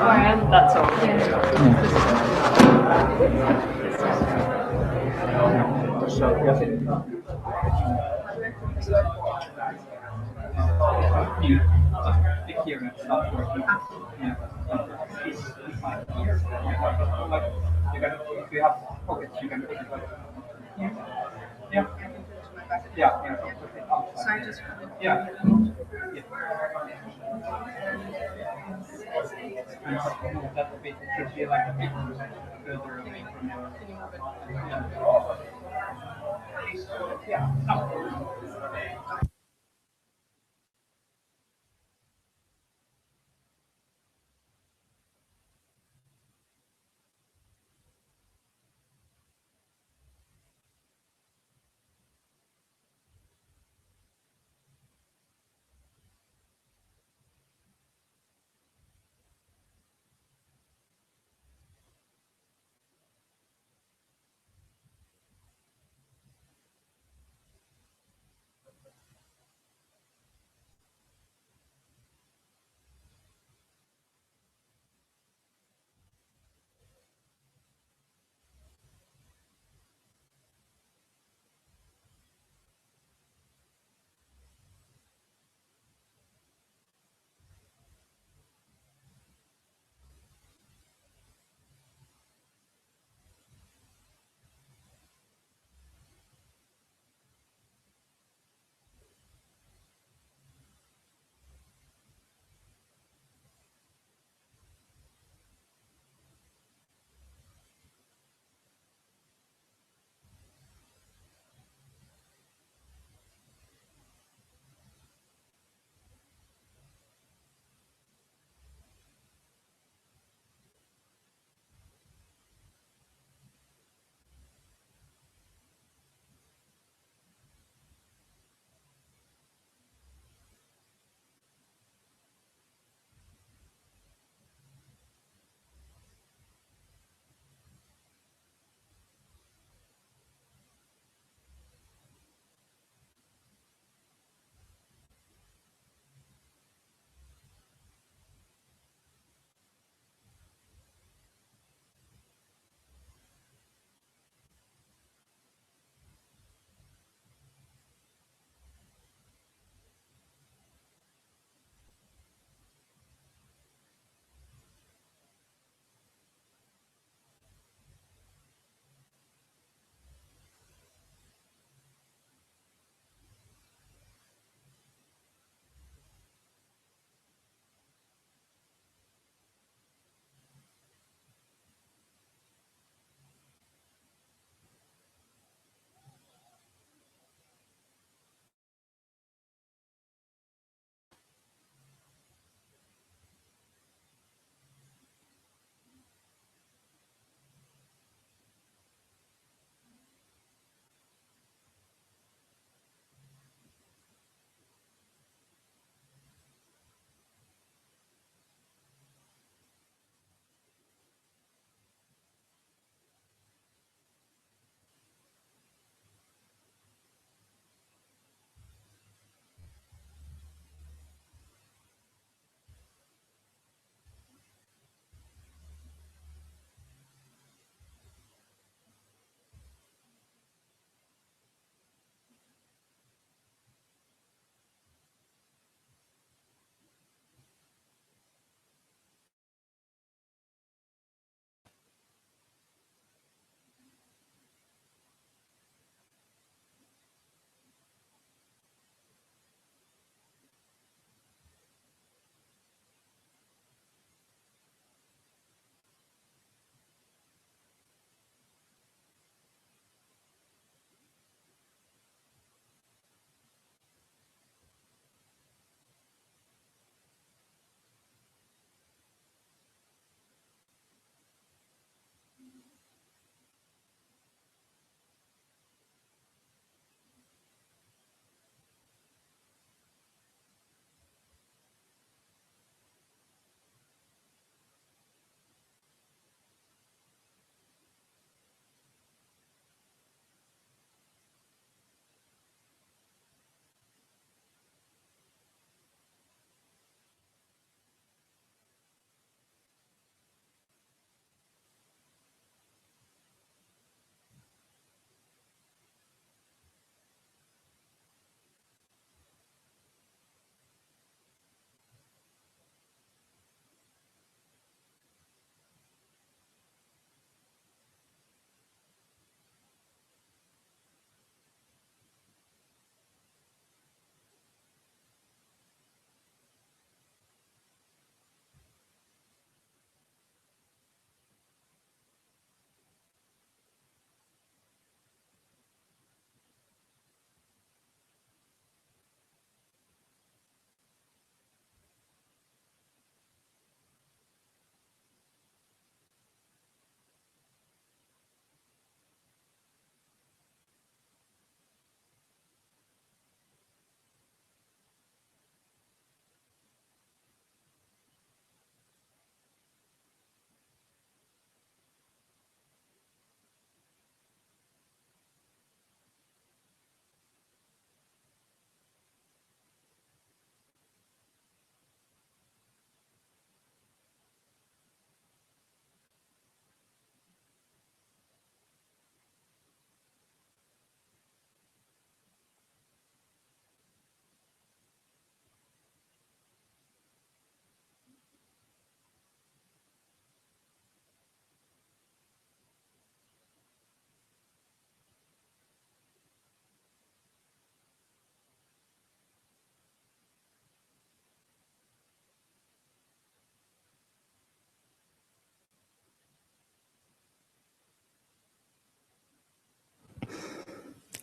I am. That's all. Here and start working. It's like here. Like you can, if you have pockets, you can put it like here. Yeah. Yeah. Put it outside. Yeah. And that bit should be like a bit further away from your. Yeah. No.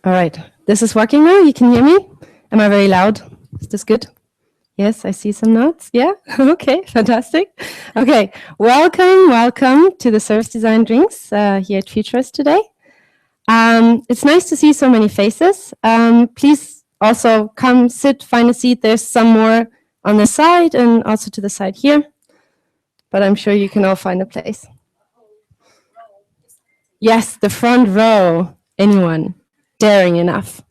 All right, this is working now. You can hear me? Am I very loud? Is this good? Yes, I see some notes. Yeah, okay, fantastic. Okay, welcome to the Service Design Drinks here at Futurice today. It's nice to see so many faces. Please also come sit, find a seat. There's some more on the side and also to the side here. But I'm sure you can all find a place. Yes, the front row. Anyone daring enough?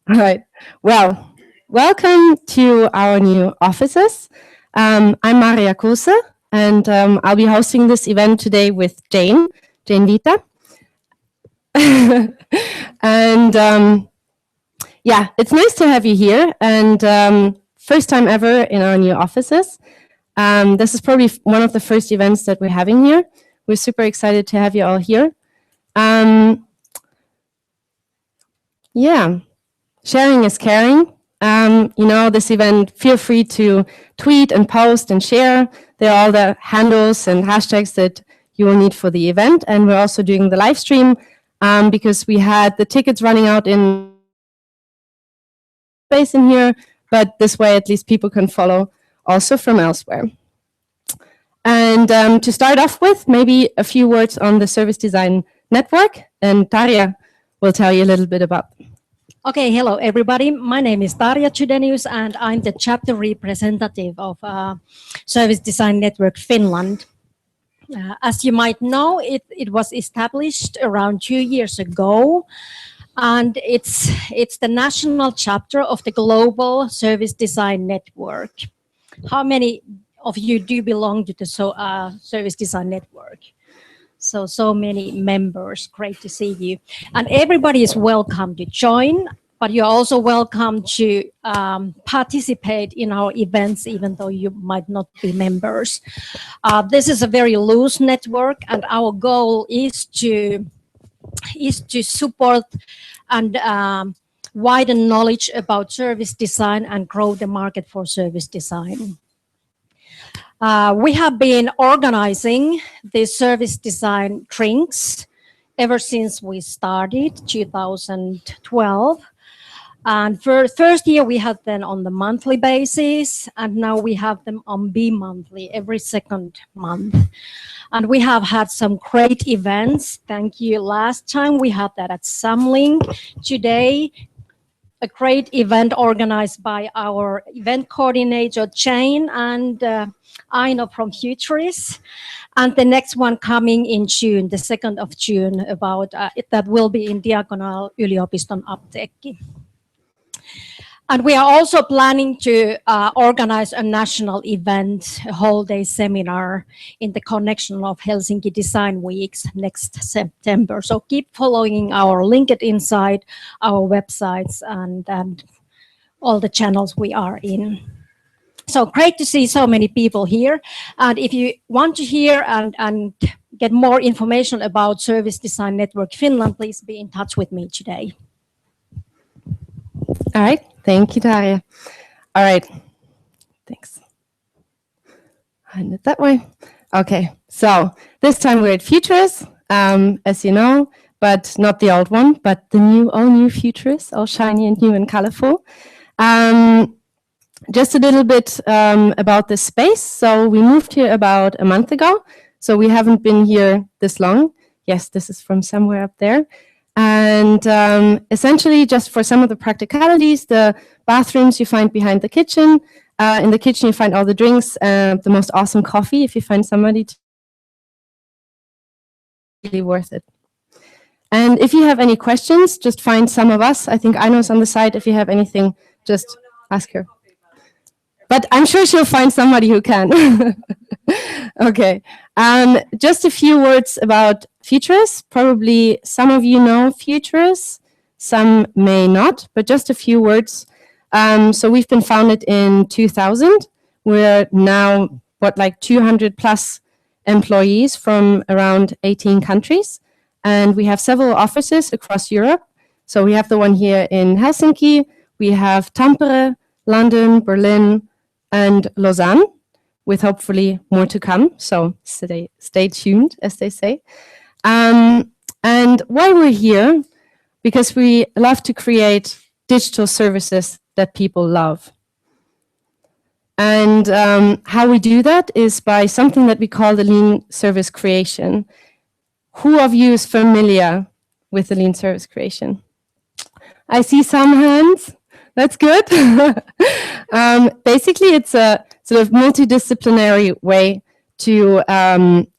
All right. Well, welcome to our new offices. I'm Maria Kulse, and I'll be hosting this event today with Jane Vita. And yeah, it's nice to have you here. And first time ever in our new offices. This is probably one of the first events that we're having here. We're super excited to have you all here. Yeah. Sharing is caring. You know, this event, feel free to tweet and post and share. There are all the handles and hashtags that you will need for the event. And we're also doing the live stream because we had the tickets running out in space in here, but this way at least people can follow also from elsewhere. And to start off with, maybe a few words on the Service Design Network, and Tarja will tell you a little bit about. Okay, hello everybody. My name is Tarja Chydenius and I'm the chapter representative of Service Design Network Finland. As you might know, it was established around 2 years ago, and it's the national chapter of the Global Service Design Network. How many of you do belong to the Service Design Network? So many members, great to see you. And everybody is welcome to join, but you're also welcome to participate in our events, even though you might not be members. This is a very loose network, and our goal is to support and widen knowledge about service design and grow the market for service design. We have been organizing the service design drinks ever since we started, 2012. And for first year, we had them on the monthly basis, and now we have them on bi-monthly, every second month. And we have had some great events. Thank you. Last time we had that at Samling. Today, a great event organized by our event coordinator, Jane, and Aino from Futurice. And the next one coming in June, the 2nd of June, about that will be in Diagonal Yliopiston Apteekki. And we are also planning to organize a national event, a whole day seminar in the connection of Helsinki Design Weeks next September. So keep following our LinkedIn site, our websites, and all the channels we are in. So great to see so many people here. And if you want to hear and get more information about Service Design Network Finland, please be in touch with me today. All right. Thank you, Tarja. All right. Thanks. Hand it that way. Okay. So this time we're at Futurice, as you know, but not the old one, but the new, all new Futurice, all shiny and new and colorful. Just a little bit about this space. So we moved here about a month ago. So we haven't been here this long. Yes, this is from somewhere up there. And essentially, just for some of the practicalities, the bathrooms you find behind the kitchen. In the kitchen, you find all the drinks, the most awesome coffee. If you find somebody to really worth it. And if you have any questions, just find some of us. I think Aino's on the side. If you have anything, just ask her. But I'm sure she'll find somebody who can. Okay. Just a few words about Futurice. Probably some of you know Futurice, some may not, but just a few words. So we've been founded in 2000. We're now, like 200 plus employees from around 18 countries. And we have several offices across Europe. So we have the one here in Helsinki. We have Tampere, London, Berlin, and Lausanne, with hopefully more to come. So stay tuned, as they say. And And why we're here? Because we love to create digital services that people love. And how we do that is by something that we call the lean service creation. Who of you is familiar with the lean service creation? I see some hands. That's good. Basically, it's a sort of multidisciplinary way to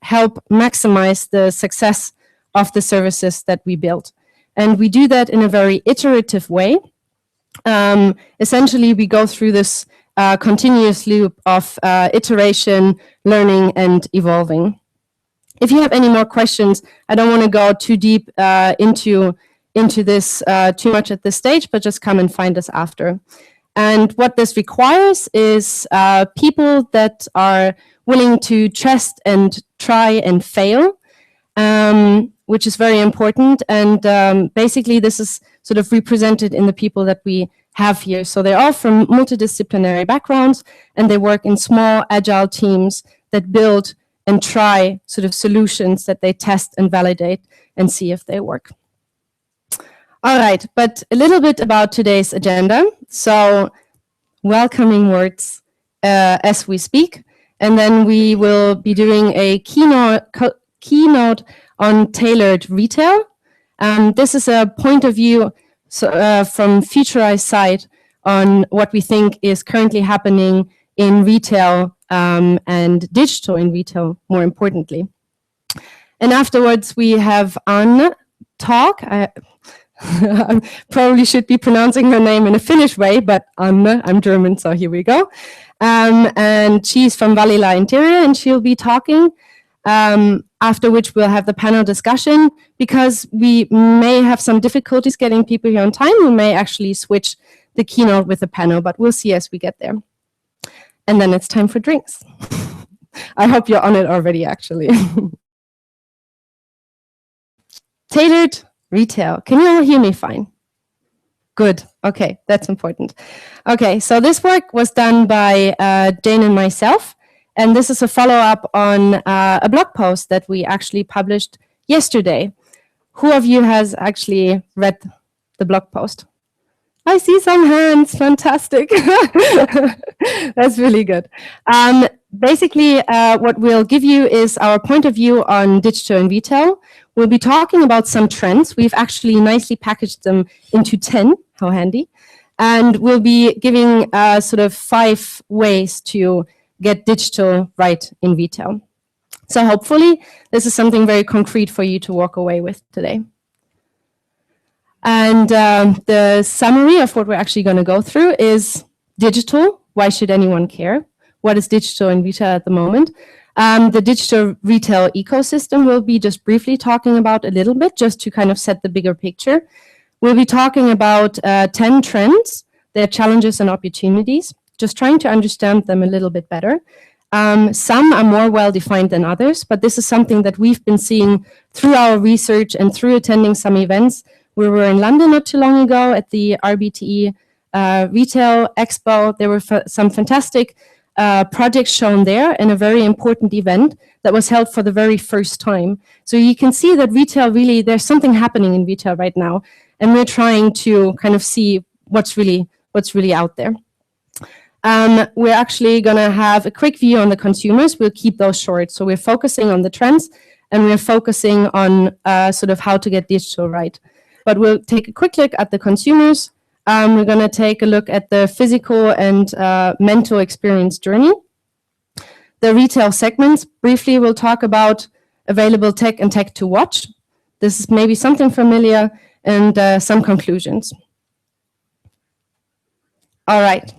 help maximize the success of the services that we build. And we do that in a very iterative way. Essentially, we go through this continuous loop of iteration, learning, and evolving. If you have any more questions, I don't want to go too deep into this too much at this stage, but just come and find us after. And what this requires is people that are willing to test and try and fail, which is very important. And basically, this is sort of represented in the people that we have here. So they're all from multidisciplinary backgrounds, and they work in small, agile teams that build and try sort of solutions that they test and validate and see if they work. All right, but a little bit about today's agenda. So welcoming words as we speak, and then we will be doing a keynote on tailored retail. This is a point of view from Futurice side on what we think is currently happening in retail and digital in retail, more importantly. And afterwards, we have Anne talk. I probably should be pronouncing her name in a Finnish way, but Anne, I'm German, so here we go. And she's from Vallila Interior, and she'll be talking, after which we'll have the panel discussion. Because we may have some difficulties getting people here on time, we may actually switch the keynote with the panel, but we'll see as we get there. And then it's time for drinks. I hope you're on it already, actually. Tailored retail. Can you all hear me fine? Good. Okay, that's important. Okay, so this work was done by Jane and myself, and this is a follow-up on a blog post that we actually published yesterday. Who of you has actually read the blog post? I see some hands. Fantastic. That's really good. Basically, what we'll give you is our point of view on digital and retail. We'll be talking about some trends. We've actually nicely packaged them into 10. How handy. And we'll be giving sort of 5 ways to get digital right in retail. So hopefully, this is something very concrete for you to walk away with today. And the summary of what we're actually going to go through is digital. Why should anyone care? What is digital in retail at the moment? The digital retail ecosystem we'll be just briefly talking about a little bit, just to kind of set the bigger picture. We'll be talking about 10 trends, their challenges and opportunities, just trying to understand them a little bit better. Some are more well-defined than others, but this is something that we've been seeing through our research and through attending some events. We were in London not too long ago at the RBTE Retail Expo. There were some fantastic projects shown there, and a very important event that was held for the very first time. So you can see that retail really, there's something happening in retail right now, and we're trying to kind of see what's really out there. We're actually going to have a quick view on the consumers. We'll keep those short. So we're focusing on the trends, and we're focusing on sort of how to get digital right. But we'll take a quick look at the consumers. We're going to take a look at the physical and mental experience journey. The retail segments, briefly we'll talk about available tech and tech to watch. This is maybe something familiar, and some conclusions. All right.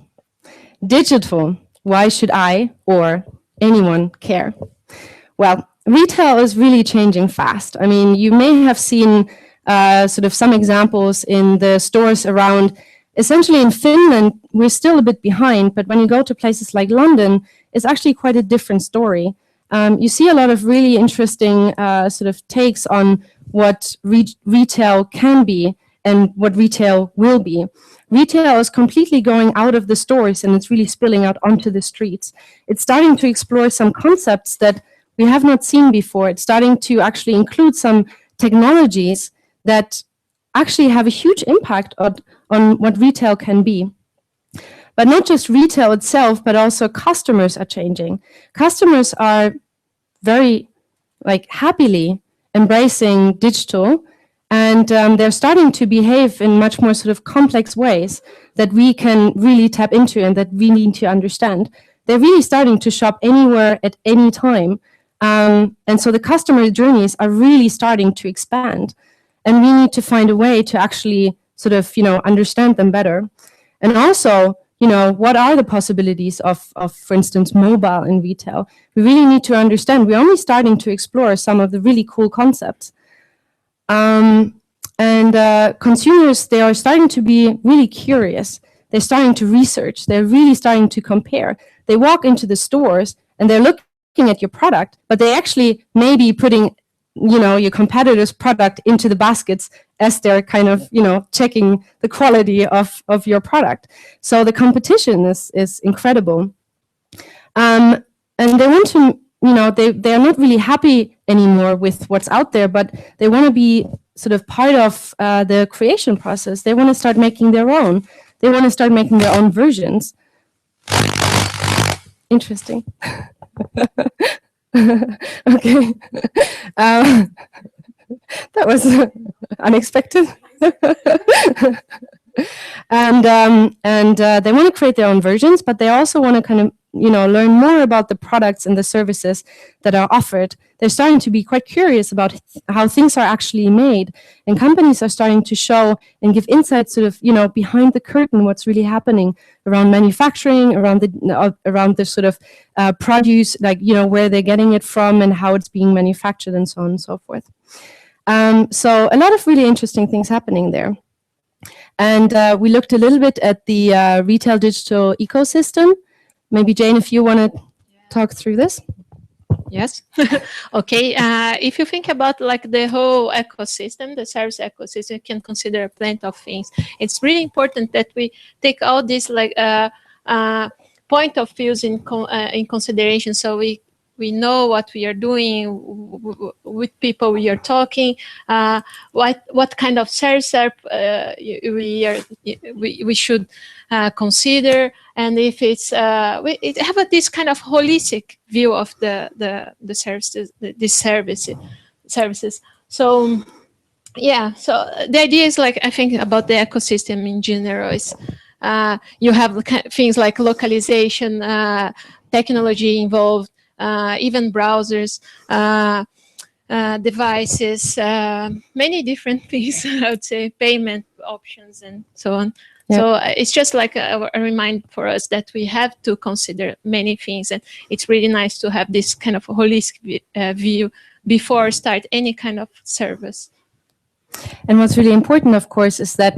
Digital, why should I or anyone care? Well, retail is really changing fast. I mean, you may have seen sort of some examples in the stores around. Essentially in Finland, we're still a bit behind, but when you go to places like London, it's actually quite a different story. You see a lot of really interesting sort of takes on what retail can be and what retail will be. Retail is completely going out of the stores, and it's really spilling out onto the streets. It's starting to explore some concepts that we have not seen before. It's starting to actually include some technologies that actually have a huge impact on what retail can be. But not just retail itself, but also customers are changing. Customers are very happily embracing digital, and they're starting to behave in much more sort of complex ways that we can really tap into and that we need to understand. They're really starting to shop anywhere at any time. And so the customer journeys are really starting to expand. And we need to find a way to actually sort of, understand them better. And also, what are the possibilities of, for instance, mobile in retail? We really need to understand. We're only starting to explore some of the really cool concepts. Consumers, they are starting to be really curious. They're starting to research. They're really starting to compare. They walk into the stores and they're looking at your product, but they actually may be putting, your competitor's product into the baskets as they're kind of, checking the quality of your product. So the competition is incredible. And they want to, they're not really happy anymore with what's out there, but they want to be sort of part of the creation process. They want to start making their own. They want to start making their own versions. Interesting. Okay. That was unexpected. And they want to create their own versions, but they also want to kind of, learn more about the products and the services that are offered. They're starting to be quite curious about how things are actually made, and companies are starting to show and give insights sort of, behind the curtain, what's really happening around manufacturing, around the sort of produce, where they're getting it from and how it's being manufactured and so on and so forth. So a lot of really interesting things happening there. And we looked a little bit at the retail digital ecosystem. Maybe Jane, if you want to talk through this. Yes. Okay. If you think about the whole ecosystem, the service ecosystem, you can consider plenty of things. It's really important that we take all these point of views in consideration, so we know what we are doing, with people we are talking, what kind of service we should consider, and if it's we have this kind of holistic view of the services, these services. So yeah, so the idea is I think about the ecosystem in general is you have things like localization, technology involved. Even browsers, devices, many different things, I would say, payment options and so on. Yeah. So it's just a reminder for us that we have to consider many things, and it's really nice to have this kind of holistic view before start any kind of service. And what's really important, of course, is that,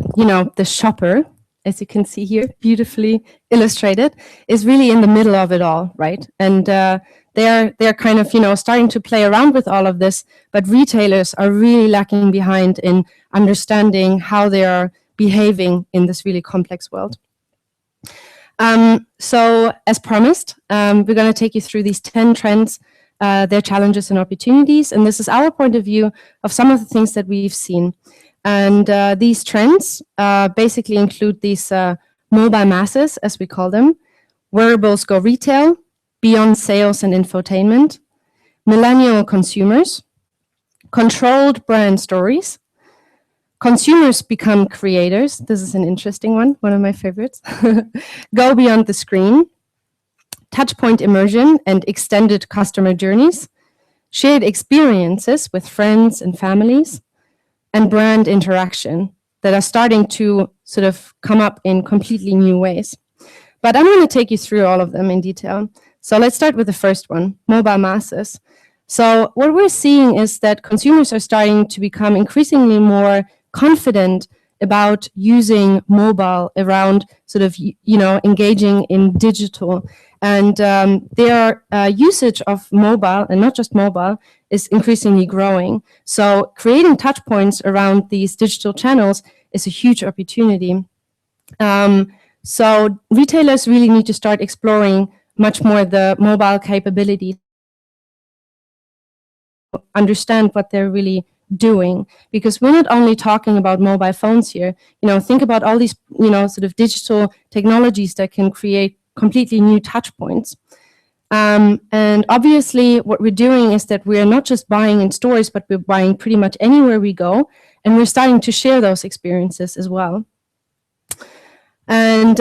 the shopper, as you can see here, beautifully illustrated, is really in the middle of it all, right? And they're kind of, starting to play around with all of this, but retailers are really lacking behind in understanding how they are behaving in this really complex world. So as promised, we're going to take you through these 10 trends, their challenges and opportunities. And this is our point of view of some of the things that we've seen. And these trends basically include these mobile masses, as we call them, wearables go retail, beyond sales and infotainment, millennial consumers, controlled brand stories, consumers become creators. This is an interesting one of my favorites. Go beyond the screen, touchpoint immersion and extended customer journeys, shared experiences with friends and families, and brand interaction that are starting to sort of come up in completely new ways. But I'm going to take you through all of them in detail. So let's start with the first one, mobile masses. So what we're seeing is that consumers are starting to become increasingly more confident about using mobile around sort of, engaging in digital. And their usage of mobile, and not just mobile, is increasingly growing. So creating touch points around these digital channels is a huge opportunity. So retailers really need to start exploring much more the mobile capability, understand what they're really doing, because we're not only talking about mobile phones here. Think about all these, sort of digital technologies that can create completely new touch points. And obviously what we're doing is that we're not just buying in stores, but we're buying pretty much anywhere we go, and we're starting to share those experiences as well. And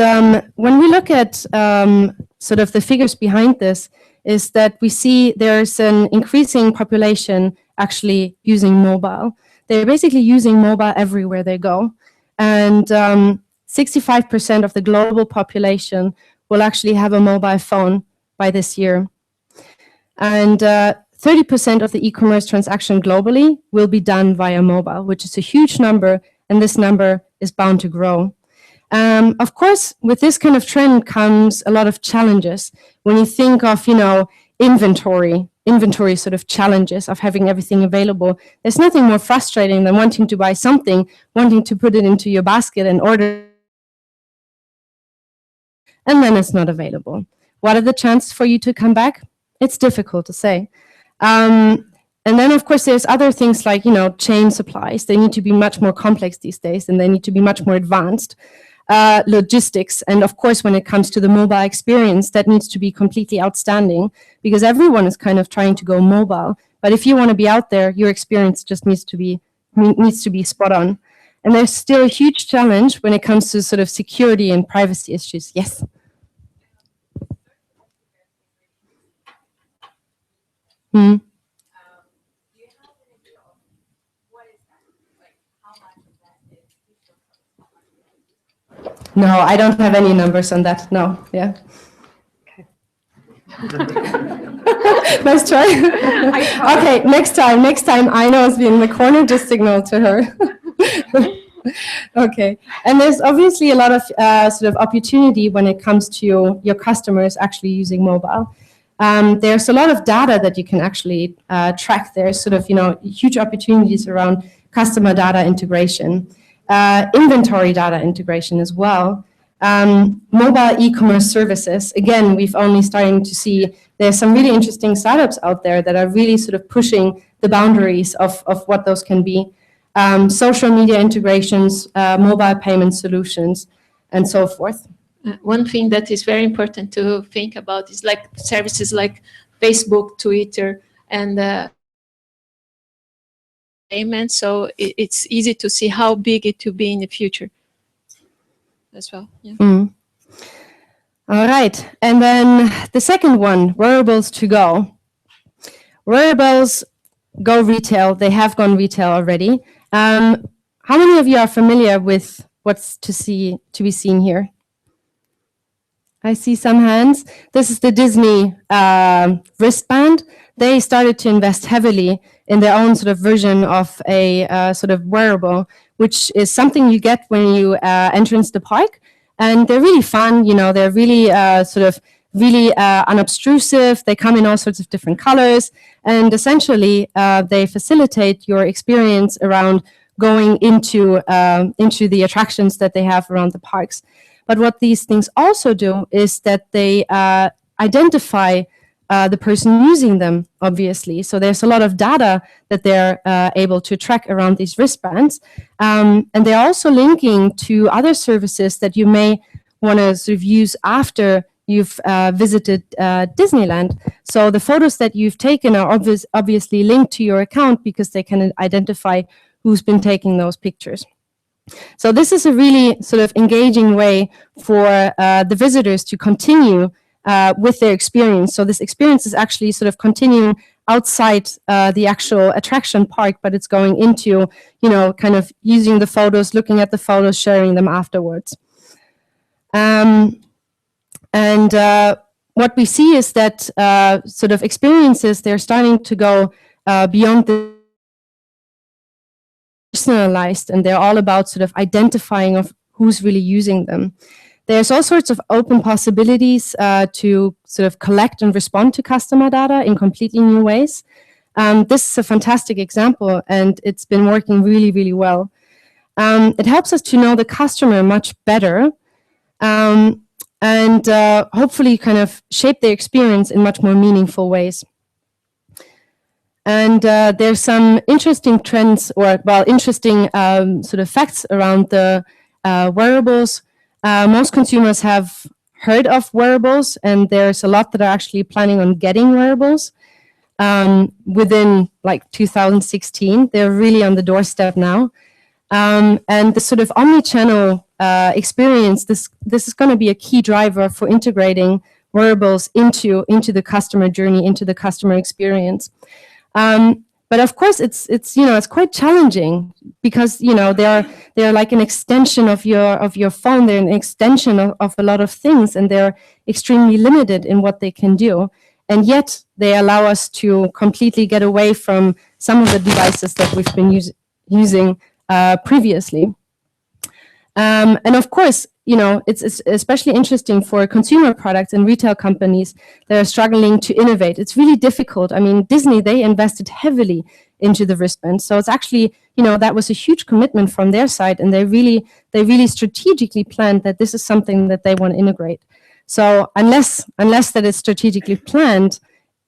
when we look at sort of the figures behind this, is that we see there's an increasing population actually using mobile. They're basically using mobile everywhere they go. And 65% of the global population will actually have a mobile phone by this year. And 30% of the e-commerce transaction globally will be done via mobile, which is a huge number, and this number is bound to grow. Of course, with this kind of trend comes a lot of challenges. When you think of, inventory sort of challenges of having everything available, there's nothing more frustrating than wanting to buy something, wanting to put it into your basket and order, and then it's not available. What are the chances for you to come back? It's difficult to say. And then, of course, there's other things like, chain supplies. They need to be much more complex these days, and they need to be much more advanced. Logistics, and of course, when it comes to the mobile experience, that needs to be completely outstanding, because everyone is kind of trying to go mobile. But if you want to be out there, your experience just needs to be spot on. And there's still a huge challenge when it comes to sort of security and privacy issues. Yes. No, I don't have any numbers on that. No, yeah. Okay. Nice try. Okay, next time Aino is in the corner, just signal to her. Okay, and there's obviously a lot of sort of opportunity when it comes to your customers actually using mobile. There's a lot of data that you can actually track. There's sort of, huge opportunities around customer data integration. Inventory data integration as well. Mobile e-commerce services. Again, we've only starting to see there's some really interesting startups out there that are really sort of pushing the boundaries of what those can be. Social media integrations, mobile payment solutions, and so forth. One thing that is very important to think about is like services like Facebook, Twitter, and payment, so it's easy to see how big it will be in the future as well. Yeah. All right, and then the second one, wearables to go. Wearables go retail. They have gone retail already. How many of you are familiar with what's to be seen here? I see some hands. This is the Disney wristband. They started to invest heavily in their own sort of version of a sort of wearable, which is something you get when you enter into the park. And they're really fun, they're really really unobtrusive. They come in all sorts of different colors. And essentially, they facilitate your experience around going into the attractions that they have around the parks. But what these things also do is that they identify the person using them, obviously. So there's a lot of data that they're able to track around these wristbands. And they're also linking to other services that you may want to sort of use after you've visited Disneyland. So the photos that you've taken are obviously linked to your account because they can identify who's been taking those pictures. So this is a really sort of engaging way for the visitors to continue with their experience. So this experience is actually sort of continuing outside the actual attraction park, but it's going into, kind of using the photos, looking at the photos, sharing them afterwards. And what we see is that sort of experiences, they're starting to go beyond the personalized, and they're all about sort of identifying of who's really using them. There's all sorts of open possibilities to sort of collect and respond to customer data in completely new ways. This is a fantastic example, and it's been working really, really well. It helps us to know the customer much better, and hopefully kind of shape their experience in much more meaningful ways. And there's some interesting trends, or well, interesting sort of facts around the wearables. Most consumers have heard of wearables, and there's a lot that are actually planning on getting wearables within like 2016. They're really on the doorstep now. And the sort of omni-channel experience, this is going to be a key driver for integrating wearables into the customer journey, into the customer experience. But of course, it's quite challenging because they're like an extension of your phone. They're an extension of a lot of things, and they're extremely limited in what they can do. And yet they allow us to completely get away from some of the devices that we've been using previously. And of course, it's especially interesting for consumer products and retail companies that are struggling to innovate. It's really difficult. I mean, Disney, they invested heavily into the wristband. So it's actually, that was a huge commitment from their side, and they really strategically planned that this is something that they want to integrate. So unless that is strategically planned,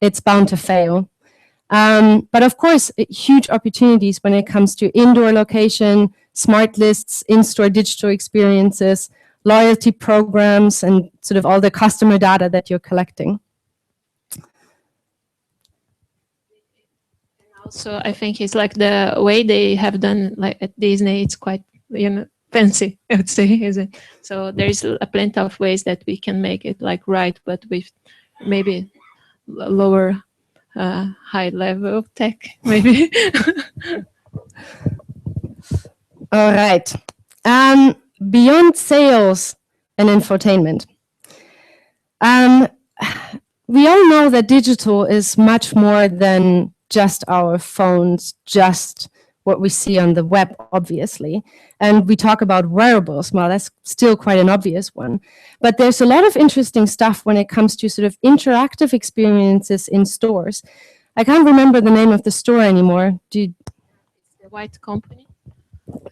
it's bound to fail. But of course, huge opportunities when it comes to indoor location, smart lists, in-store digital experiences, loyalty programs, and sort of all the customer data that you're collecting. Also, I think it's like the way they have done like at Disney, it's quite, fancy, I would say, is it? So there is plenty of ways that we can make it like right, but with maybe lower high level of tech, maybe. All right. Beyond sales and infotainment, we all know that digital is much more than just our phones, just what we see on the web, obviously. And we talk about wearables. Well, that's still quite an obvious one. But there's a lot of interesting stuff when it comes to sort of interactive experiences in stores. I can't remember the name of the store anymore. It's the White Company.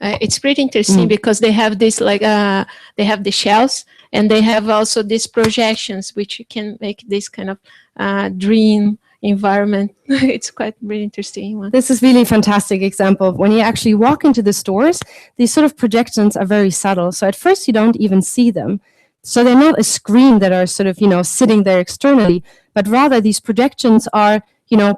It's pretty interesting because they have this they have the shelves, and they have also these projections which you can make this kind of dream environment. It's quite really interesting one. This is really a fantastic example. When you actually walk into the stores, these sort of projections are very subtle. So at first you don't even see them. So they're not a screen that are sort of, sitting there externally, but rather these projections are,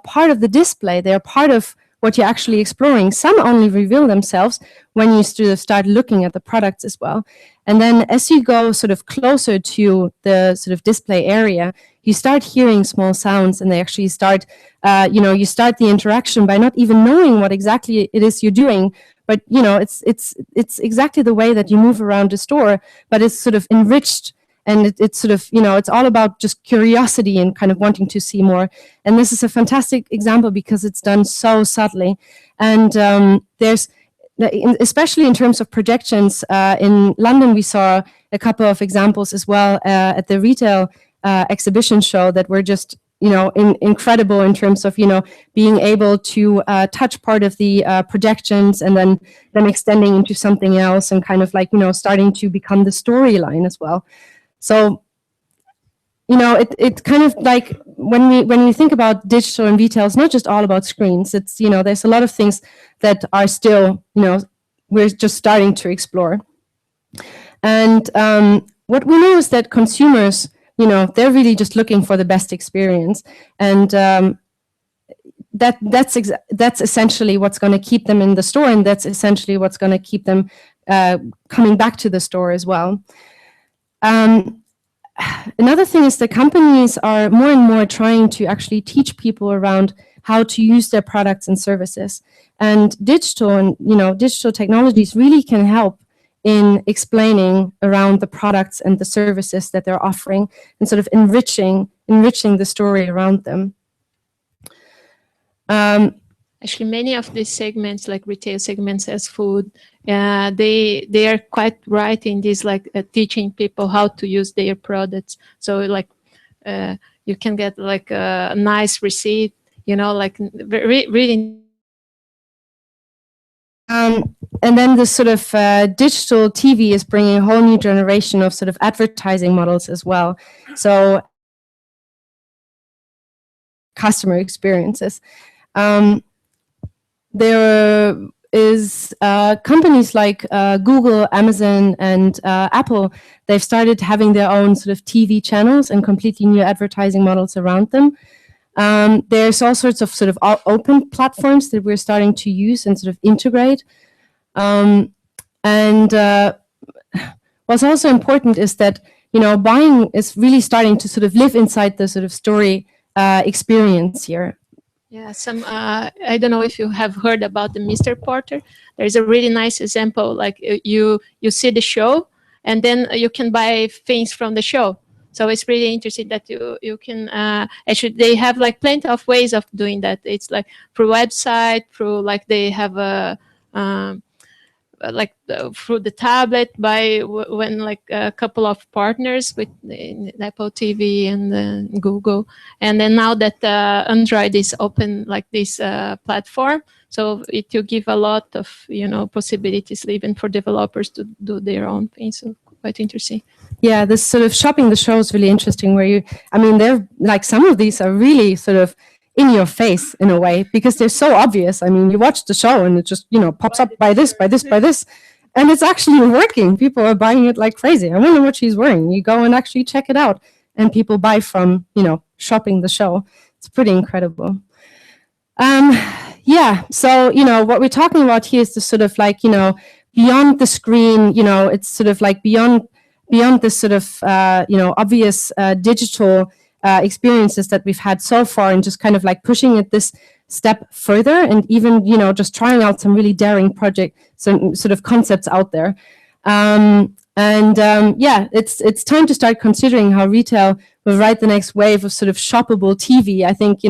part of the display. They're part of what you're actually exploring. Some only reveal themselves when you start looking at the products as well. And then as you go sort of closer to the sort of display area, you start hearing small sounds, and they actually start, you start the interaction by not even knowing what exactly it is you're doing. But, it's exactly the way that you move around the store, but it's sort of enriched. And it's sort of, it's all about just curiosity and kind of wanting to see more. And this is a fantastic example because it's done so subtly. And there's, especially in terms of projections, in London, we saw a couple of examples as well at the retail exhibition show that were just, incredible in terms of, being able to touch part of the projections and then extending into something else and kind of like, starting to become the storyline as well. So, it kind of like when we think about digital and retail, it's not just all about screens. It's, there's a lot of things that are still, we're just starting to explore. And what we know is that consumers, they're really just looking for the best experience. And that's essentially what's going to keep them in the store. And that's essentially what's going to keep them coming back to the store as well. Another thing is that companies are more and more trying to actually teach people around how to use their products and services. And digital technologies really can help in explaining around the products and the services that they're offering and sort of enriching the story around them. Actually, many of these segments, like retail segments as food, they are quite right in this, like teaching people how to use their products. So like you can get like a nice receipt, like really. And then this sort of digital TV is bringing a whole new generation of sort of advertising models as well. So customer experiences. There is companies like Google, Amazon, and Apple. They've started having their own sort of TV channels and completely new advertising models around them. There's all sorts of sort of open platforms that we're starting to use and sort of integrate. What's also important is that, buying is really starting to sort of live inside the sort of story experience here. Yeah, I don't know if you have heard about the Mr. Porter. There's a really nice example, like you see the show and then you can buy things from the show. So it's really interesting that you can, actually they have like plenty of ways of doing that. It's like through website, through like they have a, through the tablet when like a couple of partners with Apple TV and Google, and then now that Android is open like this platform, so it will give a lot of possibilities even for developers to do their own things. So quite interesting. Yeah, this sort of shopping the show is really interesting. They're like some of these are really sort of in your face in a way, because they're so obvious. I mean, you watch the show and it just, pops up by this, and it's actually working. People are buying it like crazy. I wonder what she's wearing. You go and actually check it out, and people buy from, shopping the show. It's pretty incredible. Yeah, so, what we're talking about here is the sort of like, beyond the screen, it's sort of like beyond this sort of, obvious digital experiences that we've had so far, and just kind of like pushing it this step further, and even just trying out some really daring some sort of concepts out there. Yeah, it's time to start considering how retail will ride the next wave of sort of shoppable TV. I think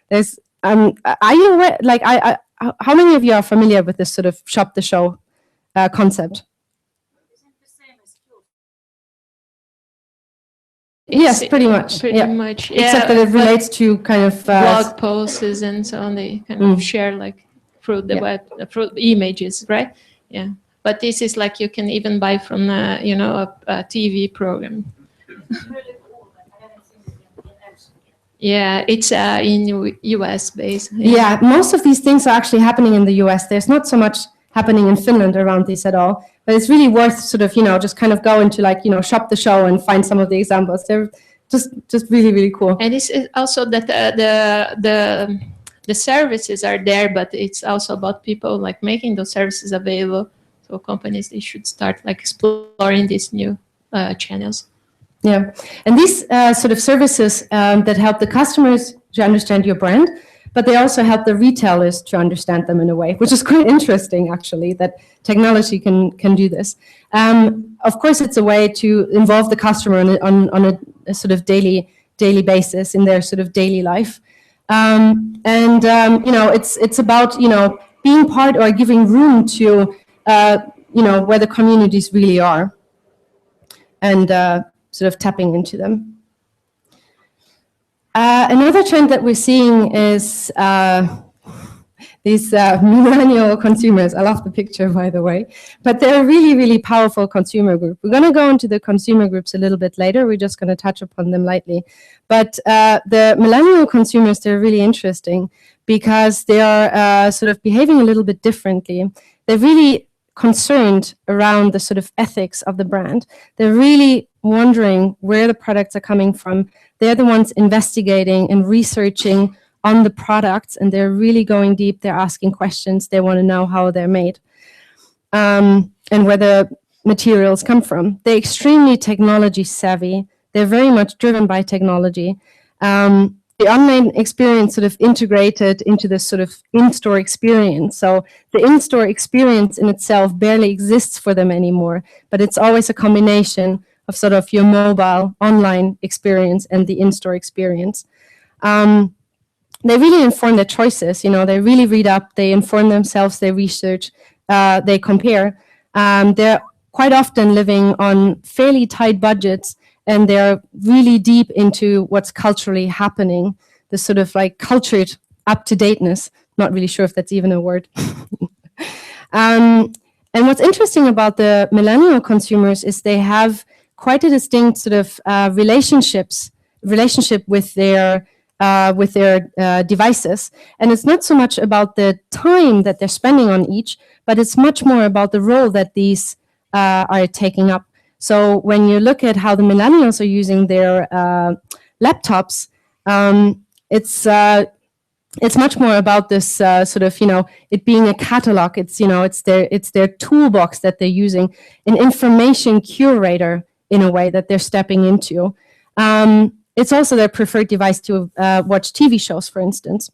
there's are you aware, like how many of you are familiar with this sort of shop the show concept? Yes, pretty much. Pretty much. Yeah. Except that it relates to kind of blog posts and so on. They kind of share like through the web, through images, right? Yeah. But this is like you can even buy from a TV program. Yeah, it's in US based. Yeah, most of these things are actually happening in the US. There's not so much happening in Finland around these at all. But it's really worth sort of, just kind of go into like, shop the show and find some of the examples. They're just really, really cool. And it's also that the services are there, but it's also about people like making those services available. So companies, they should start like exploring these new channels. Yeah, and these sort of services that help the customers to understand your brand, but they also help the retailers to understand them in a way, which is quite interesting, actually, that technology can do this. Of course, it's a way to involve the customer on a sort of daily basis in their sort of daily life. It's about, being part or giving room to, where the communities really are, and sort of tapping into them. Another trend that we're seeing is these millennial consumers. I love the picture, by the way, but they're a really, really powerful consumer group. We're going to go into the consumer groups a little bit later. We're just going to touch upon them lightly. But the millennial consumers, they're really interesting because they are sort of behaving a little bit differently. They're really concerned around the sort of ethics of the brand. They're really wondering where the products are coming from. They're the ones investigating and researching on the products, and they're really going deep. They're asking questions. They want to know how they're made and where the materials come from. They're extremely technology savvy. They're very much driven by technology. The online experience sort of integrated into this sort of in-store experience. So the in-store experience in itself barely exists for them anymore, but it's always a combination of sort of your mobile online experience and the in-store experience. They really inform their choices. They really read up, they inform themselves, they research, they compare. They're quite often living on fairly tight budgets, and they're really deep into what's culturally happening, the sort of like cultured up-to-dateness. Not really sure if that's even a word. And what's interesting about the millennial consumers is they have quite a distinct sort of relationship with their with their devices. And it's not so much about the time that they're spending on each, but it's much more about the role that these are taking up. So when you look at how the millennials are using their laptops, it's much more about this sort of, it being a catalog. It's, it's their toolbox that they're using, an information curator in a way that they're stepping into. It's also their preferred device to watch TV shows, for instance.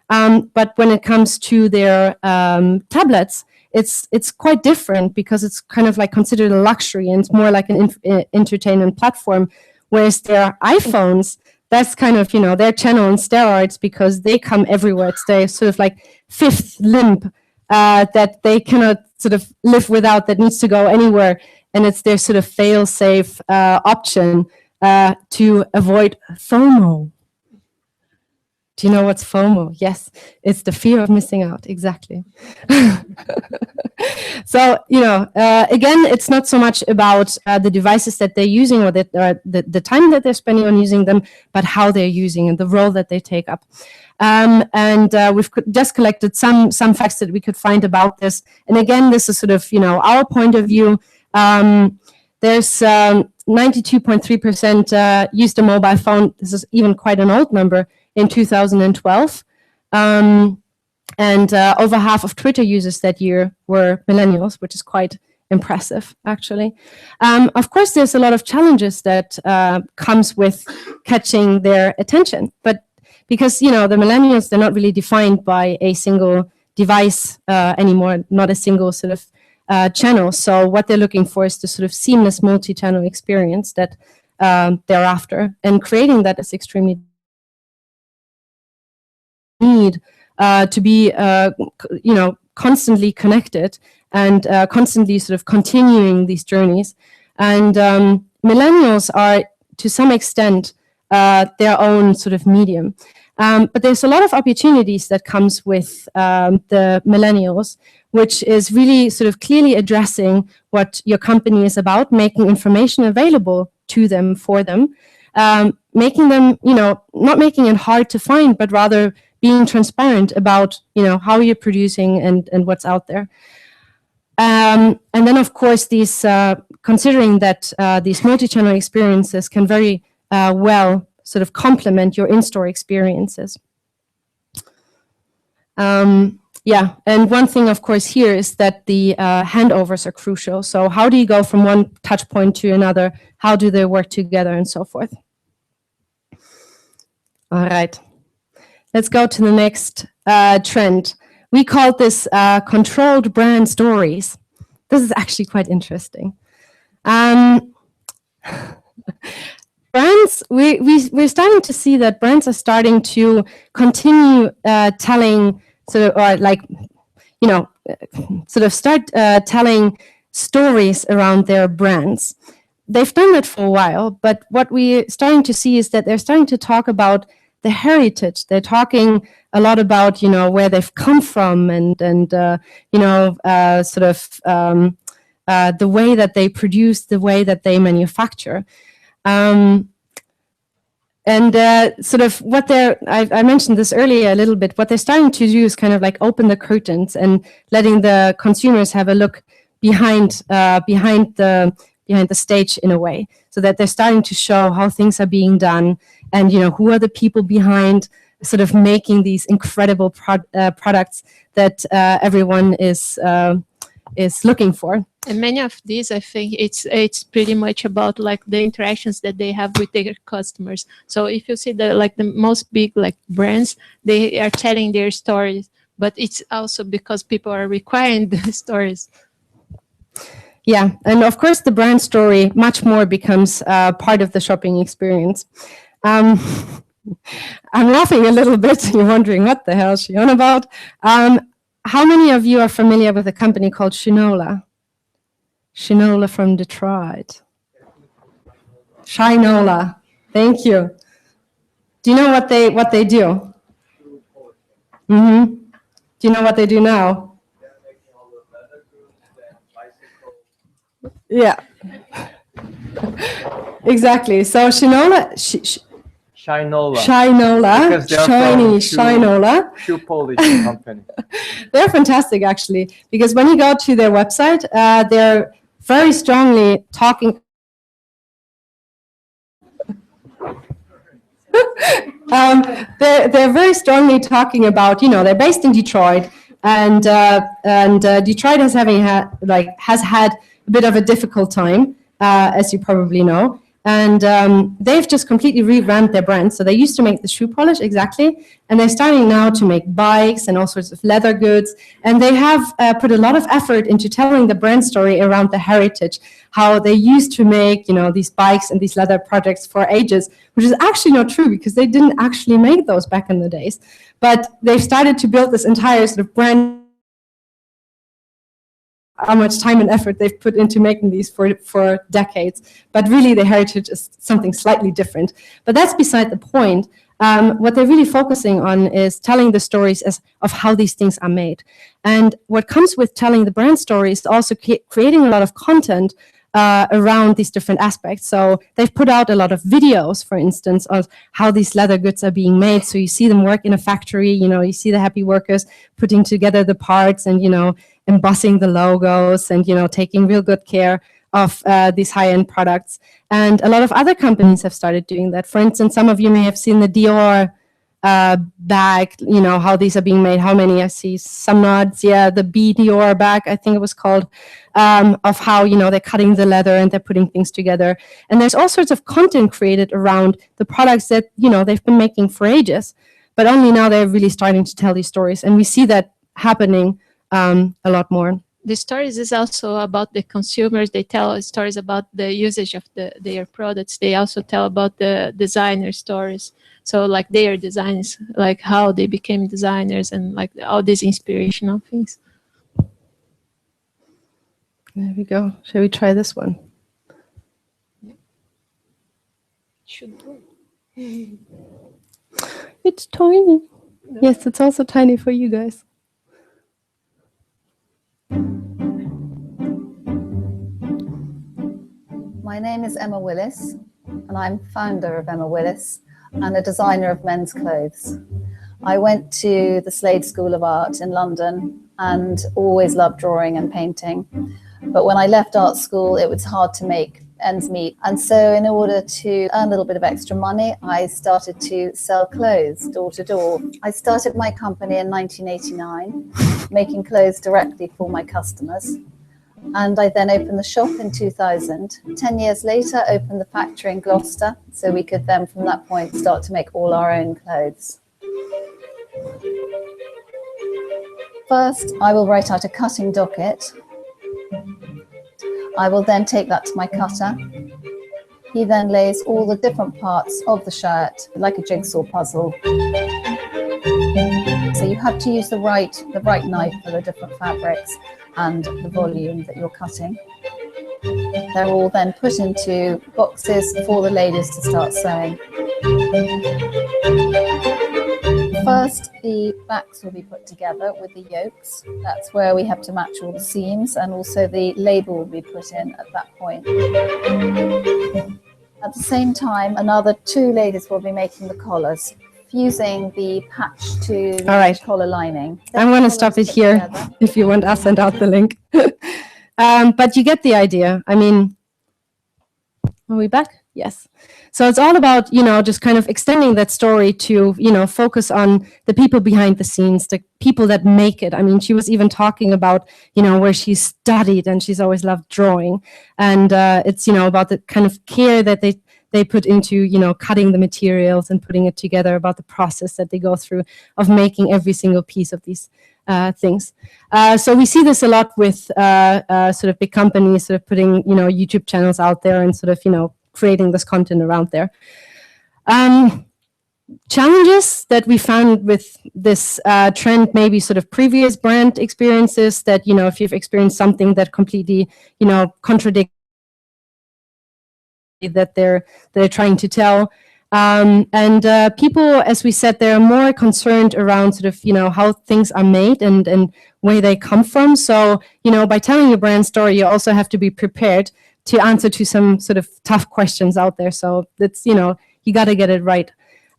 But when it comes to their tablets, it's quite different because it's kind of like considered a luxury and it's more like an entertainment platform, whereas their iPhones, that's kind of, their channel on steroids because they come everywhere. It's their sort of like fifth limb that they cannot sort of live without, that needs to go anywhere. And it's their sort of fail-safe option to avoid FOMO. Do you know what's FOMO? Yes, it's the fear of missing out, exactly. So, again, it's not so much about the devices that they're using or the time that they're spending on using them, but how they're using and the role that they take up. And we've just collected some facts that we could find about this. And again, this is sort of, our point of view. There's 92.3% used a mobile phone. This is even quite an old number in 2012. And over half of Twitter users that year were millennials, which is quite impressive, actually. Of course, there's a lot of challenges that comes with catching their attention. But because, the millennials, they're not really defined by a single device anymore, not a single sort of channel. So what they're looking for is the sort of seamless multi-channel experience that they're after. And creating that is extremely need to be, constantly connected and constantly sort of continuing these journeys. And millennials are, to some extent, their own sort of medium. But there's a lot of opportunities that comes with the millennials, which is really sort of clearly addressing what your company is about, making information available to them, for them, making them, not making it hard to find, but rather being transparent about, how you're producing and what's out there. And then, of course, these considering that these multi-channel experiences can very well sort of complement your in-store experiences. Yeah, and one thing, of course, here is that the handovers are crucial. So how do you go from one touch point to another? How do they work together and so forth? All right, let's go to the next trend. We call this controlled brand stories. This is actually quite interesting. Brands, we're starting to see that brands are starting to continue telling sort of start telling stories around their brands. They've done that for a while, but what we're starting to see is that they're starting to talk about the heritage. They're talking a lot about, where they've come from and the way that they produce, the way that they manufacture. And sort of what I mentioned this earlier a little bit, what they're starting to do is kind of like open the curtains and letting the consumers have a look behind the stage in a way, so that they're starting to show how things are being done and, who are the people behind sort of making these incredible products that everyone is looking for. And many of these, I think it's pretty much about like the interactions that they have with their customers. So if you see the most big brands, they are telling their stories, but it's also because people are requiring the stories. Yeah, and of course the brand story much more becomes part of the shopping experience. I'm laughing a little bit. You're wondering what the hell is she on about? How many of you are familiar with a company called Shinola? Shinola from Detroit. Shinola. Thank you. Do you know what they do? Mm-hmm. Do you know what they do now? Yeah. Exactly. So Shinola Shinola. Shinola, Because they're shiny from Shinola. shoe polish company. They're fantastic, actually, because when you go to their website, they're very strongly talking. They're very strongly talking about, they're based in Detroit, and Detroit has had a bit of a difficult time, as you probably know. And they've just completely revamped their brand. So they used to make the shoe polish, exactly, and they're starting now to make bikes and all sorts of leather goods. And they have put a lot of effort into telling the brand story around the heritage, how they used to make, these bikes and these leather projects for ages, which is actually not true because they didn't actually make those back in the days. But they've started to build this entire sort of brand, how much time and effort they've put into making these for decades. But really, the heritage is something slightly different. But that's beside the point. What they're really focusing on is telling the stories of how these things are made. And what comes with telling the brand story is also creating a lot of content around these different aspects. So they've put out a lot of videos, for instance, of how these leather goods are being made. So you see them work in a factory, you see the happy workers putting together the parts and, embossing the logos and, taking real good care of these high-end products. And a lot of other companies have started doing that. For instance, some of you may have seen the Dior bag, how these are being made. How many? I see some nods. Yeah, the B Dior bag, I think it was called, of how, they're cutting the leather and they're putting things together. And there's all sorts of content created around the products that, they've been making for ages. But only now they're really starting to tell these stories. And we see that happening a lot more. The stories is also about the consumers. They tell stories about the usage of their products. They also tell about the designer stories. So like their designs, like how they became designers and like all these inspirational things. There we go. Shall we try this one? Should go. It's tiny. No. Yes, it's also tiny for you guys. My name is Emma Willis, and I'm founder of Emma Willis and a designer of men's clothes. I went to the Slade School of Art in London and always loved drawing and painting. But when I left art school, it was hard to make ends meet. And so in order to earn a little bit of extra money, I started to sell clothes door to door. I started my company in 1989, making clothes directly for my customers. And I then opened the shop in 2000. 10 years later, opened the factory in Gloucester, so we could then from that point start to make all our own clothes. First, I will write out a cutting docket. I will then take that to my cutter. He then lays all the different parts of the shirt like a jigsaw puzzle. So you have to use the right knife for the different fabrics and the volume that you're cutting. They're all then put into boxes for the ladies to start sewing. First, the backs will be put together with the yokes. That's where we have to match all the seams, and also the label will be put in at that point. At the same time, another 2 ladies will be making the collars, fusing the patch to the collar lining. I'm going to stop it here. If you want, I'll send out the link. But you get the idea. I mean, are we back? Yes. So it's all about, just kind of extending that story to, focus on the people behind the scenes, the people that make it. I mean, she was even talking about, where she studied, and she's always loved drawing. And it's, about the kind of care that they put into, cutting the materials and putting it together, about the process that they go through of making every single piece of these things. So we see this a lot with sort of big companies sort of putting, YouTube channels out there and sort of, creating this content around there. Challenges that we found with this trend, maybe sort of previous brand experiences that, if you've experienced something that completely, contradicts that they're trying to tell. And people, as we said, they're more concerned around sort of, how things are made and where they come from. So, by telling your brand story, you also have to be prepared to answer to some sort of tough questions out there. So that's, you got to get it right.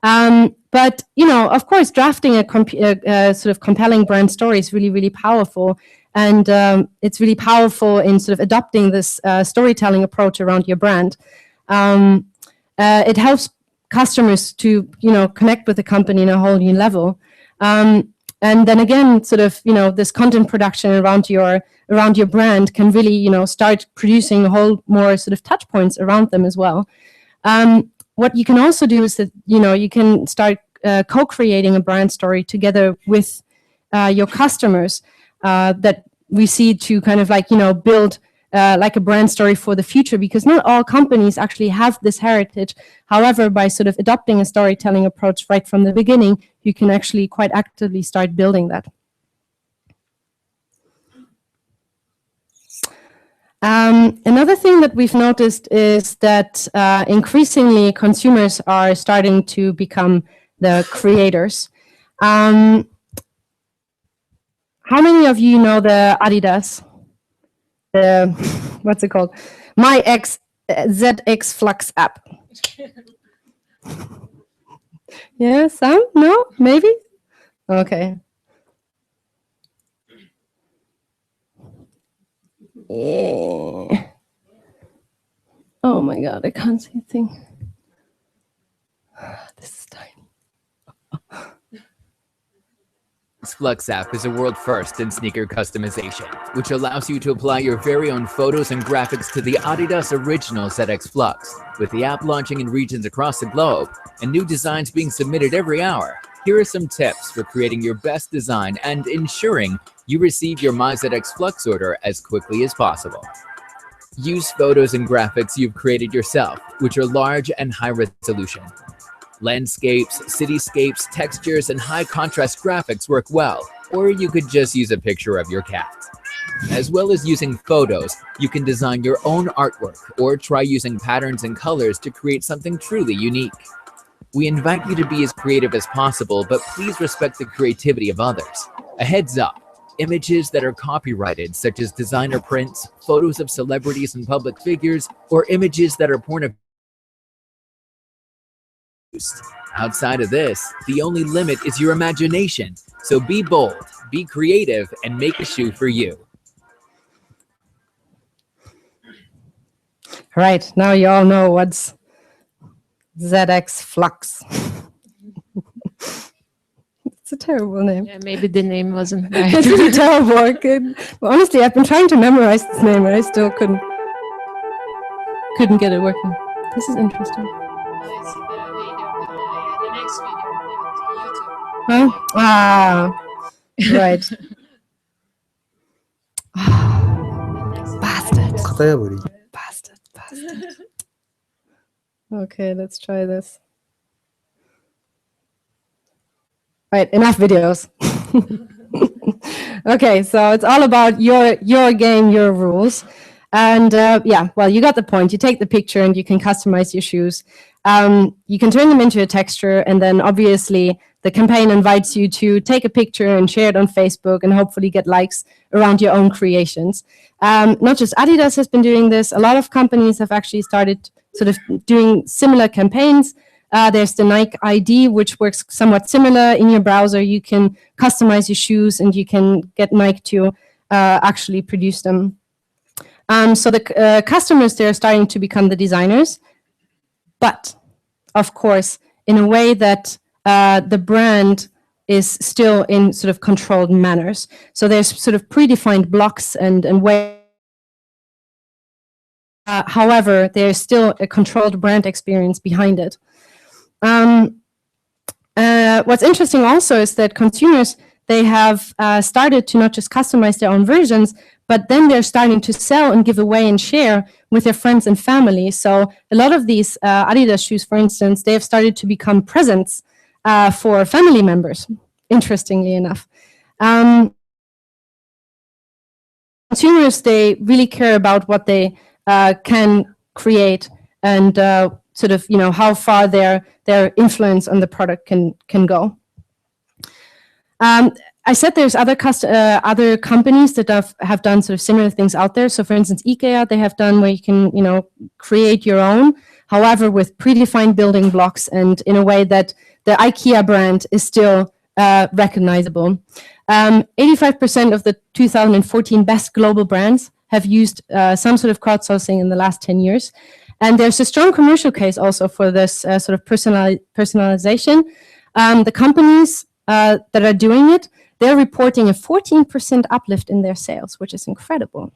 But of course, drafting a sort of compelling brand story is really, really powerful, and it's really powerful in sort of adopting this storytelling approach around your brand. It helps customers to connect with the company in a whole new level. And then again, sort of this content production around your brand can really start producing a whole more sort of touch points around them as well. What you can also do is that you can start co-creating a brand story together with your customers that we see to kind of build like a brand story for the future, because not all companies actually have this heritage. However, by sort of adopting a storytelling approach right from the beginning, you can actually quite actively start building that. Another thing that we've noticed is that increasingly consumers are starting to become the creators. How many of you know the Adidas? What's it called? My ZX Flux app. Yeah, some? No? Maybe? Okay. Yeah. Oh my god, I can't see a thing. This is tiny. This Flux app is a world first in sneaker customization, which allows you to apply your very own photos and graphics to the Adidas original ZX Flux. With the app launching in regions across the globe and new designs being submitted every hour, here are some tips for creating your best design and ensuring you receive your MyZX Flux order as quickly as possible. Use photos and graphics you've created yourself, which are large and high resolution. Landscapes, cityscapes, textures, and high contrast graphics work well, or you could just use a picture of your cat. As well as using photos, you can design your own artwork or try using patterns and colors to create something truly unique. We invite you to be as creative as possible, but please respect the creativity of others. A heads up, images that are copyrighted, such as designer prints, photos of celebrities and public figures, or images that are pornographic. Outside of this, the only limit is your imagination. So be bold, be creative, and make a shoe for you. Right, now you all know what's ZX Flux. It's a terrible name. Yeah, maybe the name wasn't right. It's really terrible. Well, honestly, I've been trying to memorize this name and I still couldn't get it working. This is interesting. Huh? Ah, right. Bastard. Bastard. Okay, let's try this. Right, enough videos. Okay, so it's all about your game, your rules. And yeah, well, you got the point. You take the picture and you can customize your shoes. You can turn them into a texture, and then obviously the campaign invites you to take a picture and share it on Facebook and hopefully get likes around your own creations. Not just Adidas has been doing this. A lot of companies have actually started sort of doing similar campaigns. There's the Nike ID, which works somewhat similar. In your browser, you can customize your shoes and you can get Nike to actually produce them. So the customers, they're starting to become the designers. But, of course, in a way that the brand is still in sort of controlled manners. So there's sort of predefined blocks and ways. However, there's still a controlled brand experience behind it. What's interesting also is that consumers, they have started to not just customize their own versions, but then they're starting to sell and give away and share with their friends and family. So a lot of these Adidas shoes, for instance, they have started to become presents for family members, interestingly enough. Consumers, they really care about what they can create and sort of, how far their influence on the product can go. I said there's other companies that have done sort of similar things out there. So for instance, IKEA, they have done where you can, create your own, however, with predefined building blocks and in a way that the IKEA brand is still recognizable. 85% of the 2014 best global brands have used some sort of crowdsourcing in the last 10 years. And there's a strong commercial case also for this sort of personalization. The companies that are doing it, they're reporting a 14% uplift in their sales, which is incredible,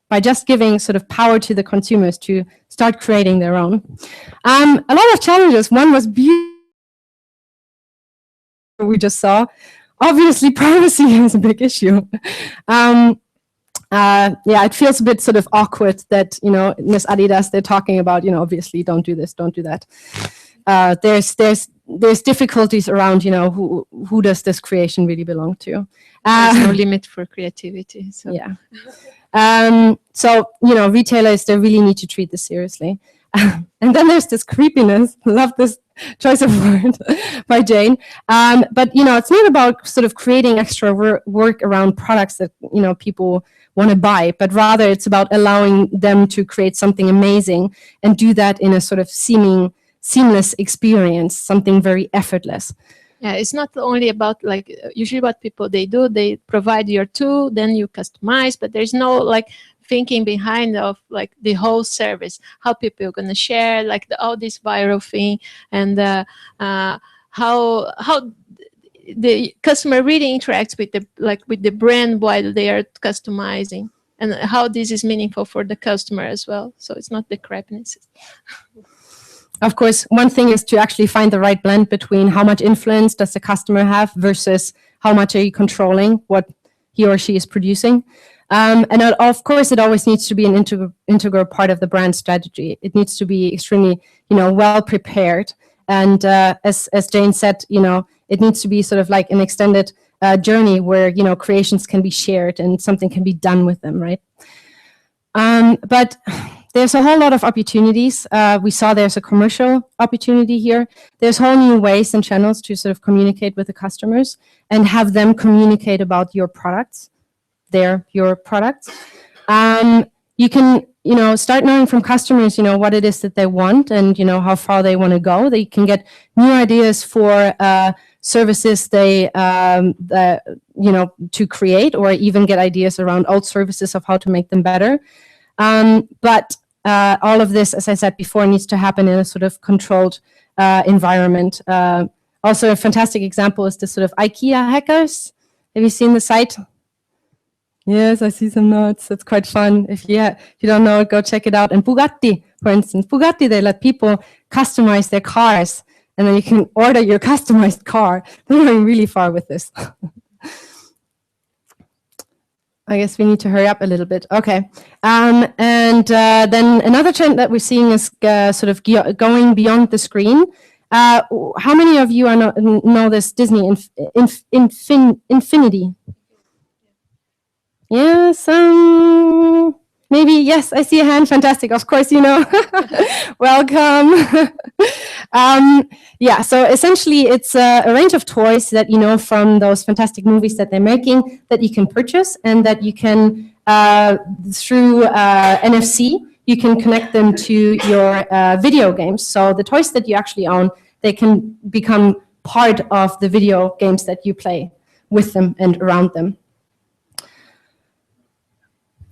by just giving sort of power to the consumers to start creating their own. A lot of challenges. One was we just saw. Obviously, privacy is a big issue. Yeah, it feels a bit sort of awkward that, you know, Miss Adidas, they're talking about, you know, obviously don't do this, don't do that. There's difficulties around, you know, who does this creation really belong to? There's no limit for creativity. So. Yeah. So, you know, retailers, they really need to treat this seriously. And then there's this creepiness. Love this choice of word by Jane. But, you know, it's not about sort of creating extra work around products that, you know, people want to buy, but rather it's about allowing them to create something amazing and do that in a sort of seamless experience, something very effortless. Yeah, it's not only about, like, usually what people they do, they provide your tool, then you customize, but there's no like thinking behind of like the whole service, how people are going to share, like all this viral thing, and how the customer really interacts with the brand while they are customizing, and how this is meaningful for the customer as well. So it's not the crapness. Of course, one thing is to actually find the right blend between how much influence does the customer have versus how much are you controlling what he or she is producing. And of course, it always needs to be an integral part of the brand strategy. It needs to be extremely, you know, well prepared. And as Jane said, you know, it needs to be sort of like an extended journey where, you know, creations can be shared and something can be done with them, right? But there's a whole lot of opportunities. We saw there's a commercial opportunity here. There's whole new ways and channels to sort of communicate with the customers and have them communicate about your products. Your products. You can, you know, start knowing from customers, you know, what it is that they want and, you know, how far they want to go. They can get new ideas for services they, you know, to create, or even get ideas around old services of how to make them better. But all of this, as I said before, needs to happen in a sort of controlled environment. Also, a fantastic example is the sort of IKEA hackers. Have you seen the site? Yes, I see some notes. It's quite fun. If you don't know it, go check it out. And Bugatti, for instance. Bugatti, they let people customize their cars, and then you can order your customized car. They're going really far with this. I guess we need to hurry up a little bit. Okay. And then another trend that we're seeing is sort of going beyond the screen. How many of you know this Disney Infinity? Yes, maybe, yes, I see a hand. Fantastic. Of course, you know. Welcome. Yeah, so essentially it's a range of toys that, you know, from those fantastic movies that they're making that you can purchase, and that you can, through NFC, you can connect them to your video games. So the toys that you actually own, they can become part of the video games that you play with them and around them.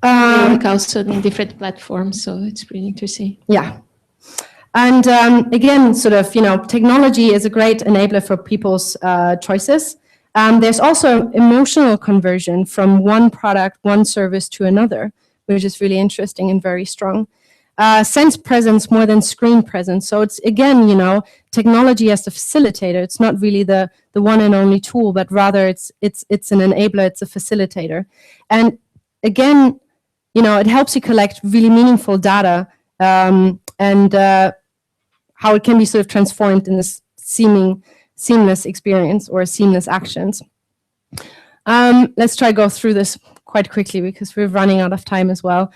Like also in different platforms, so it's pretty interesting. Yeah. And again, sort of, you know, technology is a great enabler for people's choices. There's also emotional conversion from one product, one service to another, which is really interesting and very strong. Sense presence more than screen presence. So it's, again, you know, technology as the facilitator. It's not really the one and only tool, but rather it's an enabler, it's a facilitator. And again, you know, it helps you collect really meaningful data, and how it can be sort of transformed in this seamless experience or seamless actions. Let's try to go through this quite quickly because we're running out of time as well.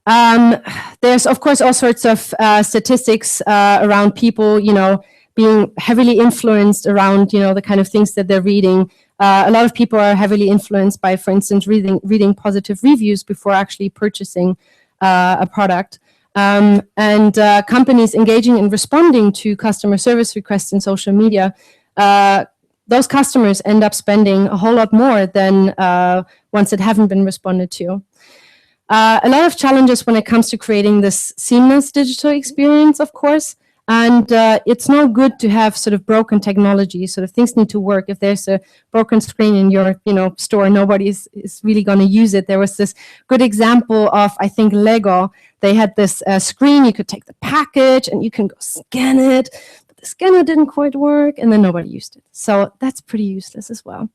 There's, of course, all sorts of statistics around people, you know, being heavily influenced around, you know, the kind of things that they're reading. A lot of people are heavily influenced by, for instance, reading positive reviews before actually purchasing a product. and companies engaging and responding to customer service requests in social media, those customers end up spending a whole lot more than ones that haven't been responded to. A lot of challenges when it comes to creating this seamless digital experience, of course. And it's no good to have sort of broken technology. Sort of things need to work. If there's a broken screen in your store, nobody is really going to use it. There was this good example of, I think, Lego. They had this screen. You could take the package and you can go scan it. But the scanner didn't quite work, and then nobody used it. So that's pretty useless as well.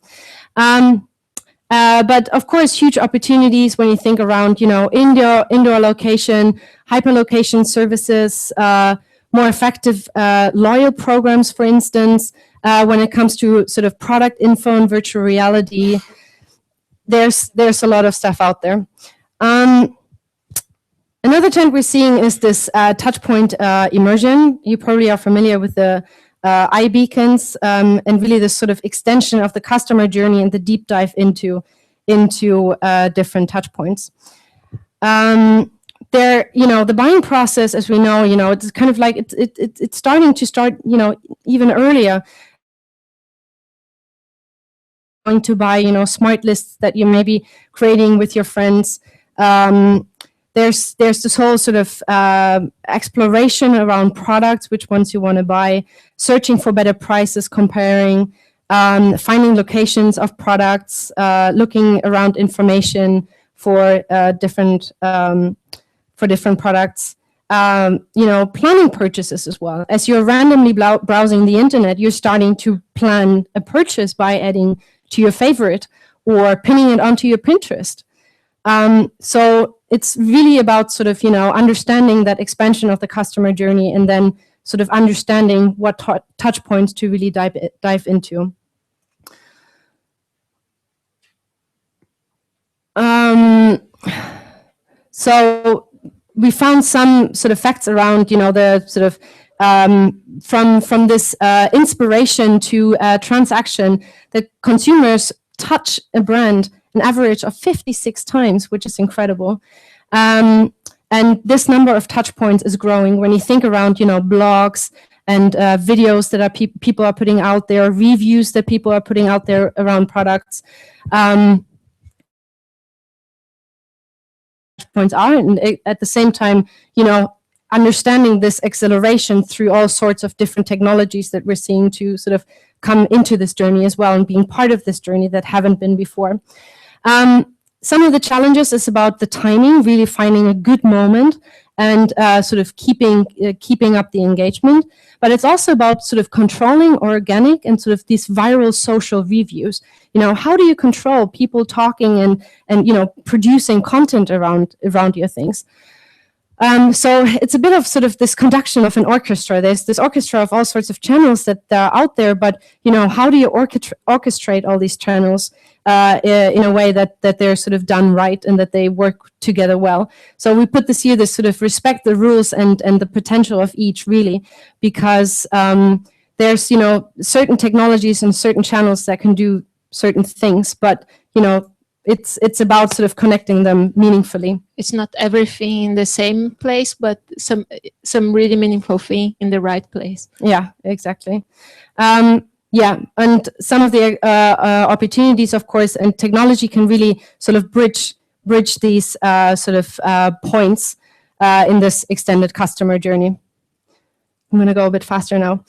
But of course, huge opportunities when you think around, indoor location, hyperlocation services, more effective loyal programs, for instance, when it comes to sort of product info and virtual reality. There's a lot of stuff out there. Another trend we're seeing is this touchpoint immersion. You probably are familiar with the iBeacons, and really this sort of extension of the customer journey and the deep dive into different touch points. The buying process, as we know, it's kind of like it's starting to even earlier. Going to buy, smart lists that you may be creating with your friends. There's this whole sort of exploration around products, which ones you want to buy, searching for better prices, comparing, finding locations of products, looking around information for different products, planning purchases as well. As you're randomly browsing the internet, you're starting to plan a purchase by adding to your favorite or pinning it onto your Pinterest. So it's really about sort of, understanding that expansion of the customer journey and then sort of understanding what touch points to really dive into. So we found some sort of facts around, the sort of from this inspiration to transaction, that consumers touch a brand an average of 56 times, which is incredible. And this number of touch points is growing. When you think around, blogs and videos that people are putting out there, reviews that people are putting out there around products, points are, and at the same time, understanding this acceleration through all sorts of different technologies that we're seeing to sort of come into this journey as well and being part of this journey that haven't been before. Some of the challenges is about the timing, really finding a good moment and sort of keeping up the engagement. But it's also about sort of controlling organic and sort of these viral social reviews. How do you control people talking and producing content around your things? So it's a bit of sort of this conduction of an orchestra. There's this orchestra of all sorts of channels that are out there, but how do you orchestrate all these channels in a way that they're sort of done right and that they work together well? So we put this here, this sort of respect the rules and the potential of each, really, because there's certain technologies and certain channels that can do certain things, but it's about sort of connecting them meaningfully. It's not everything in the same place, but some really meaningful thing in the right place. Yeah, exactly. Yeah, and some of the opportunities, of course, and technology can really sort of bridge these sort of points in this extended customer journey. I'm going to go a bit faster now.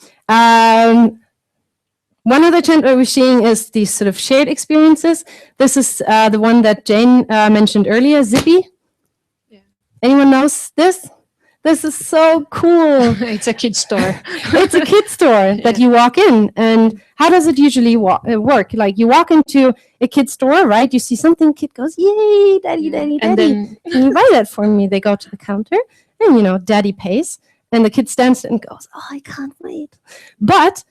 One other trend that we're seeing is these sort of shared experiences. This is the one that Jane mentioned earlier, Zippy. Yeah. Anyone knows this? This is so cool. It's a kid store. It's a kid store that you walk in. And how does it usually work? Like you walk into a kid store, right? You see something, kid goes, yay, daddy, daddy, daddy. And then can you buy that for me? They go to the counter and, daddy pays. And the kid stands and goes, oh, I can't wait. But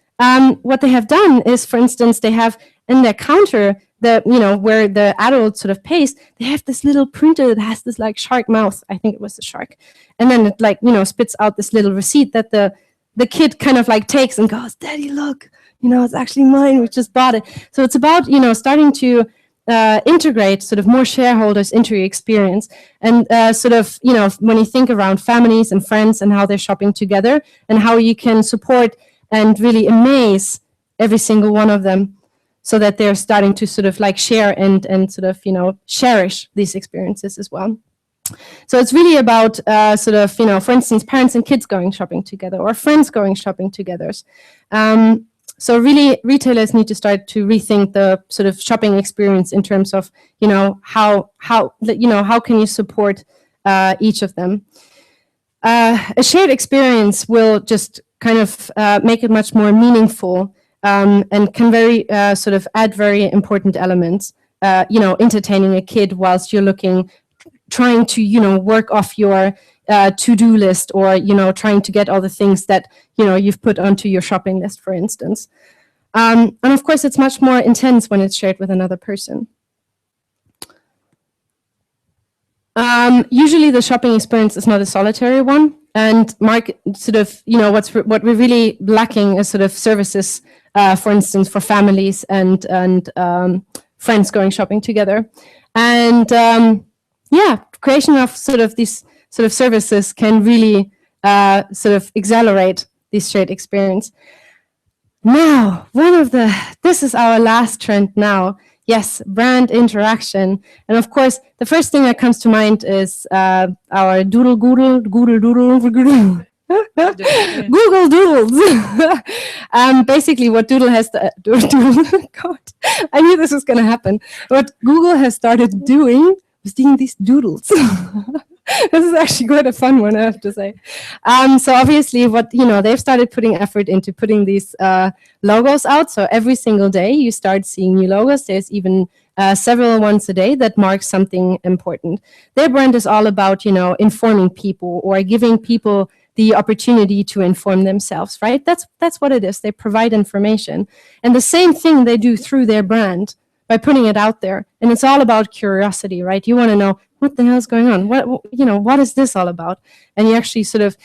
what they have done is, for instance, they have in their counter, where the adult sort of pays, they have this little printer that has this like shark mouth. I think it was a shark. And then it spits out this little receipt that the kid kind of like takes and goes, daddy, look, it's actually mine. We just bought it. So it's about, starting to integrate sort of more shareholders into your experience, and sort of, you know, when you think around families and friends and how they're shopping together and how you can support and really amaze every single one of them, so that they're starting to sort of like share and sort of, you know, cherish these experiences as well. So it's really about sort of, you know, for instance, parents and kids going shopping together, or friends going shopping together. So really, retailers need to start to rethink the sort of shopping experience in terms of, you know, how can you support each of them. A shared experience will just kind of make it much more meaningful, and can very sort of add very important elements. You know, entertaining a kid whilst you're trying to, you know, work off your to-do list, or, you know, trying to get all the things that, you know, you've put onto your shopping list, for instance. And of course, it's much more intense when it's shared with another person. Usually the shopping experience is not a solitary one. And Mark, sort of, you know, what we're really lacking is sort of services, for instance, for families and friends going shopping together. And yeah, creation of sort of these sort of services can really sort of accelerate this shared experience. Now, this is our last trend now. Yes, brand interaction. And of course, the first thing that comes to mind is our Google Doodles. Basically, what Doodle has God, I knew this was going to happen. What Google has started doing was doing these doodles. This is actually quite a fun one, I have to say. So obviously, they've started putting effort into putting these logos out. So every single day, you start seeing new logos. There's even several ones a day that mark something important. Their brand is all about, informing people or giving people the opportunity to inform themselves, right? That's what it is. They provide information. And the same thing they do through their brand by putting it out there. And it's all about curiosity, right? You want to know, what the hell is going on? What is this all about? And you actually sort of,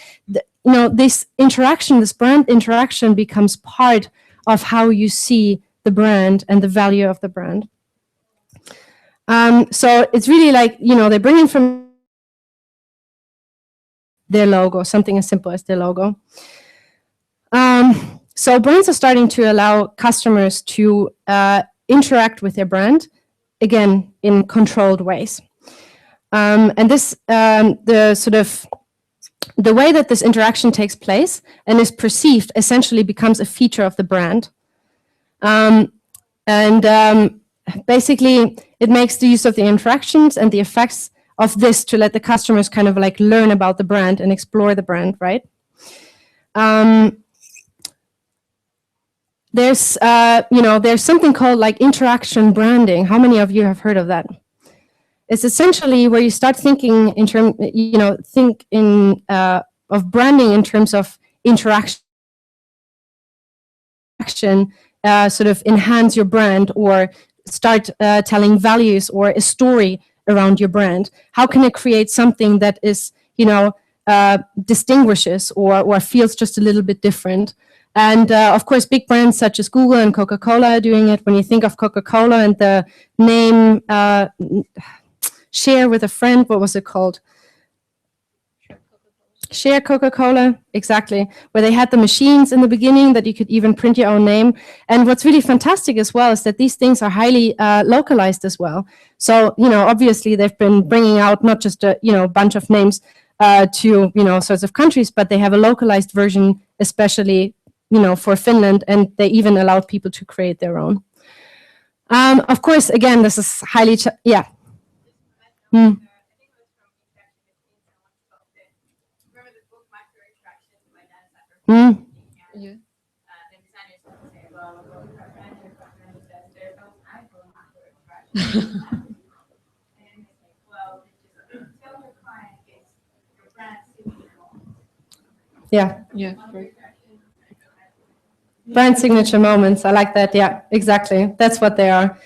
this interaction, this brand interaction becomes part of how you see the brand and the value of the brand. So it's really like, they bring in from their logo, something as simple as their logo. So brands are starting to allow customers to interact with their brand, again, in controlled ways. And this, the way that this interaction takes place and is perceived essentially becomes a feature of the brand. Basically, it makes the use of the interactions and the effects of this to let the customers kind of like learn about the brand and explore the brand, right? There's something called like interaction branding. How many of you have heard of that? It's essentially where you start thinking of branding in terms of interaction, sort of enhance your brand or start telling values or a story around your brand. How can it create something that is, distinguishes or feels just a little bit different? And of course, big brands such as Google and Coca-Cola are doing it. When you think of Coca-Cola and the name, Share with a Friend, what was it called? Share Coca-Cola, exactly. Where they had the machines in the beginning that you could even print your own name. And what's really fantastic as well is that these things are highly localized as well. So, obviously they've been bringing out not just a, bunch of names to, sorts of countries, but they have a localized version, especially, for Finland, and they even allowed people to create their own. Of course, again, this is highly, yeah. Yeah. Yeah. Yeah. Right. Brand signature moments. I like that. Yeah, exactly. That's what they are.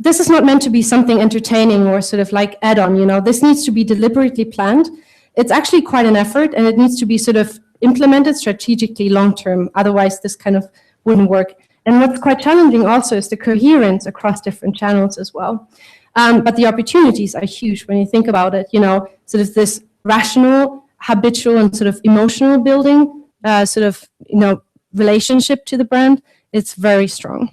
This is not meant to be something entertaining or sort of like add-on. This needs to be deliberately planned. It's actually quite an effort, and it needs to be sort of implemented strategically long-term. Otherwise, this kind of wouldn't work. And what's quite challenging also is the coherence across different channels as well. But the opportunities are huge when you think about it, sort of this rational, habitual, and sort of emotional building, relationship to the brand. It's very strong.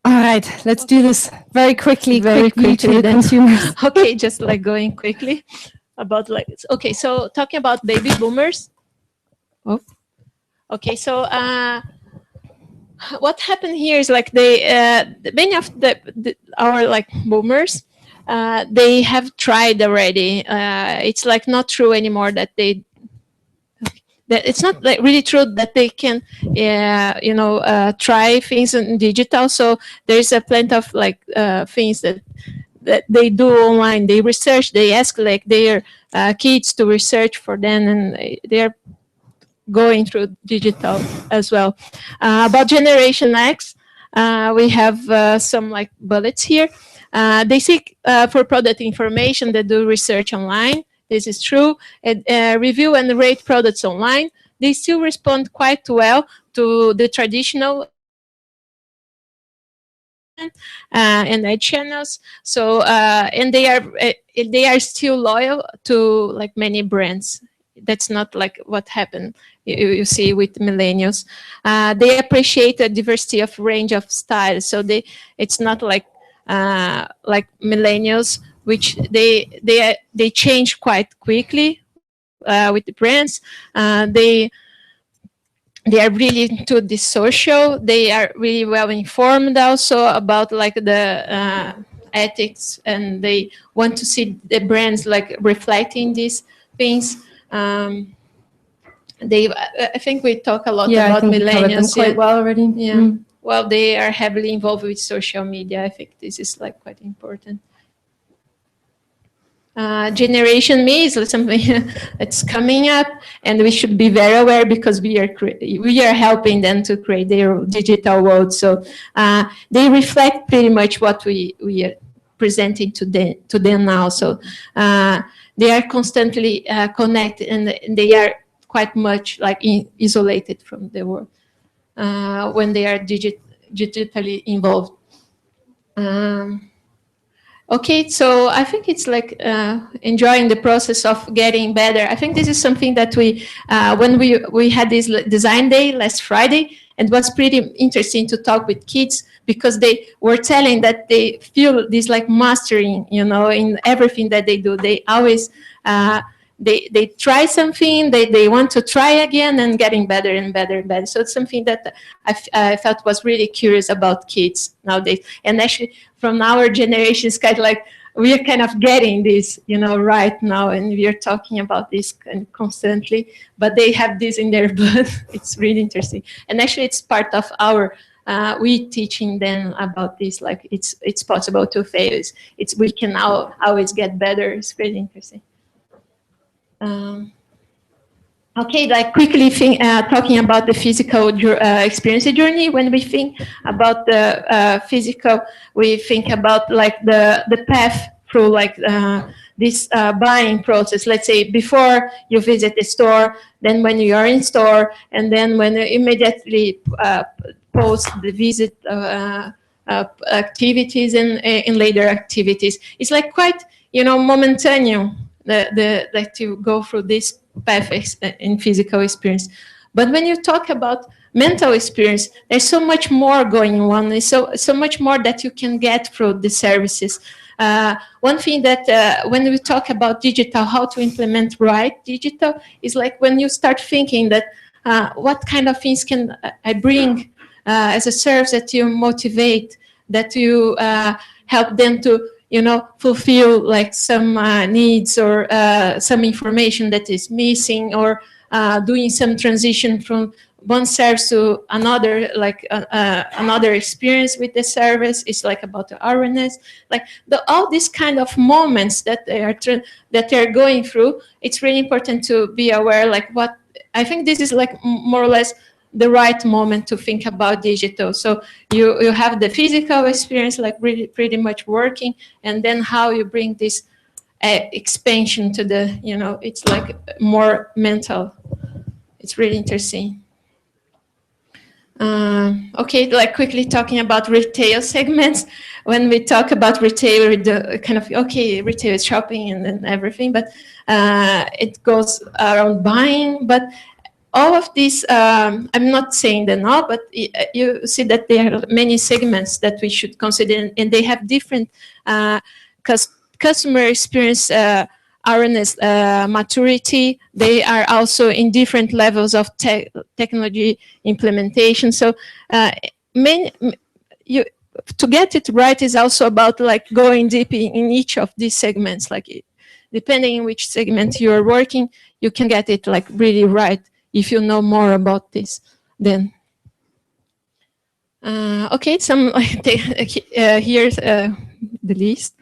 All right, let's do this very quickly to the consumers. Okay, just like going quickly about okay, so talking about baby boomers. Oh, okay, so what happened here is like many of our like boomers, they have tried already. It's like not true anymore that it's not like really true that they can, try things in digital. So there's a plenty of like things that they do online. They research. They ask like their kids to research for them, and they're going through digital as well. About Generation X, we have some like bullets here. They seek for product information. They do research online. This is true. Review and rate products online. They still respond quite well to the traditional and ad channels. So and they are still loyal to like many brands. That's not like what happened. You see with millennials. They appreciate the diversity of range of styles. So it's not like millennials, which they change quite quickly with the brands. They are really into the social. They are really well informed also about like the ethics, and they want to see the brands like reflecting these things. I think we talk a lot about millennials. Quite well already. Yeah. Mm. Well, they are heavily involved with social media. I think this is like quite important. Generation Me is something that's coming up, and we should be very aware because we are helping them to create their digital world. So they reflect pretty much what we are presenting to them now. So they are constantly connected, and they are quite much like isolated from the world when they are digitally involved. Okay, so I think it's like enjoying the process of getting better. I think this is something that we, when we had this design day last Friday, and it was pretty interesting to talk with kids because they were telling that they feel this like mastering, in everything that they do. They always, they try something, they want to try again and getting better and better and better. So it's something that I felt was really curious about kids nowadays. And actually from our generation, it's kind of like we are kind of getting this, right now, and we are talking about this constantly, but they have this in their blood. It's really interesting. And actually it's part of our, we teaching them about this, like it's possible to fail. We can now always get better. It's really interesting. Okay, like quickly talking about the physical experience journey. When we think about the physical, we think about like the path through like this buying process. Let's say before you visit the store, then when you are in store, and then when you immediately post the visit activities and later activities. It's like quite momentary. Like to go through this path in physical experience. But when you talk about mental experience, there's so much more going on. There's so much more that you can get through the services. One thing that when we talk about digital, how to implement right digital, is like when you start thinking that what kind of things can I bring as a service that you motivate, that you help them to fulfill like some needs or some information that is missing, or doing some transition from one service to another, like another experience with the service. It's like about the awareness, like all these kind of moments that they are going through. It's really important to be aware, like what I think this is like more or less the right moment to think about digital. So you have the physical experience, like really pretty much working, and then how you bring this expansion to the, it's like more mental. It's really interesting. Okay, like quickly talking about retail segments. When we talk about retail, we do kind of, okay, retail is shopping and then everything, but it goes around buying. But all of these, I'm not saying them all, but you see that there are many segments that we should consider, and they have different customer experience awareness, maturity. They are also in different levels of technology implementation. So to get it right is also about like going deep in each of these segments. Like depending on which segment you are working, you can get it like really right if you know more about this. Then okay, some here's the list.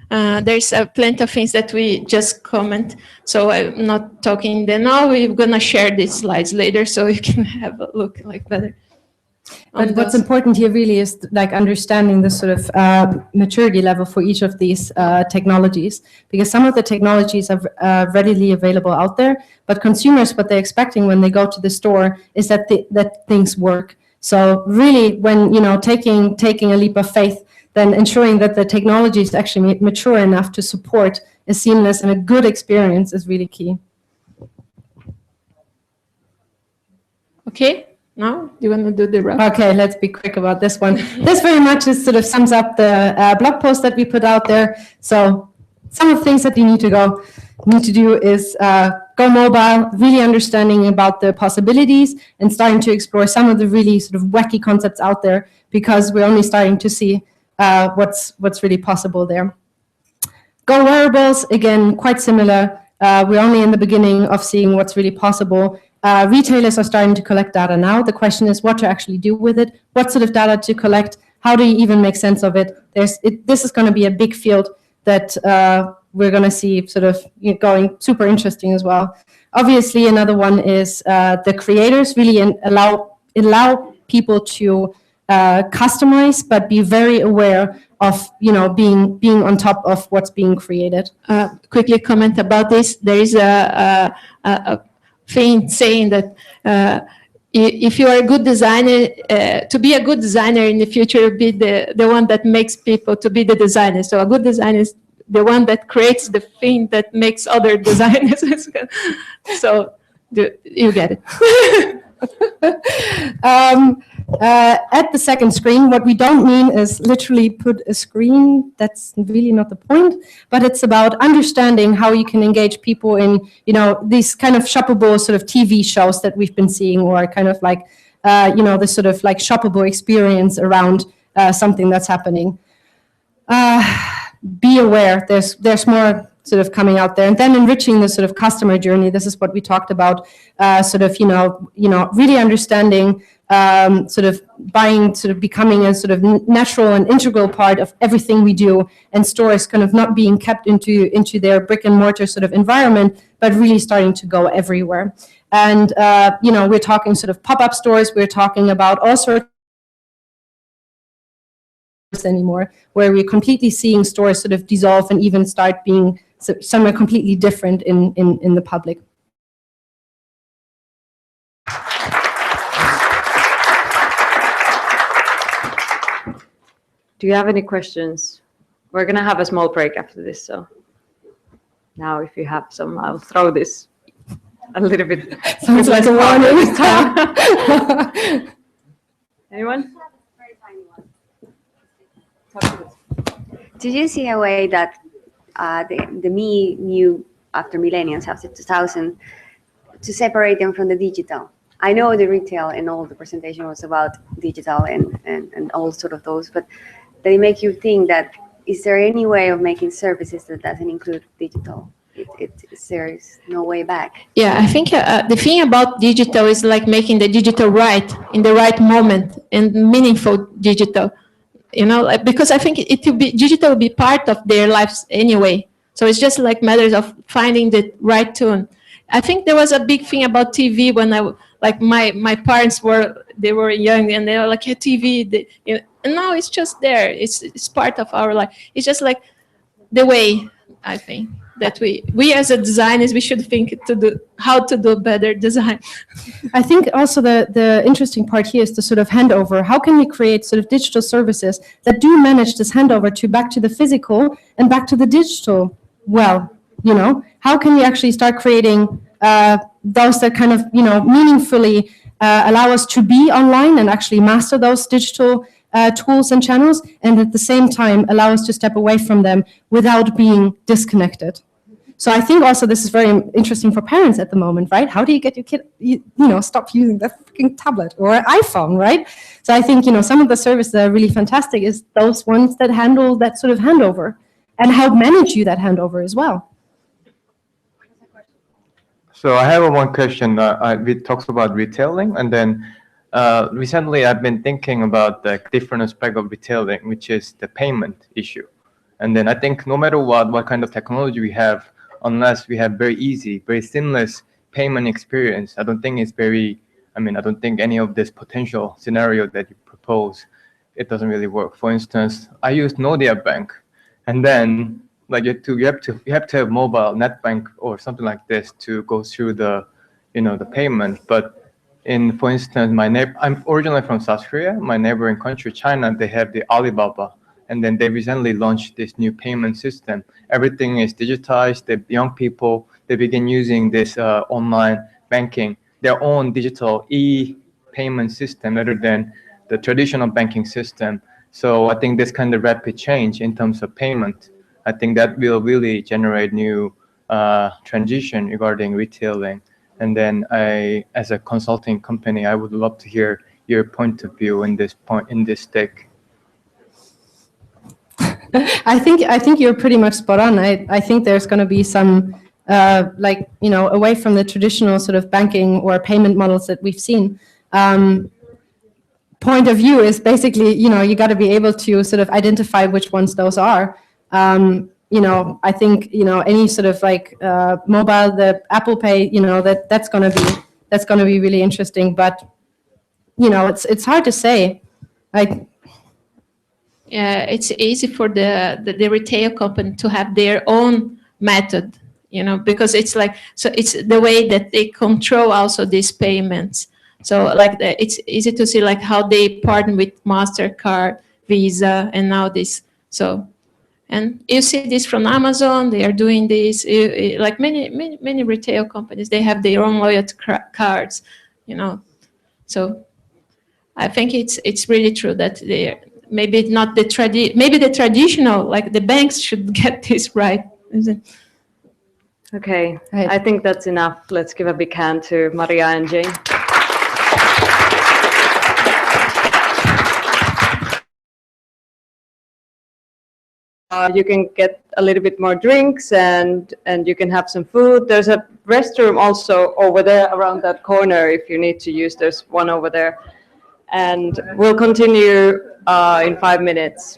There's plenty of things that we just comment, so I'm not talking them now. We're gonna share these slides later, so you can have a look like better. But what's important here really is like understanding the sort of maturity level for each of these technologies, because some of the technologies are readily available out there, but consumers, what they're expecting when they go to the store is that that things work. So really, when taking a leap of faith, then ensuring that the technology is actually mature enough to support a seamless and a good experience is really key. Okay. Now, you want to do the wrap? Okay, let's be quick about this one. This very much is sort of sums up the blog post that we put out there. So some of the things that you need to do is go mobile, really understanding about the possibilities and starting to explore some of the really sort of wacky concepts out there, because we're only starting to see what's really possible there. Go wearables, again, quite similar. We're only in the beginning of seeing what's really possible. Retailers are starting to collect data now. The question is what to actually do with it, what sort of data to collect, how do you even make sense of it? This is going to be a big field that we're going to see sort of going super interesting as well. Obviously, another one is the creators really allow people to customize, but be very aware of being on top of what's being created. Quickly comment about this. There is a thing saying that if you are a good designer, to be a good designer in the future, be the one that makes people to be the designer. So a good designer is the one that creates the thing that makes other designers. So you get it. At the second screen, what we don't mean is literally put a screen. That's really not the point, but it's about understanding how you can engage people in, these kind of shoppable sort of TV shows that we've been seeing, or kind of like, this sort of like shoppable experience around something that's happening. Be aware, there's more sort of coming out there, and then enriching the sort of customer journey. This is what we talked about, really understanding, sort of buying, sort of becoming a sort of natural and integral part of everything we do, and stores kind of not being kept into their brick and mortar sort of environment, but really starting to go everywhere. And, we're talking sort of pop-up stores, we're talking about all sorts anymore, where we're completely seeing stores sort of dissolve and even start being somewhere completely different in the public. Do you have any questions? We're going to have a small break after this, so now if you have some, I'll throw this a little bit. Sounds like a warning. Anyone? Did you see a way that the me knew after millennials, after 2000, to separate them from the digital? I know the retail and all the presentation was about digital and all sort of those, but they make you think that, is there any way of making services that doesn't include digital? There is no way back. Yeah, I think the thing about digital is like making the digital right in the right moment and meaningful digital. Because I think digital will be part of their lives anyway. So it's just like matters of finding the right tune. I think there was a big thing about TV when my parents were young, and they were like, yeah, TV, and now it's just there. It's part of our life. It's just like the way I think that we as a designers, we should think to do how to do better design. I think also the interesting part here is the sort of handover. How can we create sort of digital services that do manage this handover to back to the physical and back to the digital? Well, you know, how can we actually start creating those that kind of, you know, meaningfully allow us to be online and actually master those digital tools and channels, and at the same time allow us to step away from them without being disconnected. So I think also this is very interesting for parents at the moment, right? How do you get your kid, you know, stop using that freaking tablet or iPhone, right? So I think, you know, some of the services that are really fantastic is those ones that handle that sort of handover and help manage you that handover as well. So I have one question. We talked about retailing, and then recently I've been thinking about the different aspect of retailing, which is the payment issue. And then I think no matter what kind of technology we have, unless we have very easy, very seamless payment experience, I don't think it's I don't think any of this potential scenario that you propose, it doesn't really work. For instance, I use Nordea Bank, and then like you have to have mobile net bank or something like this to go through the, you know, the payment. But for instance, I'm originally from South Korea. My neighboring country, China, they have the Alibaba, and then they recently launched this new payment system. Everything is digitized. The young people, they begin using this online banking, their own digital e-payment system rather than the traditional banking system. So I think this kind of rapid change in terms of payment, I think that will really generate new transition regarding retailing. And then as a consulting company, I would love to hear your point of view in this take. I think you're pretty much spot on. I think there's going to be some like, you know, away from the traditional sort of banking or payment models that we've seen. Point of view is basically, you know, you got to be able to sort of identify which ones those are. You know, I think, you know, any sort of like mobile, the Apple Pay, you know, that's going to be really interesting. But, you know, it's hard to say. Like, Yeah, it's easy for the retail company to have their own method, you know, because it's like, so it's the way that they control also these payments. So like it's easy to see like how they partner with MasterCard, Visa, and now this. So, and you see this from Amazon, they are doing this, like many retail companies, they have their own loyalty cards, you know. So I think it's really true that they maybe not maybe the traditional, like the banks should get this right. Okay, Right. I think that's enough. Let's give a big hand to Maria and Jane. You can get a little bit more drinks and you can have some food. There's a restroom also over there around that corner if you need to use. There's one over there. And we'll continue in 5 minutes.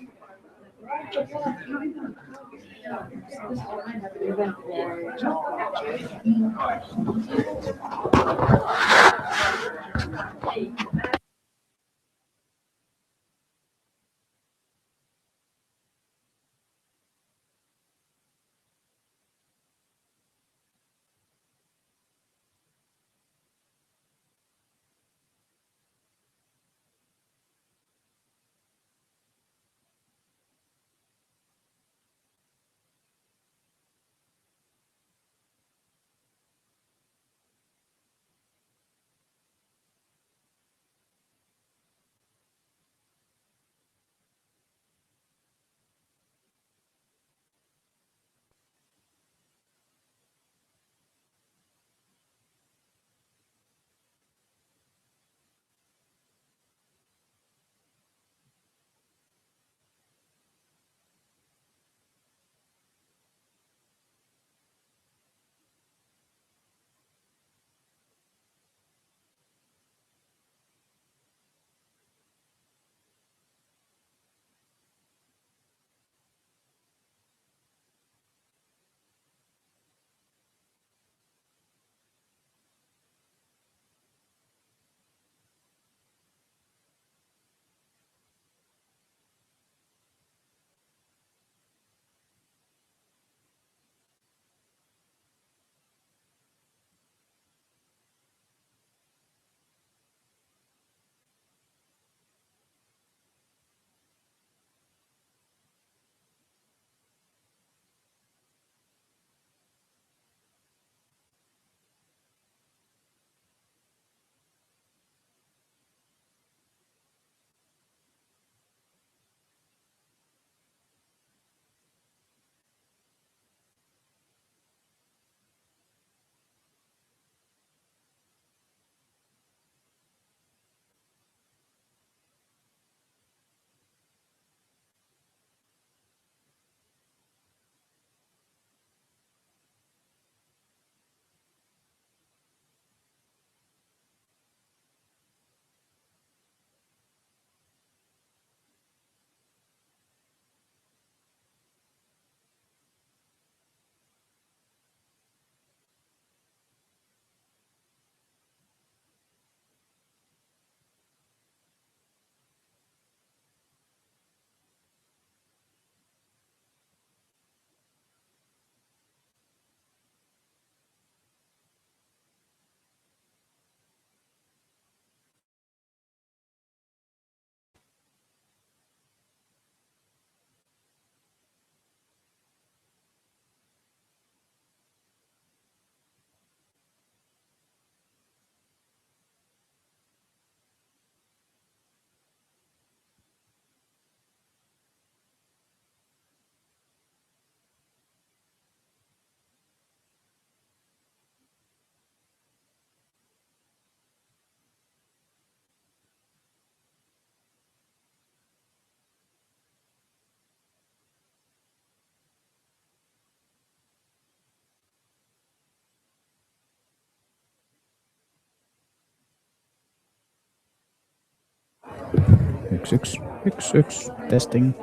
1 testing.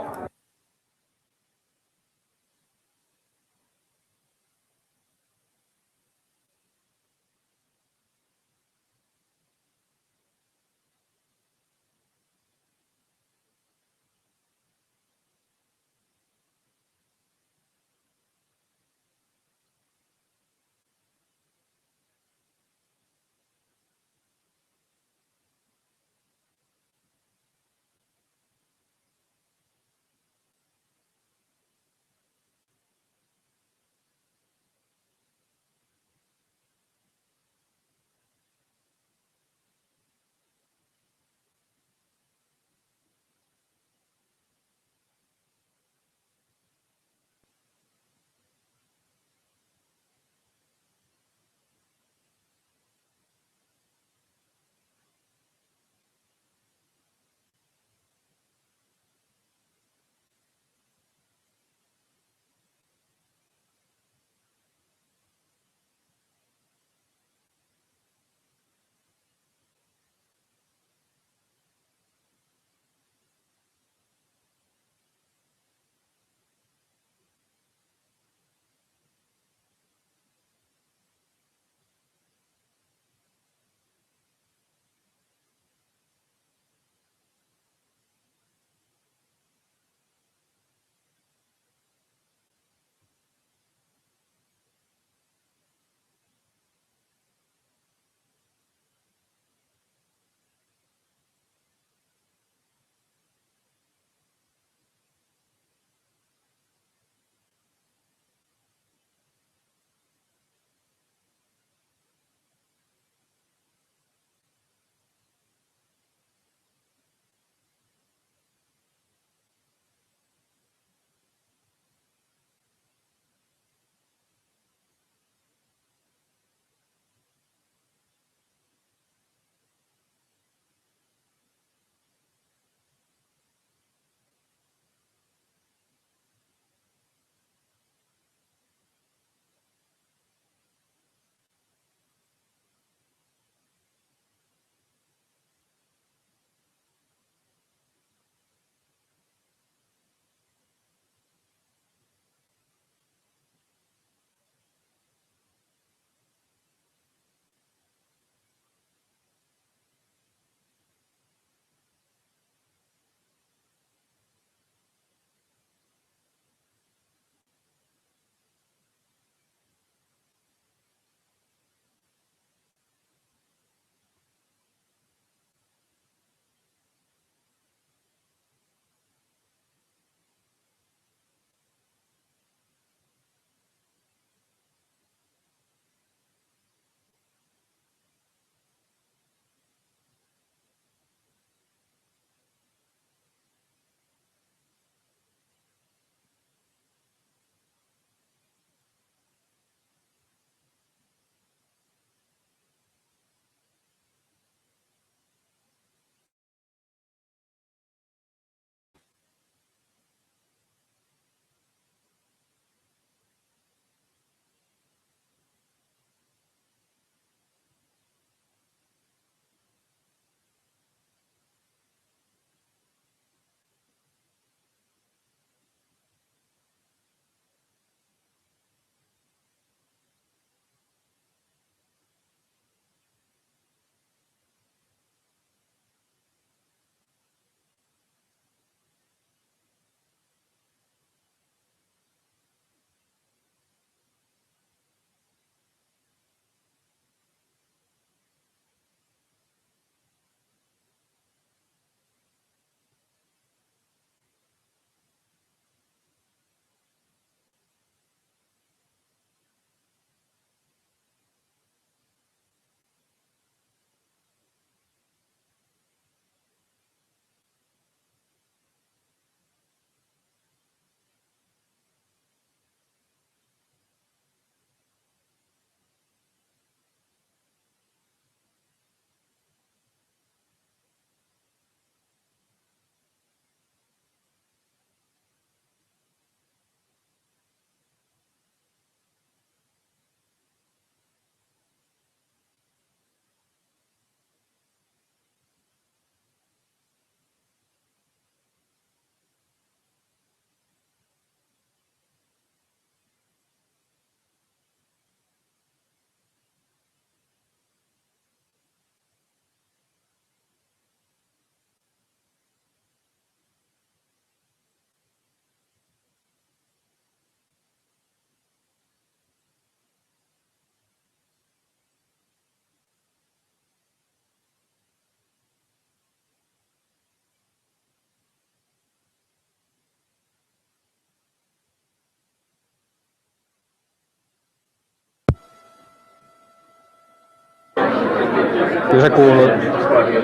Kyllä se kuuluu.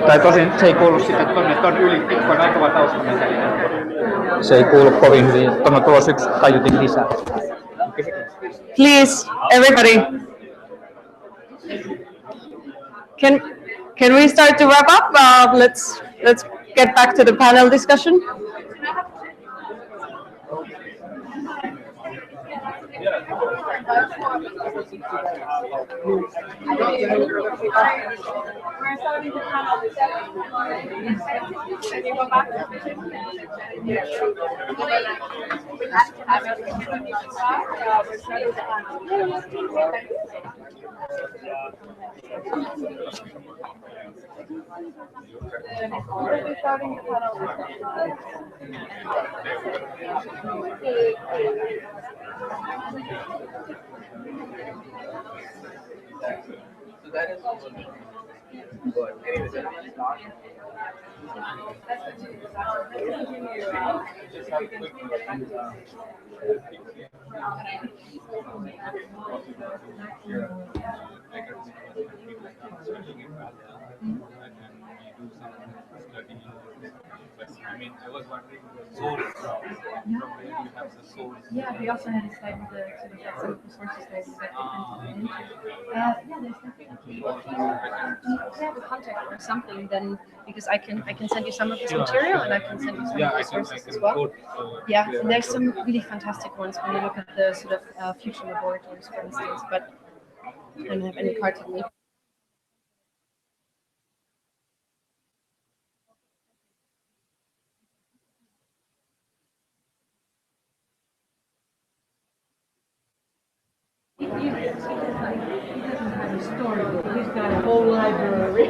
Tai tosin se ei kuulu sitten tonne ton yli, on aika kova taustametallinen. Se ei kuulu kovin hyvin. Tuon on tulossa yksi kaiutin lisää. Please, everybody. Can we start to wrap up? Let's get back to the panel discussion. I mean, I was wondering the source from where you have the source. Yeah, we also had a slide with the sort of some of the sources that we can into. Yeah, there's definitely. If you have a contact or something, then because I can send you some of this material and I can send you some of the sources as well. Yeah, and there's some really fantastic ones when you look at the sort of future laboratories, for instance. But I don't have any cards with me. He doesn't have a story book. He's got a whole library.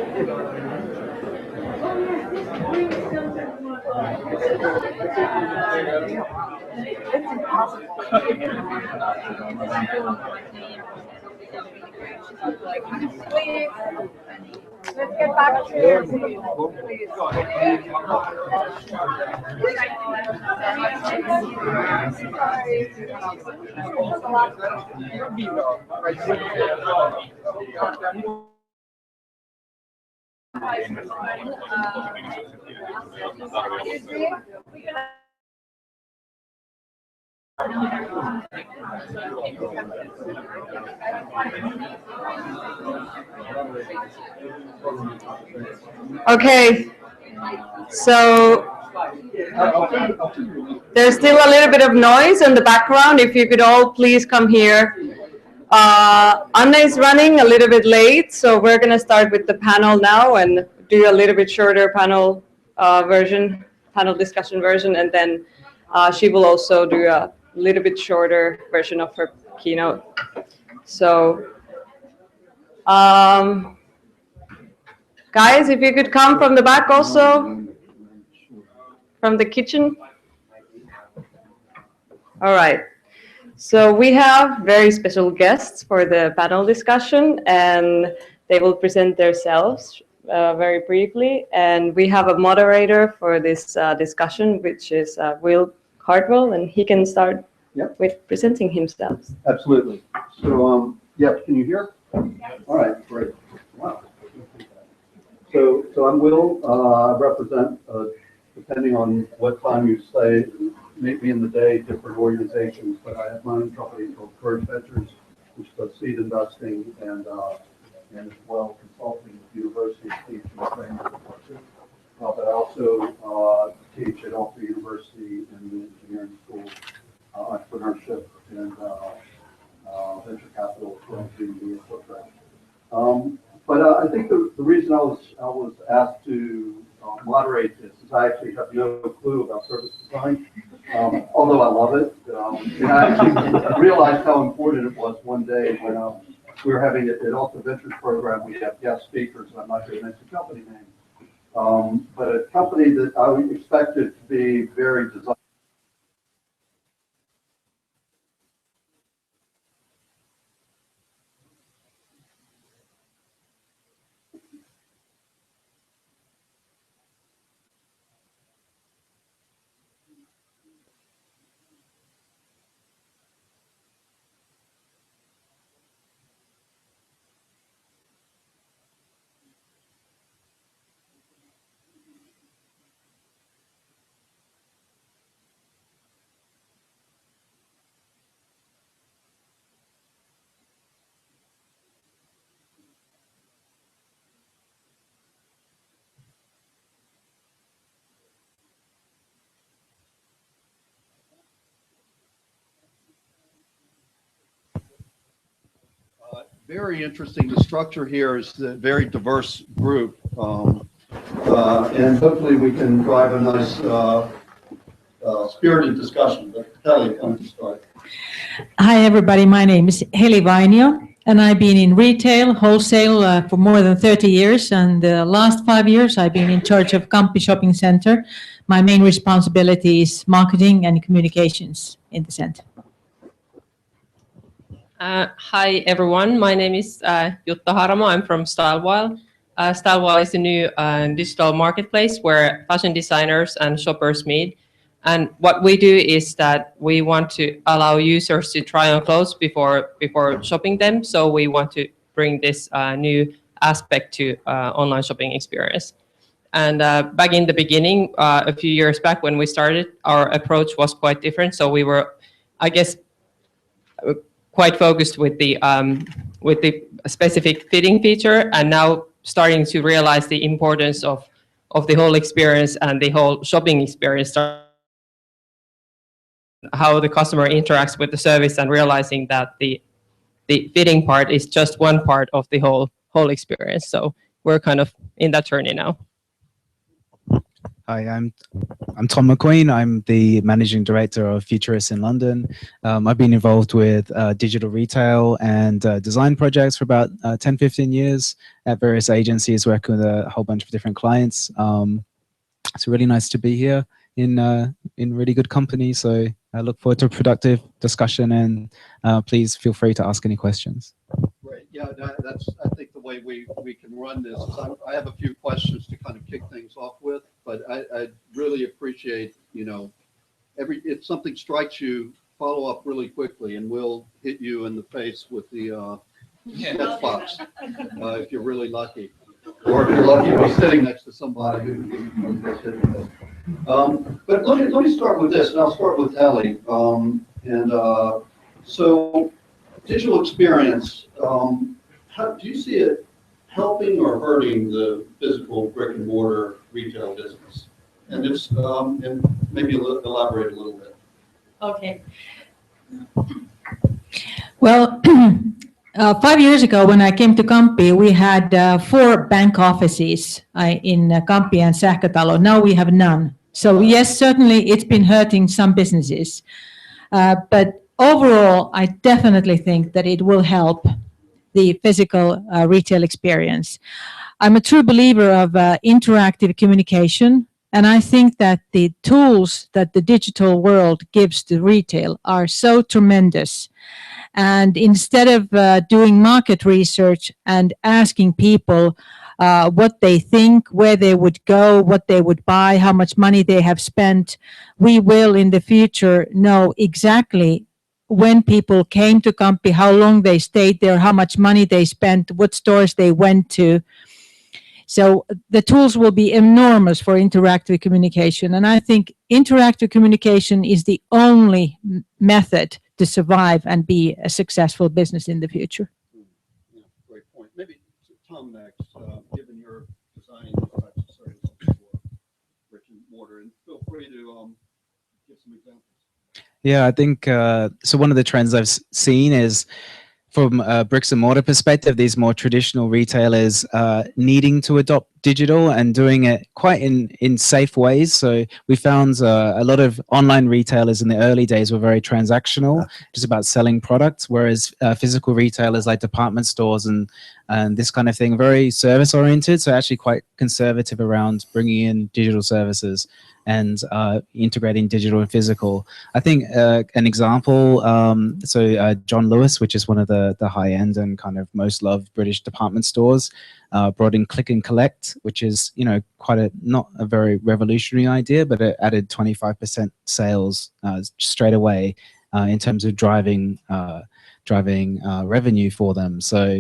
Oh yes, this brings It's impossible. Let's get back to please. Okay, so there's still a little bit of noise in the background. If you could all please come here. Anna is running a little bit late, so we're going to start with the panel now and do a little bit shorter panel panel discussion version, and then she will also do a little bit shorter version of her keynote. So, guys, if you could come from the back also, from the kitchen. All right. So we have very special guests for the panel discussion, and they will present themselves very briefly. And we have a moderator for this discussion, which is Will Cardwell, and he can start with presenting himself. Absolutely. So, yeah, can you hear? All right, great. Wow. So I'm Will. I represent, depending on what time you say, maybe in the day, different organizations, but I have my own company called Courage Ventures, which does seed investing and as well consulting with universities, teaching and training. But I also teach at Alpha University in the engineering school, entrepreneurship and venture capital strategy. But I think the reason I was asked to moderate this is I actually have no clue about service design, although I love it. And I actually realized how important it was one day when we were having it at Alpha Ventures program. We have guest speakers, and I'm not going to mention company names, but a company that I would expected to be very design. very interesting. The structure here is a very diverse group. And hopefully we can drive a nice spirited discussion. But Heli, come to start. Hi, everybody. My name is Heli Vainio, and I've been in retail, wholesale for more than 30 years. And the last 5 years, I've been in charge of Kamppi Shopping Center. My main responsibility is marketing and communications in the center. Hi, everyone. My name is Jutta Haaramo. I'm from Stylewhile. Stylewhile is a new digital marketplace where fashion designers and shoppers meet. And what we do is that we want to allow users to try on clothes before shopping them. So we want to bring this new aspect to online shopping experience. And back in the beginning, a few years back when we started, our approach was quite different. So we were, I guess, quite focused with the specific fitting feature, and now starting to realize the importance of the whole experience and the whole shopping experience, how the customer interacts with the service, and realizing that the fitting part is just one part of the whole experience. So we're kind of in that journey now. Hi, I'm Tom McQueen. I'm the managing director of Futurice in London. I've been involved with digital retail and design projects for about 10, 15 years at various agencies, working with a whole bunch of different clients. It's really nice to be here in really good company. So I look forward to a productive discussion, and please feel free to ask any questions. Great. Yeah, that's I think the way we can run this. I have a few questions to kind of kick things off with, but I really appreciate, if something strikes you, follow up really quickly, and we'll hit you in the face with the sketch box if you're really lucky, or if you're lucky to be sitting next to somebody who gets hit with it. But let me start with this, and I'll start with Heli. So digital experience, how do you see it helping or hurting the physical brick and mortar retail business? And it's and maybe elaborate a little bit. Okay. Well, 5 years ago when I came to Kamppi, we had 4 bank offices in Kamppi and Sähkötalo. Now we have none. So yes, certainly it's been hurting some businesses. But overall, I definitely think that it will help the physical retail experience. I'm a true believer of interactive communication, and I think that the tools that the digital world gives to retail are so tremendous. And instead of doing market research and asking people what they think, where they would go, what they would buy, how much money they have spent, we will in the future know exactly when people came to Kamppi, how long they stayed there, how much money they spent, what stores they went to. So the tools will be enormous for interactive communication. And I think interactive communication is the only method to survive and be a successful business in the future. Yeah, great point. Maybe Tom next, given your designing types of services for brick and mortar, and feel free to give some examples. Yeah, I think so. One of the trends I've seen is, from a bricks and mortar perspective, these more traditional retailers needing to adopt digital and doing it quite in safe ways. So we found a lot of online retailers in the early days were very transactional, just about selling products, whereas physical retailers like department stores and this kind of thing, very service oriented. So actually quite conservative around bringing in digital services and integrating digital and physical. I think an example, John Lewis, which is one of the high-end and kind of most loved British department stores, brought in click and collect, which is, quite not a very revolutionary idea, but it added 25% sales straight away in terms of driving revenue for them. So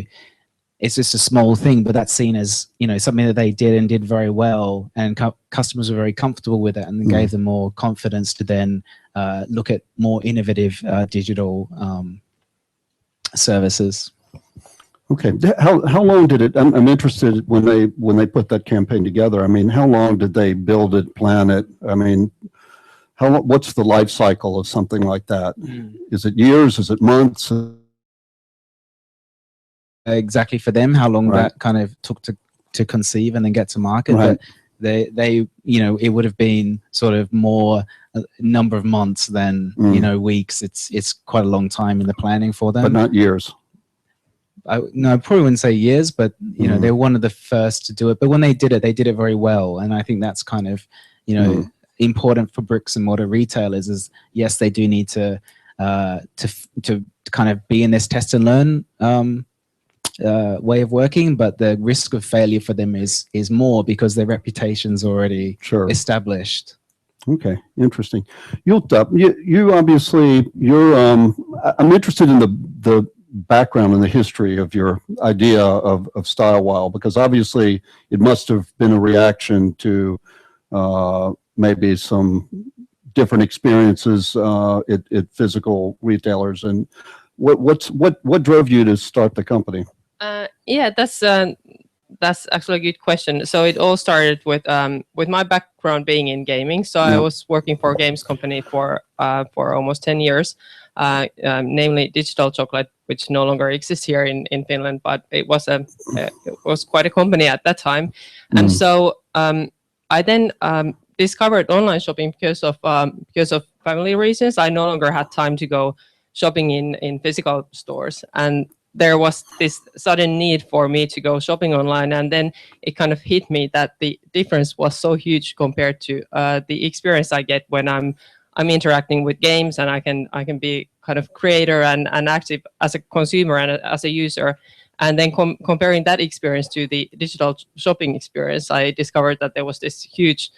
it's just a small thing, but that's seen as, something that they did very well, and customers were very comfortable with it, and gave them more confidence to then look at more innovative digital services. Okay, how long did it? I'm interested when they put that campaign together. I mean, how long did they build it, plan it? I mean, what's the life cycle of something like that? Is it years? Is it months? exactly for them how long Right. that kind of took to conceive and then get to market. Right. But they it would have been sort of more a number of months than weeks. It's quite a long time in the planning for them. But not years. No, I probably wouldn't say years, but they were one of the first to do it. But when they did it very well, and I think that's kind of important for bricks and mortar retailers. Is yes, they do need to kind of be in this test and learn way of working, but the risk of failure for them is more because their reputation's already established. Okay, interesting. Jutta, you obviously I'm interested in the background and the history of your idea of Stylewhile, because obviously it must have been a reaction to maybe some different experiences at physical retailers. And what drove you to start the company? Yeah, that's actually a good question. So it all started with my background being in gaming. So I was working for a games company for almost 10 years, namely Digital Chocolate, which no longer exists here in Finland, but it was quite a company at that time. And so I then discovered online shopping because of family reasons. I no longer had time to go shopping in physical stores, and there was this sudden need for me to go shopping online. And then it kind of hit me that the difference was so huge compared to the experience I get when I'm interacting with games, and I can be kind of creator and active as a consumer and as a user. And then comparing that experience to the digital shopping experience, I discovered that there was this huge,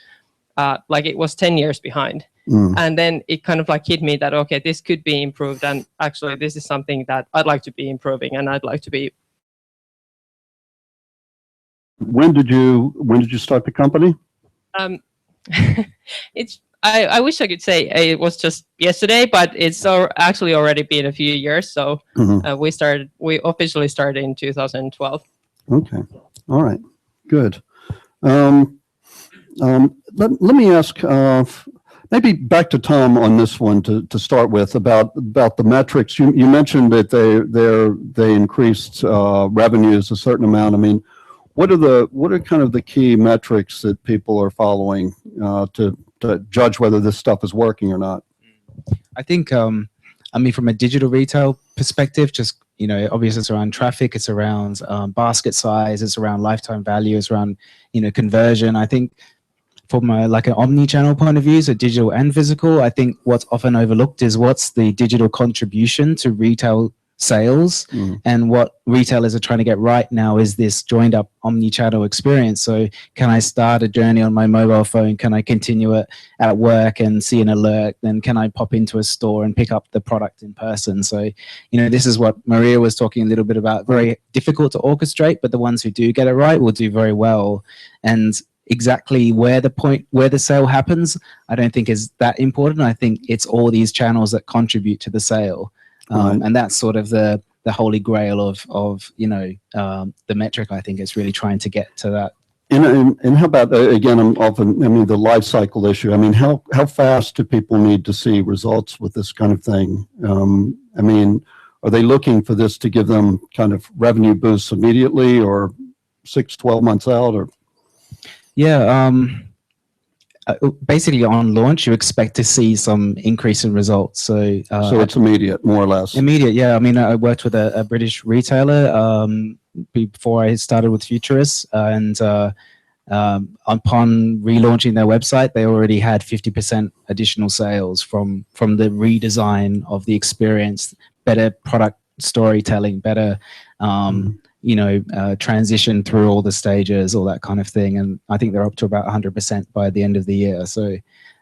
like it was 10 years behind. And then it kind of like hit me that, okay, this could be improved. And actually, this is something that I'd like to be improving, and I'd like to be. When did you start the company? I wish I could say it was just yesterday, but it's actually already been a few years. So we officially started in 2012. Okay, all right, good. Let me ask. Maybe back to Tom on this one to start with about the metrics. You mentioned that they increased revenues a certain amount. I mean, what are kind of the key metrics that people are following to judge whether this stuff is working or not? I think from a digital retail perspective, just obviously it's around traffic, it's around basket size, it's around lifetime value, it's around conversion. I think from like an omni-channel point of view, so digital and physical, I think what's often overlooked is what's the digital contribution to retail sales. And what retailers are trying to get right now is this joined up omni-channel experience. So can I start a journey on my mobile phone? Can I continue it at work and see an alert? Then can I pop into a store and pick up the product in person? So, this is what Maria was talking a little bit about, very difficult to orchestrate, but the ones who do get it right will do very well. And exactly where the sale happens, I don't think is that important. I think it's all these channels that contribute to the sale. And that's sort of the holy grail of the metric. I think it's really trying to get to that. And how about again? The life cycle issue. I mean, how fast do people need to see results with this kind of thing? Are they looking for this to give them kind of revenue boosts immediately, or 6-12 months out, or? Yeah, basically on launch, you expect to see some increase in results. So it's immediate, more or less. Immediate, yeah. I mean, I worked with a British retailer before I started with Futurice, and upon relaunching their website, they already had 50% additional sales from the redesign of the experience, better product storytelling, better transition through all the stages, all that kind of thing. And I think they're up to about 100% by the end of the year. So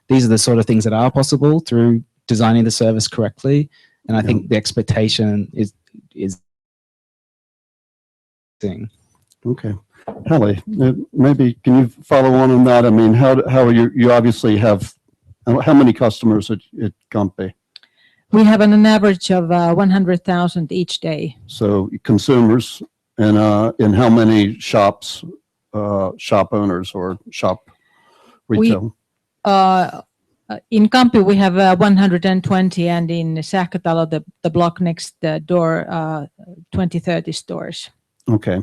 these are the sort of things that are possible through designing the service correctly. And I think the expectation is thing. Okay. Heli, maybe can you follow on that? I mean, how are you obviously have, how many customers at Kamppi? We have an average of 100,000 each day. So consumers, and how many shops, shop owners or shop retail? In Kamppi, we have 120, and in Sähkötalo, the block next door, 20-30 stores. Okay.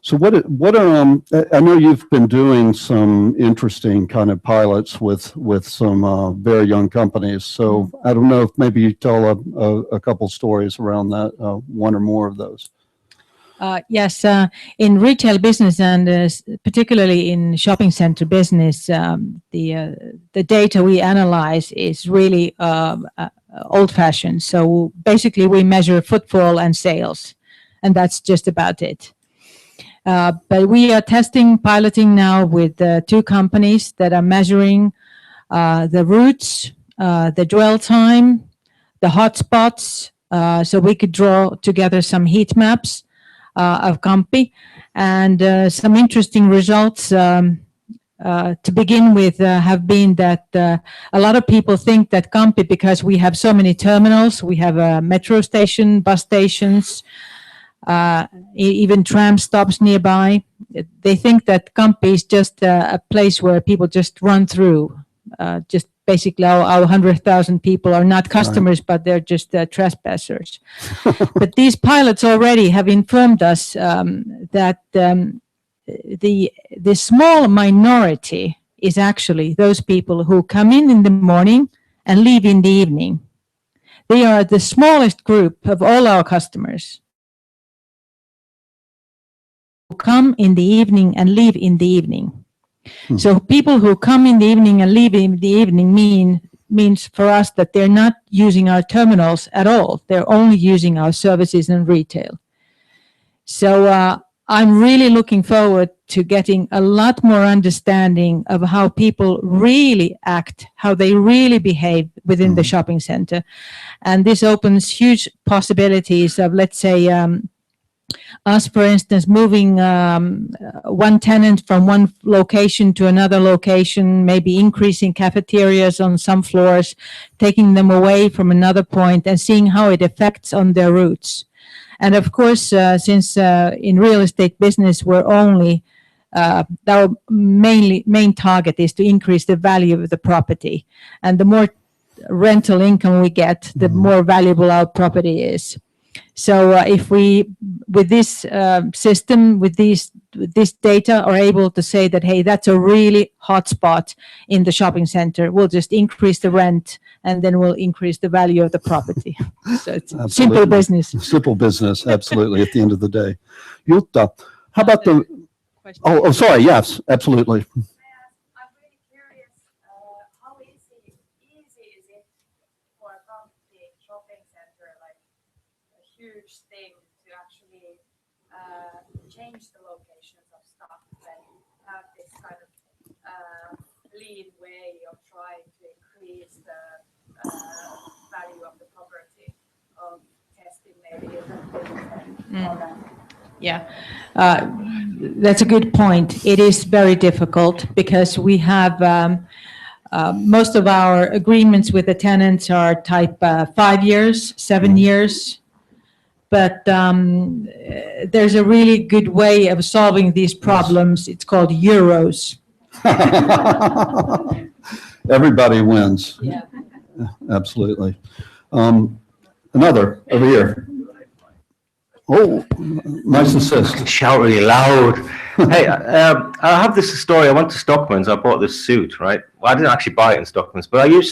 So what are I know you've been doing some interesting kind of pilots with some very young companies. So I don't know if maybe you tell a couple stories around that, one or more of those. Yes, in retail business and particularly in shopping center business, the data we analyze is really old-fashioned. So basically, we measure footfall and sales, and that's just about it. But we are piloting now with 2 companies that are measuring the routes, the dwell time, the hotspots, so we could draw together some heat maps of Kamppi, and some interesting results to begin with have been that a lot of people think that Kamppi, because we have so many terminals, we have a metro station, bus stations, even tram stops nearby. They think that Kamppi is just a place where people just run through. Just basically, our 100,000 people are not customers, but they're just trespassers. But these pilots already have informed us that the small minority is actually those people who come in the morning and leave in the evening. They are the smallest group of all our customers. Who come in the evening and leave in the evening. So people who come in the evening and leave in the evening means for us that they're not using our terminals at all. They're only using our services and retail. So I'm really looking forward to getting a lot more understanding of how people really act, how they really behave within the shopping center. And this opens huge possibilities of, let's say, us, for instance, moving one tenant from one location to another location, maybe increasing cafeterias on some floors, taking them away from another point and seeing how it affects on their routes. And of course, since in real estate business, we're only, our main target is to increase the value of the property. And the more rental income we get, the more valuable our property is. So if we, with this system, with this data, are able to say that, hey, that's a really hot spot in the shopping center, we'll just increase the rent and then we'll increase the value of the property. So it's simple business. Simple business, absolutely, at the end of the day. Jutta, how about the, oh, sorry, yes, absolutely. Change the locations of stuff and have this kind of lean way of trying to increase the value of the property, of testing maybe all that. Yeah, that's a good point. It is very difficult because we have most of our agreements with the tenants are type 5 years, 7 years. But there's a really good way of solving these problems. It's called euros. Everybody wins. Yeah. Absolutely. Another over here. Oh, nice assist. Shout really loud. Hey, I have this story. I went to Stockman's. I bought this suit, right? Well, I didn't actually buy it in Stockman's, but I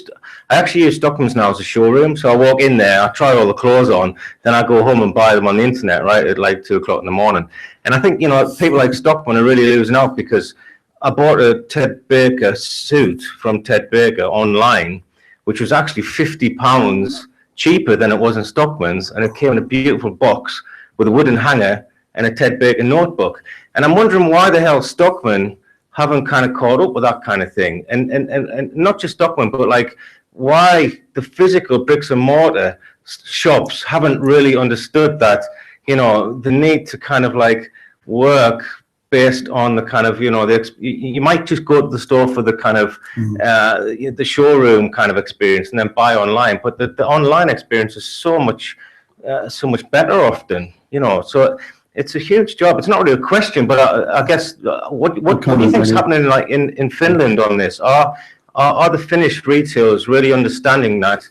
actually use Stockman's now as a showroom. So I walk in there, I try all the clothes on, then I go home and buy them on the internet, right, at like 2 o'clock in the morning. And I think, you know, people like Stockman are really losing out because I bought a Ted Baker suit from Ted Baker online, which was actually £50 cheaper than it was in Stockman's, and it came in a beautiful box with a wooden hanger and a Ted Baker notebook. And I'm wondering why the hell Stockman haven't kind of caught up with that kind of thing. And not just Stockman, but like why the physical bricks and mortar shops haven't really understood that, you know, the need to kind of like work based on the kind of, you know, you might just go to the store for the kind of the showroom kind of experience and then buy online. But the online experience is so much better often, you know. So it's a huge job. It's not really a question, but I guess what do you think is happening like in Finland on this? Are the Finnish retailers really understanding that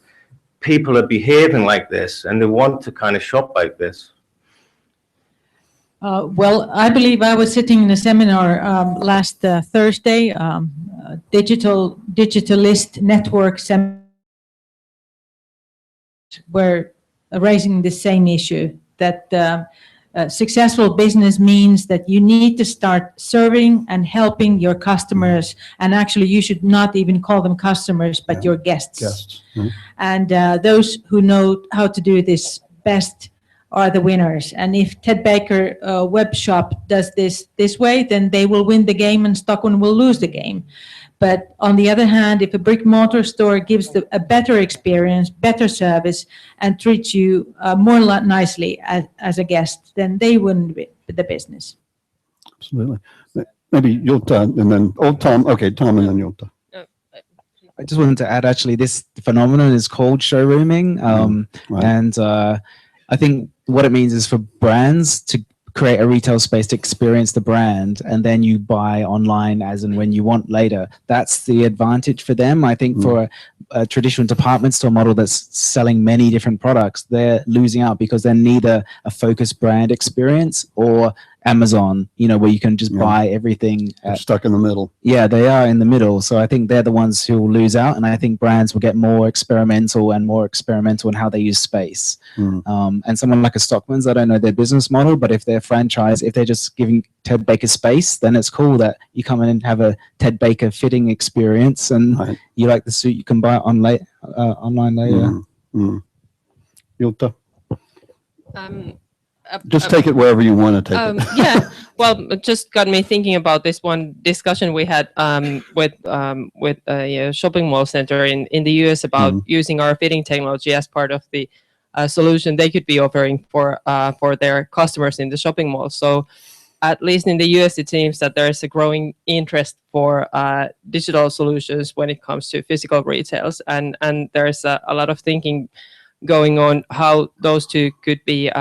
people are behaving like this and they want to kind of shop like this? Well, I believe I was sitting in a seminar last Thursday, digitalist network seminar, were raising the same issue, that successful business means that you need to start serving and helping your customers, and actually you should not even call them customers, but your guests. Guests. Mhm. And those who know how to do this best are the winners. And if Ted Baker web shop does this way, then they will win the game and Stockholm will lose the game. But on the other hand, if a brick mortar store gives a better experience, better service, and treats you more nicely as a guest, then they win the business. Absolutely. Maybe Jutta and then Tom. Okay, Tom and then Jutta. I just wanted to add, actually, this phenomenon is called showrooming. Right. And I think what it means is for brands to create a retail space to experience the brand, and then you buy online as and when you want later. That's the advantage for them. I think for a traditional department store model that's selling many different products, they're losing out because they're neither a focused brand experience or Amazon, where you can just buy everything. Stuck in the middle. Yeah, they are in the middle. So I think they're the ones who will lose out. And I think brands will get more experimental in how they use space. And someone like a Stockman's, I don't know their business model, but if they're franchise, if they're just giving Ted Baker space, then it's cool that you come in and have a Ted Baker fitting experience, and you like the suit, you can buy it online later. Jutta? Just take it wherever you want to take it. Yeah, well, it just got me thinking about this one discussion we had with a shopping mall center in the US about using our fitting technology as part of the solution they could be offering for their customers in the shopping mall. So at least in the US, it seems that there's a growing interest for digital solutions when it comes to physical retails, and there's a lot of thinking going on how those two could be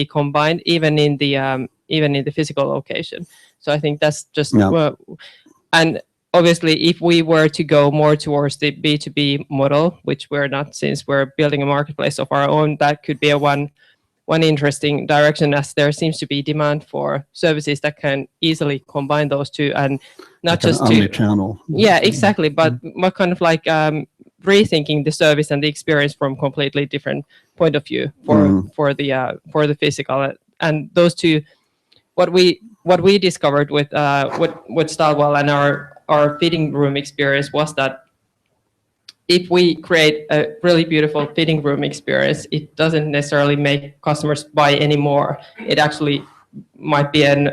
combined even in the physical location. So I think that's just and obviously if we were to go more towards the B2B model, which we're not since we're building a marketplace of our own, that could be one interesting direction, as there seems to be demand for services that can easily combine those two, and not just omnichannel. Yeah, exactly, but what kind of like rethinking the service and the experience from completely different point of view for the physical. And those two, what we discovered with Stylewhile and our fitting room experience was that if we create a really beautiful fitting room experience, it doesn't necessarily make customers buy any more. It actually might be an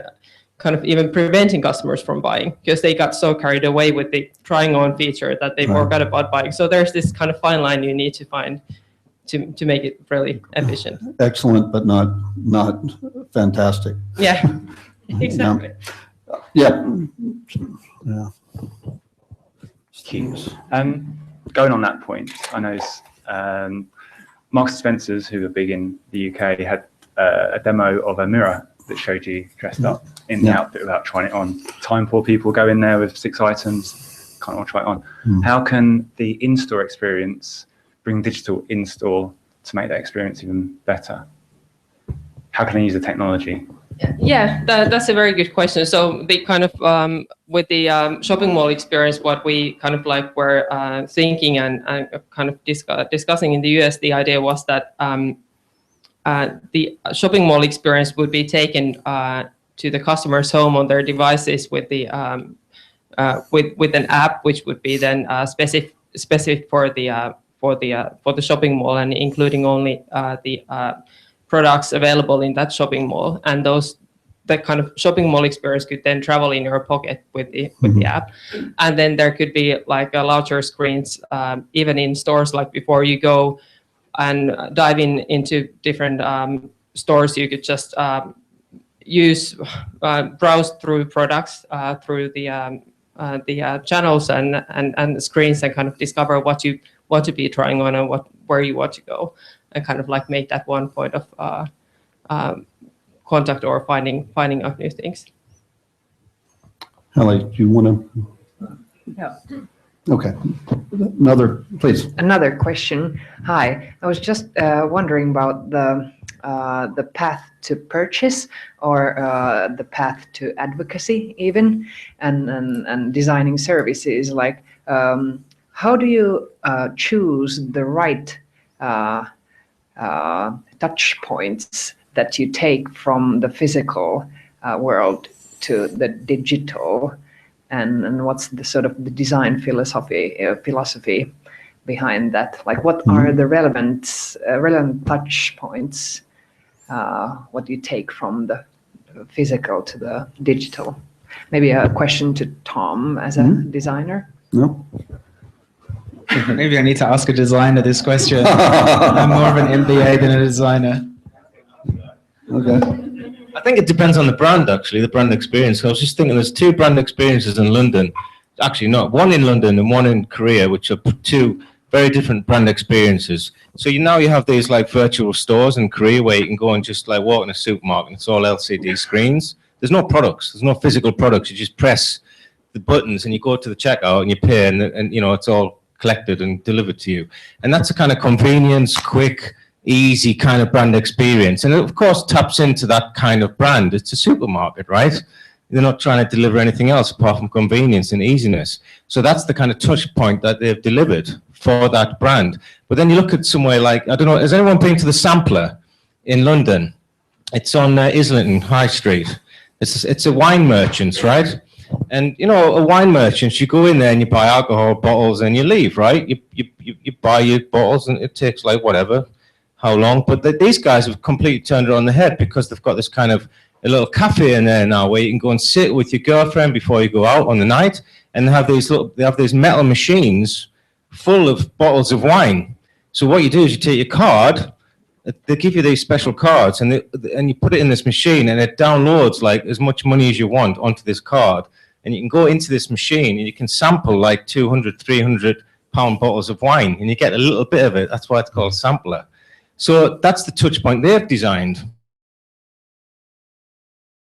kind of even preventing customers from buying, because they got so carried away with the trying on feature that they forgot about buying. So there's this kind of fine line you need to find to make it really efficient. Excellent, but not fantastic. Yeah, exactly. Yeah. Keys. Going on that point, I know Marks & Spencer's, who are big in the UK, had a demo of a mirror that showed you dressed up in the outfit without trying it on. Time for people go in there with 6 items, can't all try it on. How can the in-store experience bring digital in-store to make that experience even better? How can I use the technology? Yeah, that's a very good question. So the kind of with the shopping mall experience, what we kind of like were thinking and kind of discussing in the US, the idea was that the shopping mall experience would be taken to the customer's home on their devices with the with an app, which would be then specific for the shopping mall, and including only the products available in that shopping mall, and that kind of shopping mall experience could then travel in your pocket with the app. And then there could be like larger screens even in stores, like before you go and dive into different stores, you could just browse through products through the channels and the screens, and kind of discover what you want to be trying on and where you want to go, and kind of like make that one point of contact or finding out new things. Heli, do you want to? Yeah. Okay. Another, please. Another question. Hi. I was just wondering about the the path to purchase or the path to advocacy even, and designing services. Like, how do you choose the right touch points that you take from the physical world to the digital, and what's the sort of the design philosophy behind that? Like, what are the relevant touch points? What do you take from the physical to the digital? Maybe a question to Tom as a designer. No. Maybe I need to ask a designer this question. I'm more of an MBA than a designer. Okay. I think it depends on the brand, actually, the brand experience. I was just thinking there's 2 brand experiences in London. Actually, not one in London and one in Korea, which are 2 very different brand experiences. So now you have these like virtual stores in Korea where you can go and just like walk in a supermarket and it's all LCD screens. There's no products, there's no physical products. You just press the buttons and you go to the checkout and you pay, and you know, it's all collected and delivered to you. And that's a kind of convenience, quick, easy kind of brand experience. And it of course taps into that kind of brand. It's a supermarket, right? They're not trying to deliver anything else apart from convenience and easiness. So that's the kind of touch point that they've delivered for that brand. But then you look at somewhere like, I don't know, has anyone been to the Sampler in London? It's on Islington High Street. It's a wine merchant, right? And you know, a wine merchant, you go in there and you buy alcohol bottles and you leave, right? You buy your bottles and it takes like whatever, how long? But these guys have completely turned it on the head because they've got this kind of a little cafe in there now where you can go and sit with your girlfriend before you go out on the night, and they have these metal machines full of bottles of wine. So what you do is you take your card, they give you these special cards, and you put it in this machine, and it downloads like as much money as you want onto this card, and you can go into this machine and you can sample like 200, 300 pound bottles of wine, and you get a little bit of it. That's why it's called Sampler. So that's the touch point they've designed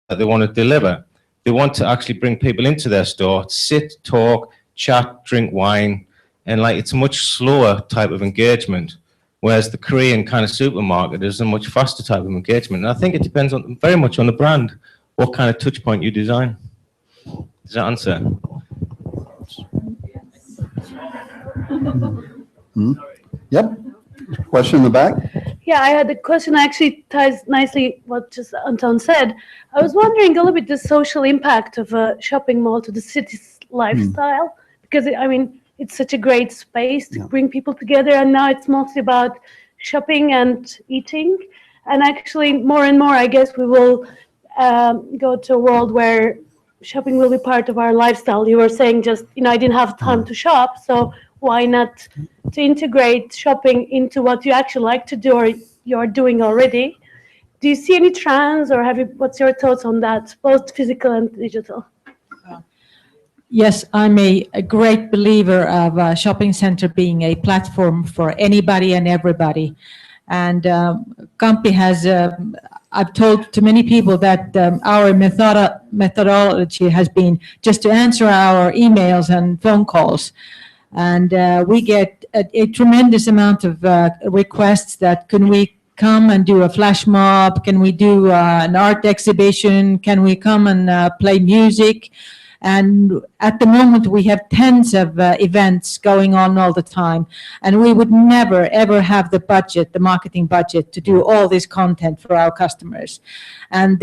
that they want to deliver. They want to actually bring people into their store, sit, talk, chat, drink wine, and like it's a much slower type of engagement, whereas the Korean kind of supermarket is a much faster type of engagement. And I think it depends on very much on the brand, what kind of touch point you design. Does that answer? Yep. Question in the back? Yeah, I had a question actually ties nicely what just Anton said. I was wondering a little bit the social impact of a shopping mall to the city's lifestyle, because I mean, it's such a great space to bring people together, and now it's mostly about shopping and eating. And actually, more and more, I guess we will go to a world where shopping will be part of our lifestyle. You were saying just, I didn't have time to shop, so why not to integrate shopping into what you actually like to do or you're doing already? Do you see any trends, or what's your thoughts on that, both physical and digital? Yes, I'm a great believer of a shopping center being a platform for anybody and everybody. And Kamppi has, I've told to many people that our methodology has been just to answer our emails and phone calls. And we get a tremendous amount of requests that can we come and do a flash mob? Can we do an art exhibition? Can we come and play music? And at the moment, we have tens of events going on all the time. And we would never, ever have the budget, the marketing budget, to do all this content for our customers. And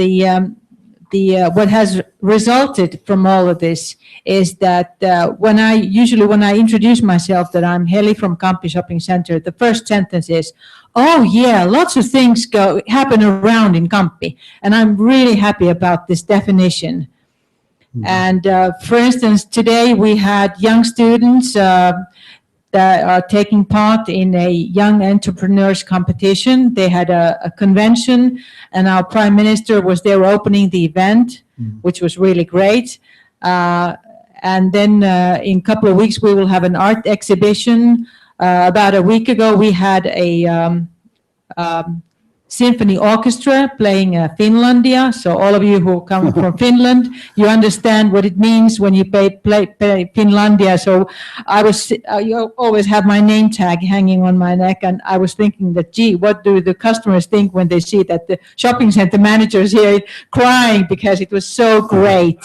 what has resulted from all of this is that when I introduce myself that I'm Heli from Kamppi Shopping Center, the first sentence is, "Oh yeah, lots of things happen around in Kamppi," and I'm really happy about this definition. And for instance, today we had young students that are taking part in a young entrepreneurs competition. They had a convention, and our Prime Minister was there opening the event, which was really great. And then in a couple of weeks, we will have an art exhibition. About a week ago, we had a symphony orchestra playing Finlandia. So all of you who come from Finland, you understand what it means when you play Finlandia. So you always have my name tag hanging on my neck, and I was thinking that, gee, what do the customers think when they see that the shopping center managers here crying because it was so great.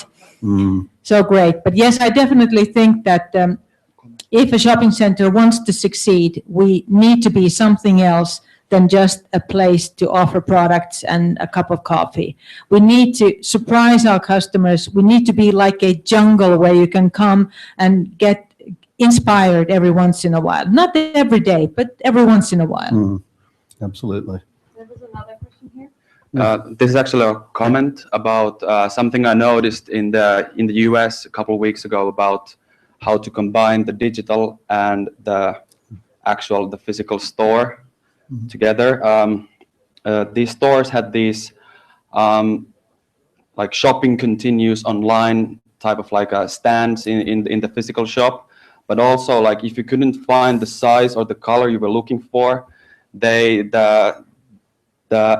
So great. But yes, I definitely think that if a shopping center wants to succeed, we need to be something else than just a place to offer products and a cup of coffee. We need to surprise our customers. We need to be like a jungle where you can come and get inspired every once in a while. Not every day, but every once in a while. Absolutely. There was another question here. This is actually a comment about something I noticed in the US a couple of weeks ago about how to combine the digital and the physical store together. These stores had these like shopping continues online type of like stands in the physical shop, but also like if you couldn't find the size or the color you were looking for, the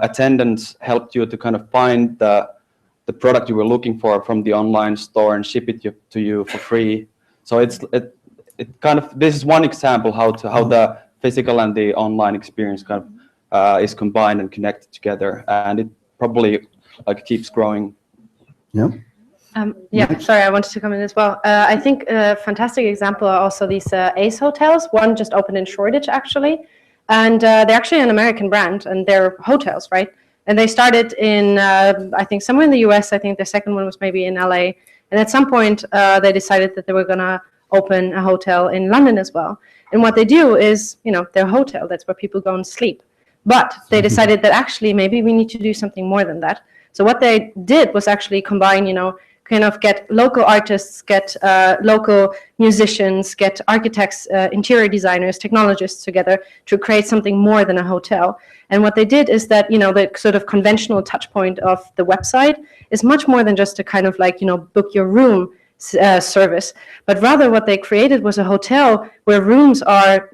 attendants helped you to kind of find the product you were looking for from the online store and ship it to you for free. So it kind of, this is one example how the physical and the online experience kind of is combined and connected together, and it probably like keeps growing. Yeah. Sorry, I wanted to come in as well. I think a fantastic example are also these Ace hotels. One just opened in Shoreditch actually, and they're actually an American brand, and they're hotels, right? And they started in I think somewhere in the US. I think the second one was maybe in LA. And at some point, they decided that they were going to open a hotel in London as well. And what they do is, they're a hotel. That's where people go and sleep. But they decided that actually maybe we need to do something more than that. So what they did was actually combine, kind of get local artists, get local musicians, get architects, interior designers, technologists together to create something more than a hotel. And what they did is that, the sort of conventional touch point of the website is much more than just a kind of like, book your room service, but rather what they created was a hotel where rooms are,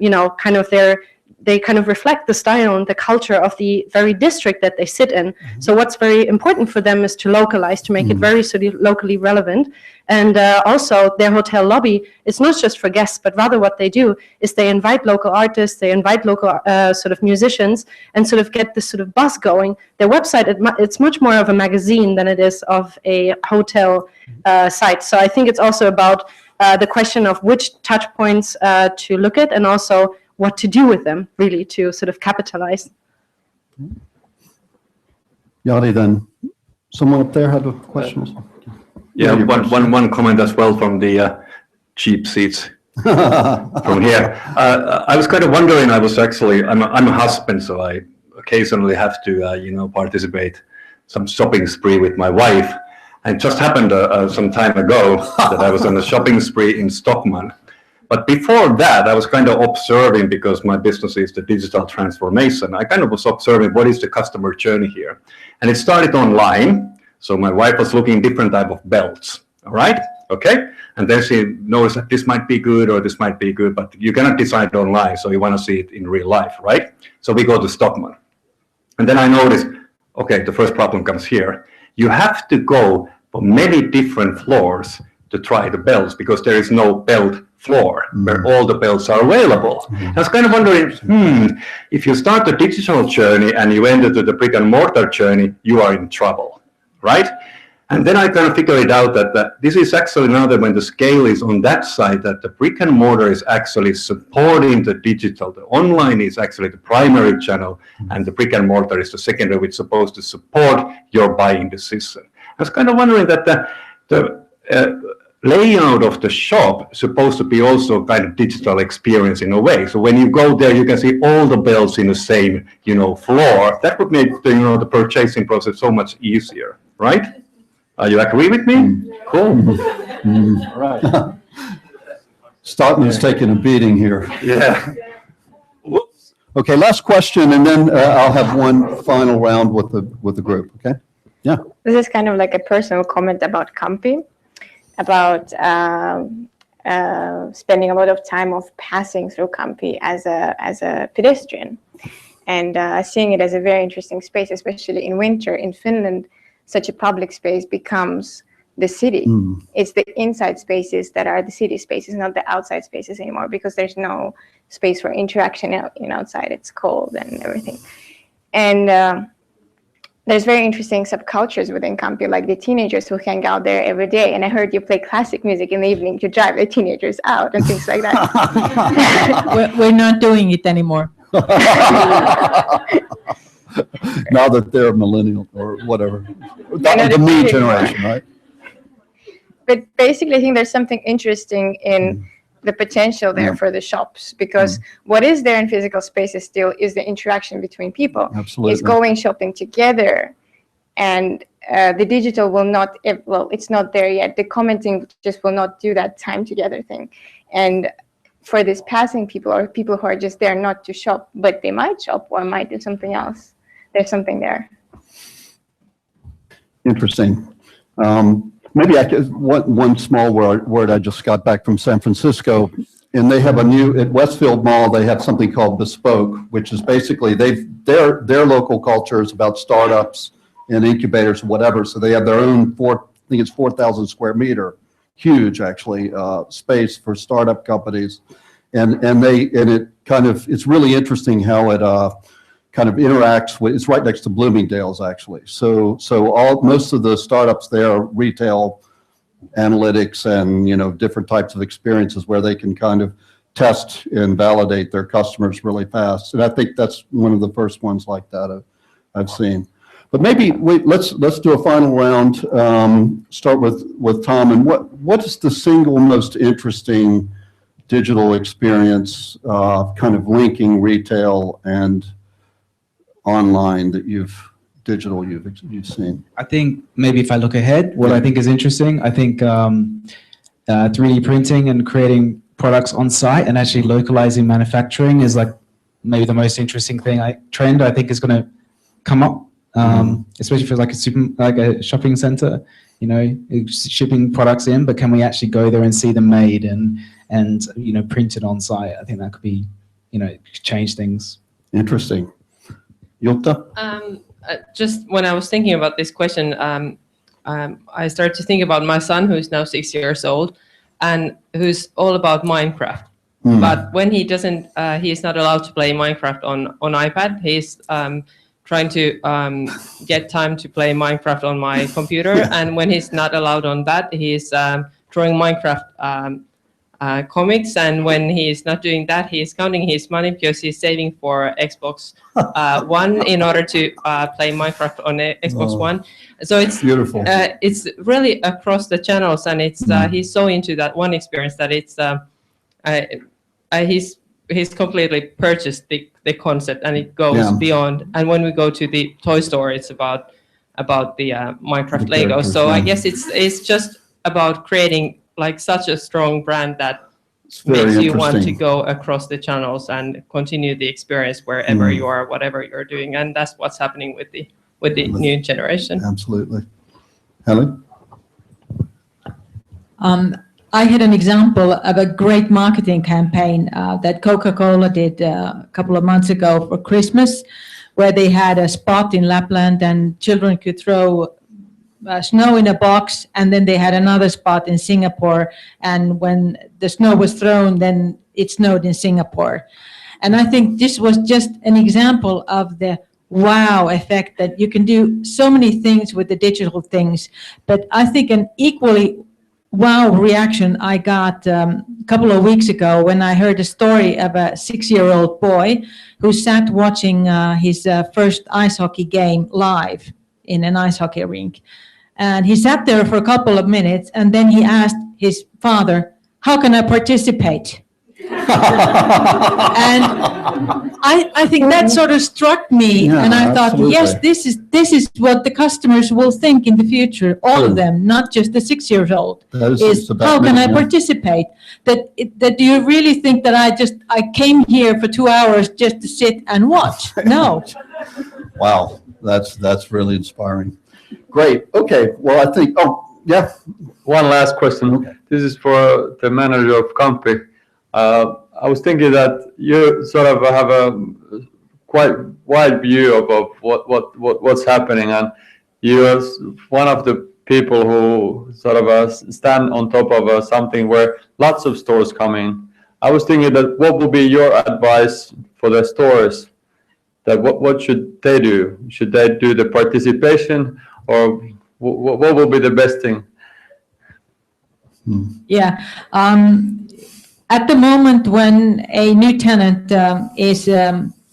they kind of reflect the style and the culture of the very district that they sit in. So what's very important for them is to localize, to make it very sort of locally relevant. And also their hotel lobby is not just for guests, but rather what they do is they invite local artists, they invite local sort of musicians, and sort of get this sort of buzz going. Their website, it's much more of a magazine than it is of a hotel site. So I think it's also about the question of which touch points to look at, and also what to do with them, really, to sort of capitalize. Jari, then someone up there had a question. Yeah, one comment as well from the cheap seats from here. I was kind of wondering. I'm a husband, so I occasionally have to participate some shopping spree with my wife. And it just happened some time ago that I was on a shopping spree in Stockman. But before that, I was kind of observing, because my business is the digital transformation. I kind of was observing what is the customer journey here. And it started online. So my wife was looking different type of belts. All right. Okay. And then she knows that this might be good or this might be good, but you cannot decide online. So you want to see it in real life. Right. So we go to Stockman. And then I noticed, okay, the first problem comes here. You have to go for many different floors to try the belts, because there is no belt floor where all the belts are available. I was kind of wondering, if you start the digital journey and you enter to the brick and mortar journey, you are in trouble, right? And then I kind of figured out that this is actually another, when the scale is on that side, that the brick and mortar is actually supporting the digital. The online is actually the primary channel, and the brick and mortar is the secondary, which is supposed to support your buying decision. I was kind of wondering that the layout of the shop is supposed to be also kind of digital experience in a way. So when you go there, you can see all the belts in the same, floor. That would make the purchasing process so much easier, right? You agree with me? Cool. All right. Stockman's taking a beating here. Yeah. Okay, last question, and then I'll have one final round with the group. Okay. Yeah. This is kind of like a personal comment about Kamppi, about spending a lot of time of passing through Kamppi as a pedestrian. and seeing it as a very interesting space, especially in winter. In Finland, such a public space becomes the city. It's the inside spaces that are the city spaces, not the outside spaces anymore, because there's no space for interaction outside. It's cold and everything. And there's very interesting subcultures within Kamppi, like the teenagers who hang out there every day. And I heard you play classic music in the evening to drive the teenagers out and things like that. We're not doing it anymore. Now that they're millennial or whatever. The me generation, right? But basically, I think there's something interesting in the potential there for the shops, because what is there in physical spaces still is the interaction between people. Absolutely. It's going shopping together, and the digital will not, well, it's not there yet. The commenting just will not do that time together thing. And for these passing people or people who are just there not to shop, but they might shop or might do something else, there's something there. Interesting. Maybe I could, one small word I just got back from San Francisco, and they have at Westfield Mall, they have something called Bespoke, which is basically their local culture is about startups and incubators, whatever. So they have their own 4,000 square meter, huge actually, space for startup companies. It's really interesting how it kind of interacts with, it's right next to Bloomingdale's actually. So most of the startups there are retail analytics and, different types of experiences where they can kind of test and validate their customers really fast. And I think that's one of the first ones like that I've seen. But maybe let's do a final round. Start with Tom. And what is the single most interesting digital experience, kind of linking retail and online that you've seen? I think maybe if I look ahead, what I think is interesting, I think 3D printing and creating products on site and actually localizing manufacturing is like maybe the most interesting trend I think is going to come up, especially for like a shopping center, shipping products in, but can we actually go there and see them made and printed on site? I think that could be, change things. Interesting. Jutta? Just when I was thinking about this question, I started to think about my son, who's now 6 years old, and who's all about Minecraft. But when he doesn't, he is not allowed to play Minecraft on iPad. He's trying to get time to play Minecraft on my computer, and when he's not allowed on that, he's drawing Minecraft comics, and when he's not doing that, he's counting his money because he's saving for Xbox One in order to play Minecraft on Xbox One. So it's beautiful. It's really across the channels, and it's he's so into that one experience that it's he's completely purchased the concept, and it goes beyond. And when we go to the toy store, it's about the Minecraft Lego. So I guess it's just about creating like such a strong brand that makes you want to go across the channels and continue the experience wherever you are, whatever you're doing, and that's what's happening with the new generation. Absolutely. Heli? I had an example of a great marketing campaign that Coca-Cola did a couple of months ago for Christmas, where they had a spot in Lapland and children could throw snow in a box, and then they had another spot in Singapore, and when the snow was thrown, then it snowed in Singapore. And I think this was just an example of the wow effect, that you can do so many things with the digital things. But I think an equally wow reaction I got a couple of weeks ago when I heard a story of a 6-year-old boy who sat watching his first ice hockey game live in an ice hockey rink. And he sat there for a couple of minutes, and then he asked his father, "How can I participate?" And I think that sort of struck me, and I thought, absolutely. yes, this is what the customers will think in the future, all of them, not just the 6-year-old. Is how can I participate? That do you really think that I came here for 2 hours just to sit and watch? No. Wow, that's really inspiring. Great. Okay. Well, I think. Oh, yeah. One last question. Okay. This is for the manager of Kamppi. I was thinking that you sort of have a quite wide view of what's happening, and you are one of the people who sort of stand on top of something where lots of stores come in. I was thinking that what would be your advice for the stores? That what should they do? Should they do the participation, or what will be the best thing? Yeah. At the moment, when a new tenant is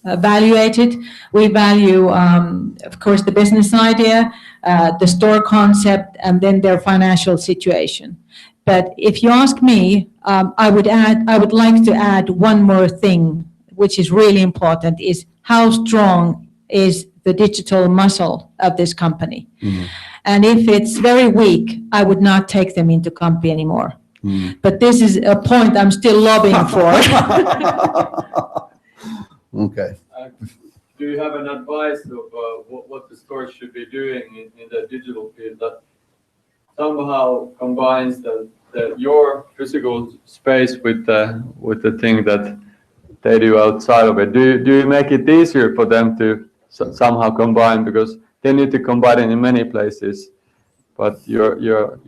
evaluated, we value, of course, the business idea, the store concept, and then their financial situation. But if you ask me, I would like to add one more thing, which is really important, is how strong is the digital muscle of this company. And if it's very weak, I would not take them into Kamppi anymore. But this is a point I'm still lobbying for. Okay. Do you have an advice of what the store should be doing in the digital field that somehow combines your physical space with the thing that they do outside of it? Do you make it easier for them to somehow combine, because they need to combine it in many places, but you're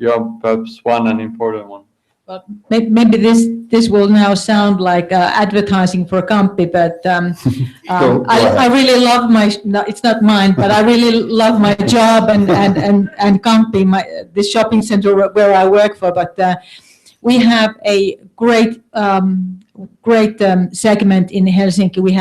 perhaps an important one. Well, maybe this will now sound like advertising for Kamppi, but I really love it's not mine, but I really love my job and Kamppi, this shopping center where I work for. But we have a great segment in Helsinki. We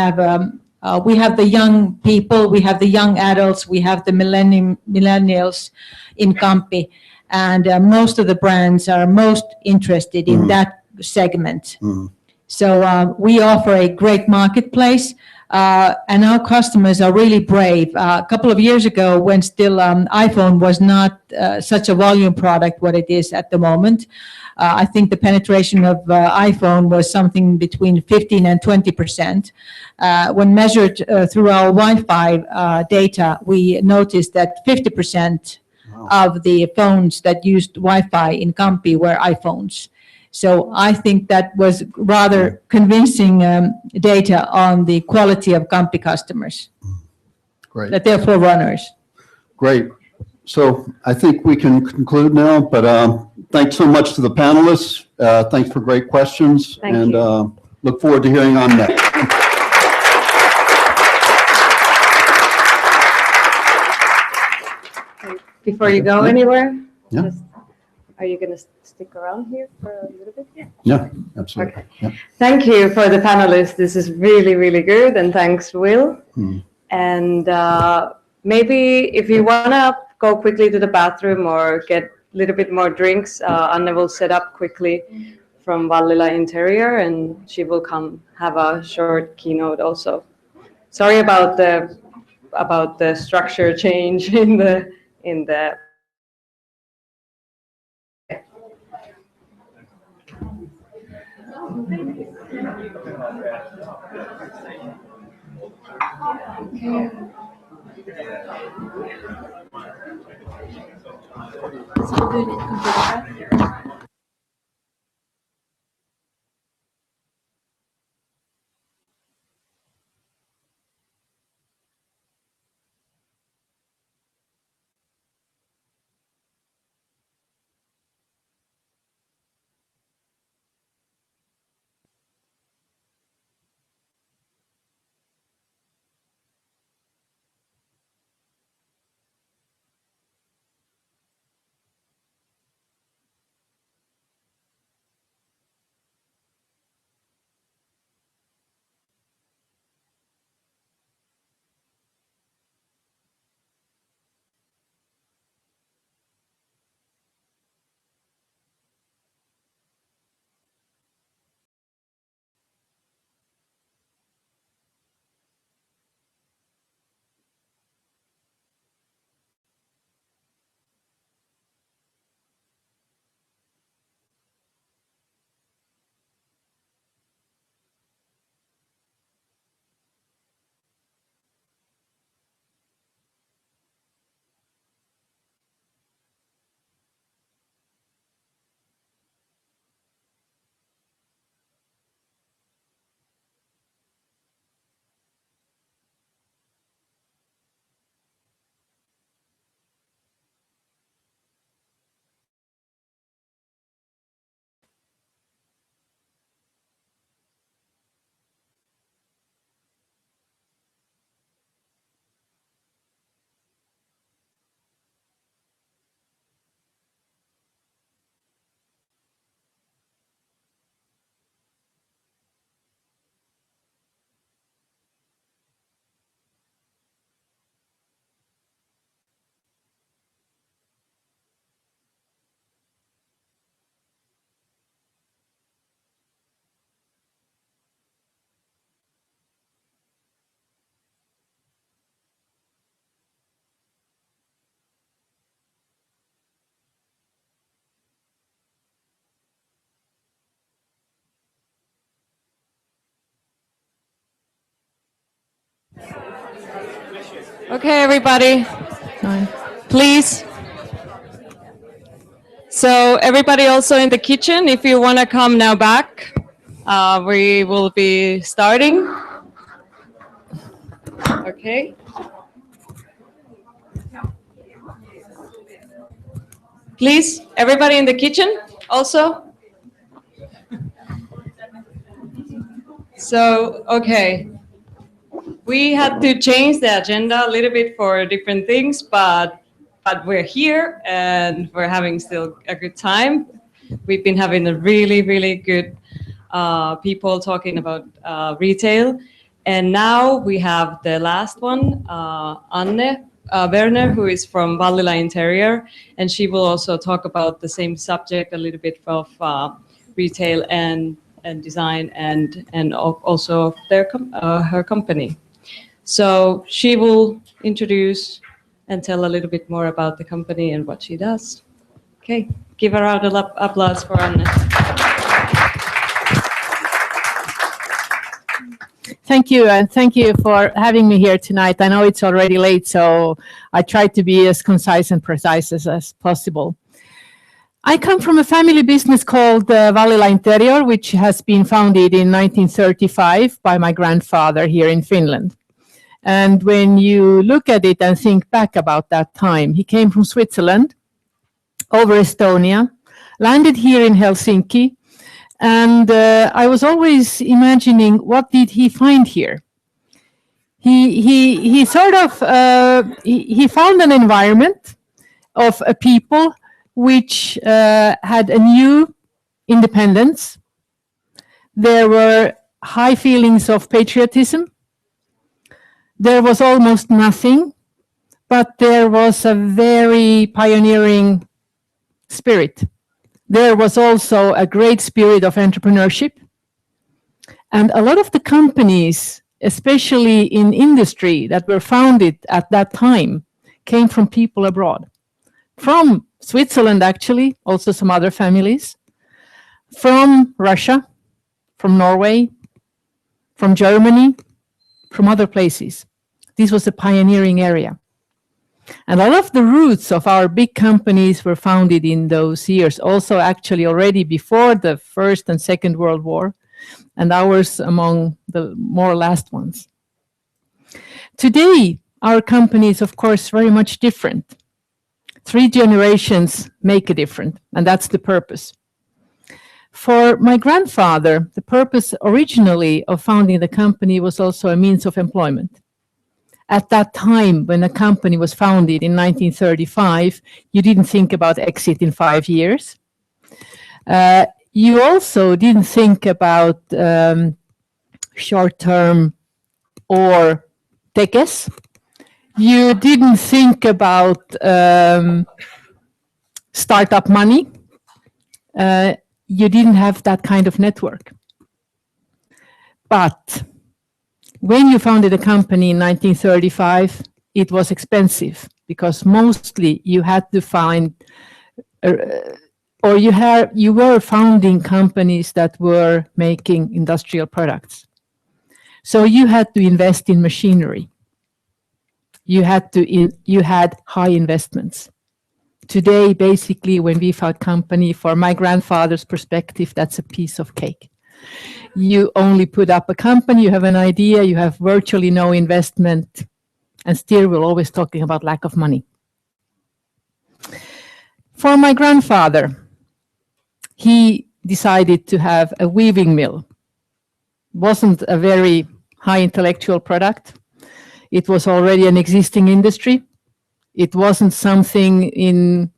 have the young people, we have the young adults, we have the millennials in Kamppi. And most of the brands are most interested in that segment. So we offer a great marketplace, and our customers are really brave. A couple of years ago, when still iPhone was not such a volume product, what it is at the moment, I think the penetration of iPhone was something between 15 and 20%. When measured through our Wi-Fi data, we noticed that 50% of the phones that used Wi-Fi in Kamppi were iPhones. So I think that was rather convincing data on the quality of Kamppi customers. Great. That they're forerunners. Great. So I think we can conclude now, but thanks so much to the panelists. Thanks for great questions. Thank you. Look forward to hearing on next. Before you go anywhere, Yeah. are you going to stick around here for a little bit? Yeah, absolutely. Okay. Yeah. Thank you for the panelists. This is really, really good. And thanks, Will. And maybe if you want to go quickly to the bathroom or get a little bit more drinks, Anne will set up quickly from Vallila Interior, and she will come have a short keynote also. Sorry about the structure change in the Okay, everybody, please. So everybody also in the kitchen, if you want to come now back, we will be starting. Okay. Please, everybody in the kitchen also. So, okay. We had to change the agenda a little bit for different things, but we're here and we're having still a good time. We've been having a really, really good people talking about retail. And now we have the last one, Anne Berner, who is from Vallila Interior, and she will also talk about the same subject, a little bit of retail and design and also their her company. So she will introduce and tell a little bit more about the company and what she does. Okay, give a round of applause for Anne. Thank you, and thank you for having me here tonight. I know it's already late, so I try to be as concise and precise as possible. I come from a family business called Vallila Interior, which has been founded in 1935 by my grandfather here in Finland. And when you look at it and think back about that time, he came from Switzerland, over Estonia, landed here in Helsinki, and I was always imagining, what did he find here? He sort of he found an environment of a people which had a new independence. There were high feelings of patriotism. There was almost nothing, but there was a very pioneering spirit. There was also a great spirit of entrepreneurship. And a lot of the companies, especially in industry, that were founded at that time, came from people abroad. From Switzerland, actually, also some other families. From Russia, from Norway, from Germany, from other places. This was a pioneering area. And a lot of the roots of our big companies were founded in those years, also actually already before the First and Second World War, and ours among the more last ones. Today, our company is, of course, very much different. 3 generations make a difference, and that's the purpose. For my grandfather, the purpose originally of founding the company was also a means of employment. At that time, when a company was founded in 1935, you didn't think about exit in 5 years. You also didn't think about short-term or tekes. You didn't think about startup money. You didn't have that kind of network. But when you founded a company in 1935, it was expensive because mostly you had to find, you were founding companies that were making industrial products. So you had to invest in machinery. You had high investments. Today, basically, when we found company, for my grandfather's perspective, that's a piece of cake. You only put up a company, you have an idea, you have virtually no investment, and still we're always talking about lack of money. For my grandfather, he decided to have a weaving mill. Wasn't a very high intellectual product. It was already an existing industry. It wasn't something in,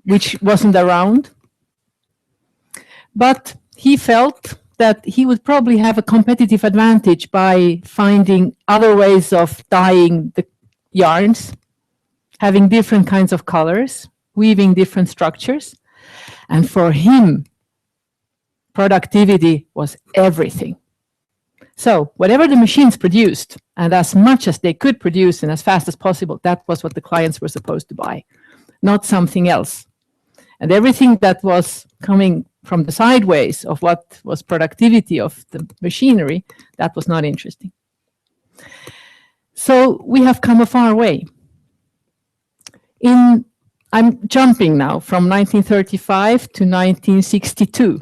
which wasn't around. But he felt that he would probably have a competitive advantage by finding other ways of dyeing the yarns, having different kinds of colors, weaving different structures. And for him, productivity was everything. So whatever the machines produced, and as much as they could produce and as fast as possible, that was what the clients were supposed to buy, not something else. And everything that was coming from the sideways of what was productivity of the machinery, that was not interesting. So we have come a far way. I'm jumping now from 1935 to 1962.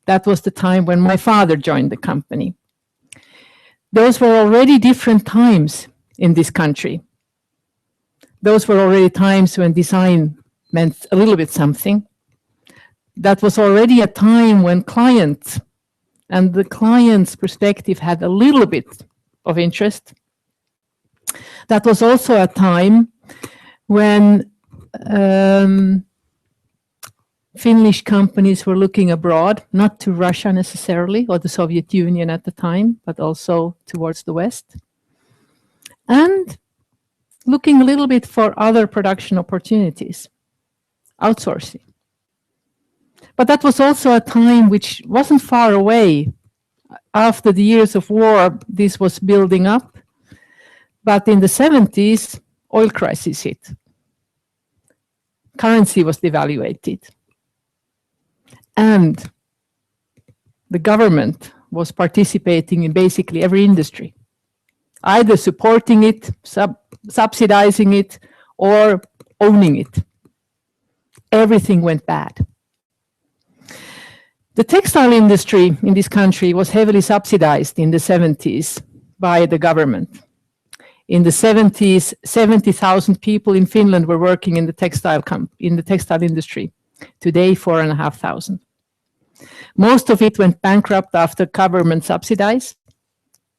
That was the time when my father joined the company. Those were already different times in this country. Those were already times when design meant a little bit something. That was already a time when clients and the client's perspective had a little bit of interest. That was also a time when Finnish companies were looking abroad, not to Russia necessarily, or the Soviet Union at the time, but also towards the West. And looking a little bit for other production opportunities, outsourcing. But that was also a time which wasn't far away. After the years of war, this was building up. But in the 70s, oil crisis hit. Currency was devaluated. And the government was participating in basically every industry, either supporting it, subsidizing it, or owning it. Everything went bad. The textile industry in this country was heavily subsidized in the 70s by the government. In the 70s, 70,000 people in Finland were working in the textile industry. Today, 4,500. Most of it went bankrupt after government subsidized,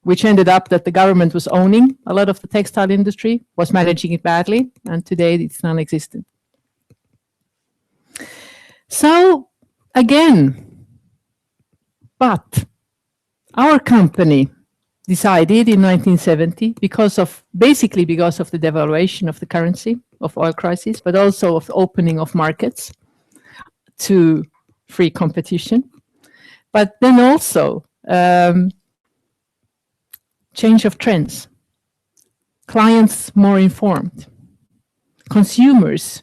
which ended up that the government was owning a lot of the textile industry, was managing it badly, and today it's non-existent. So, again, but our company decided in 1970, basically because of the devaluation of the currency, of oil crisis, but also of the opening of markets to free competition, but then also change of trends, clients more informed, consumers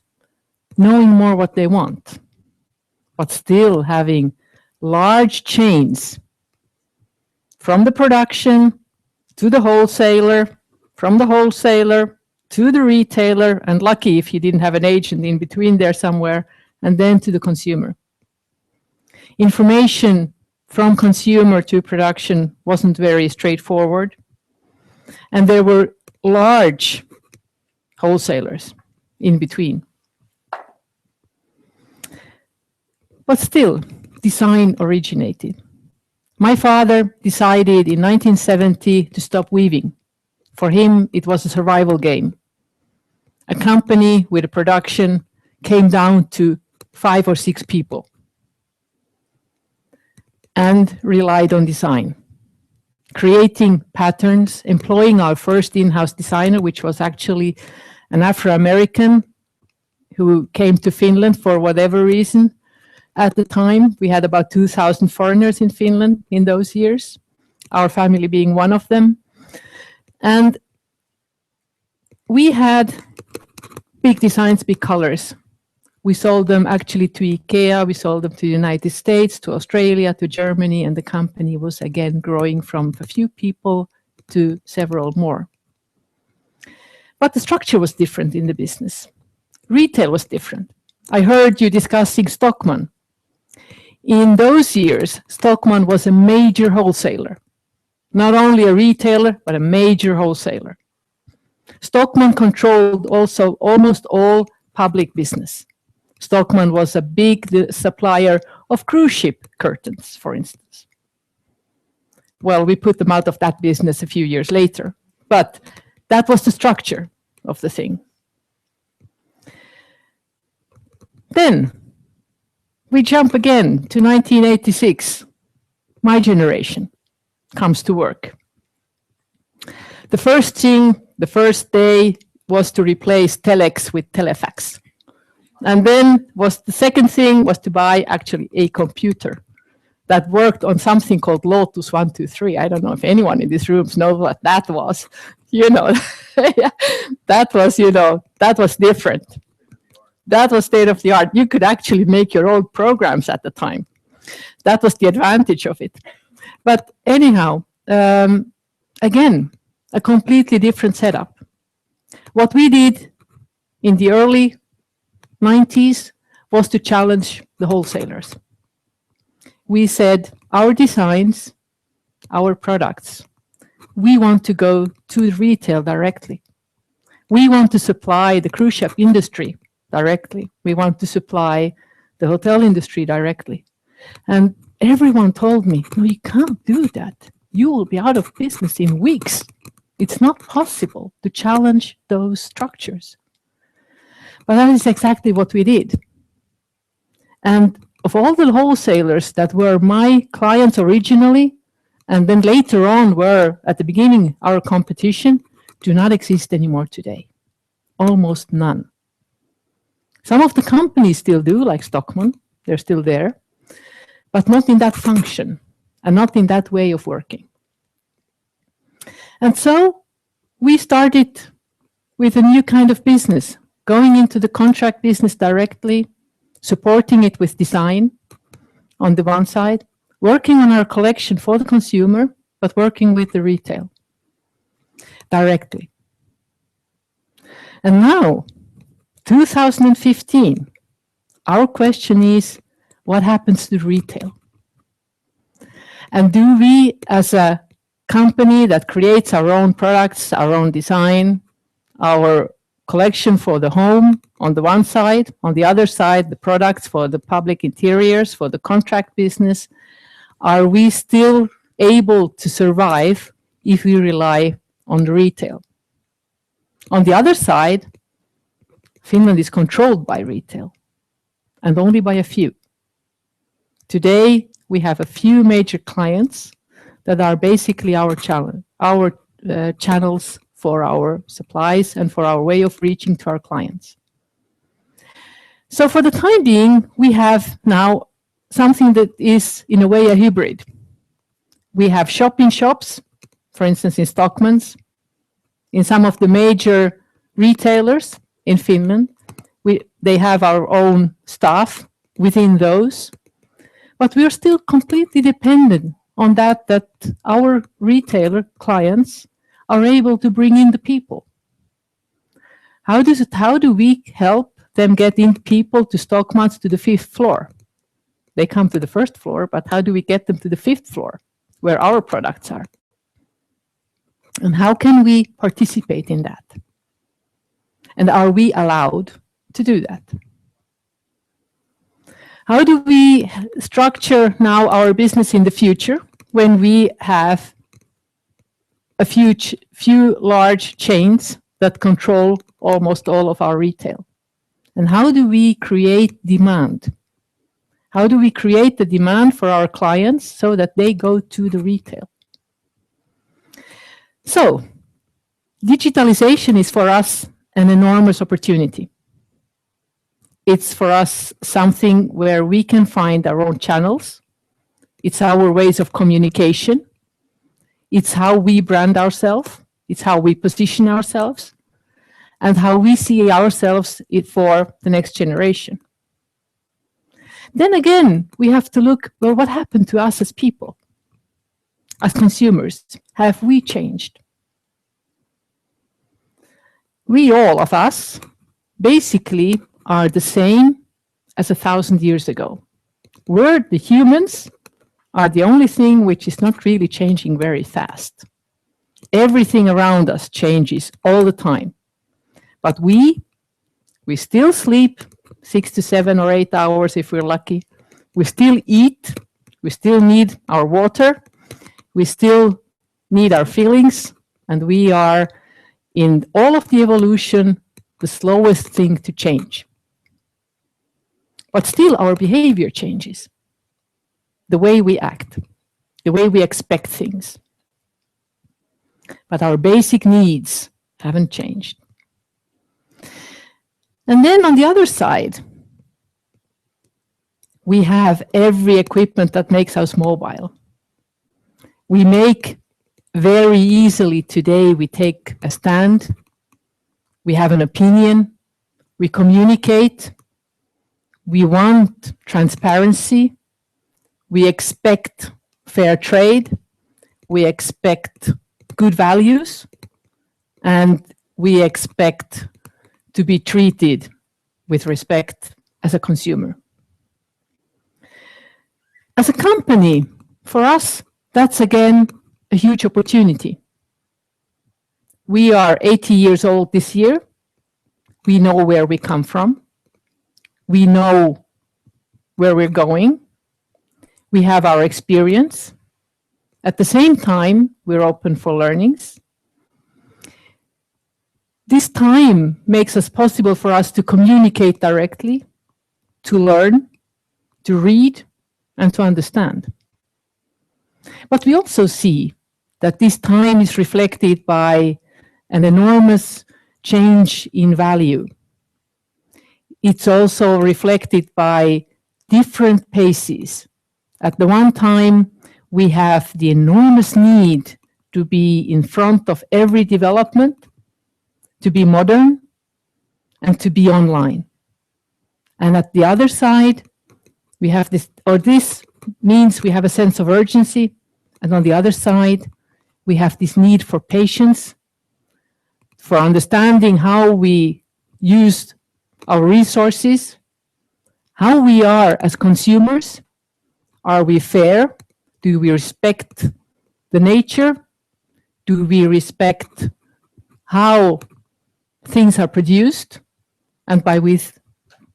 knowing more what they want, but still having large chains from the production to the wholesaler, from the wholesaler to the retailer, and lucky if you didn't have an agent in between there somewhere, and then to the consumer. Information from consumer to production wasn't very straightforward, and there were large wholesalers in between. But still, design originated. My father decided in 1970 to stop weaving. For him, it was a survival game. A company with a production came down to 5 or 6 people and relied on design, creating patterns, employing our first in-house designer, which was actually an Afro-American who came to Finland for whatever reason. At the time, we had about 2,000 foreigners in Finland in those years, our family being one of them. And we had big designs, big colors. We sold them actually to IKEA, we sold them to the United States, to Australia, to Germany, and the company was again growing from a few people to several more. But the structure was different in the business. Retail was different. I heard you discussing Stockmann. In those years, Stockmann was a major wholesaler. Not only a retailer, but a major wholesaler. Stockmann controlled also almost all public business. Stockmann was a big supplier of cruise ship curtains, for instance. Well, we put them out of that business a few years later, but that was the structure of the thing. Then we jump again to 1986. My generation comes to work. The first thing, the first day was to replace telex with telefax. And then the second thing was to buy actually a computer that worked on something called Lotus 123. I don't know if anyone in this room knows what that was. That was different. That was state of the art. You could actually make your own programs at the time. That was the advantage of it. But anyhow, again, a completely different setup. What we did in the early 90s was to challenge the wholesalers. We said, our designs, our products, we want to go to retail directly. We want to supply the cruise ship industry directly. We want to supply the hotel industry directly. And everyone told me, no, you can't do that. You will be out of business in weeks. It's not possible to challenge those structures. But that is exactly what we did. And of all the wholesalers that were my clients originally, and then later on were at the beginning our competition, do not exist anymore today. Almost none. Some of the companies still do, like Stockmann, they're still there, but not in that function and not in that way of working. And so we started with a new kind of business, going into the contract business directly, supporting it with design on the one side, working on our collection for the consumer, but working with the retail directly. And now, 2015, our question is, what happens to retail? And do we, as a company that creates our own products, our own design, our collection for the home on the one side, on the other side, the products for the public interiors, for the contract business, are we still able to survive if we rely on retail? On the other side, Finland is controlled by retail, and only by a few. Today, we have a few major clients that are basically our channels for our supplies and for our way of reaching to our clients. So for the time being, we have now something that is, in a way, a hybrid. We have shop-in-shops, for instance, in Stockmann's, in some of the major retailers in Finland. They have our own staff within those, but we are still completely dependent on that our retailer clients are able to bring in the people. How do we help them get in people to Stockmann's to the 5th floor? They come to the 1st floor, but how do we get them to the 5th floor where our products are? And how can we participate in that? And are we allowed to do that? How do we structure now our business in the future when we have a few large chains that control almost all of our retail? And how do we create demand? How do we create the demand for our clients so that they go to the retail? So, digitalization is for us an enormous opportunity. It's for us something where we can find our own channels. It's our ways of communication. It's how we brand ourselves. It's how we position ourselves and how we see ourselves for the next generation. Then again, we have to look, well, what happened to us as people, as consumers? Have we changed? We, all of us, basically are the same as 1,000 years ago. The humans are the only thing which is not really changing very fast. Everything around us changes all the time. But we still sleep 6 to 7 or 8 hours if we're lucky. We still eat. We still need our water. We still need our feelings. And we are, in all of the evolution, the slowest thing to change. But still our behavior changes. The way we act, the way we expect things. But our basic needs haven't changed. And then on the other side, we have every equipment that makes us mobile. We make very easily today, we take a stand, we have an opinion, we communicate, we want transparency, we expect fair trade, we expect good values, and we expect to be treated with respect as a consumer. As a company, for us, that's again a huge opportunity. We are 80 years old this year. We know where we come from. We know where we're going. We have our experience. At the same time, we're open for learnings. This time makes it possible for us to communicate directly, to learn, to read, and to understand. But we also see that this time is reflected by an enormous change in value. It's also reflected by different paces. At the one time, we have the enormous need to be in front of every development, to be modern, and to be online. And at the other side, we have this, or this means we have a sense of urgency, and on the other side, we have this need for patience, for understanding how we use our resources, how we are as consumers. Are we fair? Do we respect the nature? Do we respect how things are produced, and by with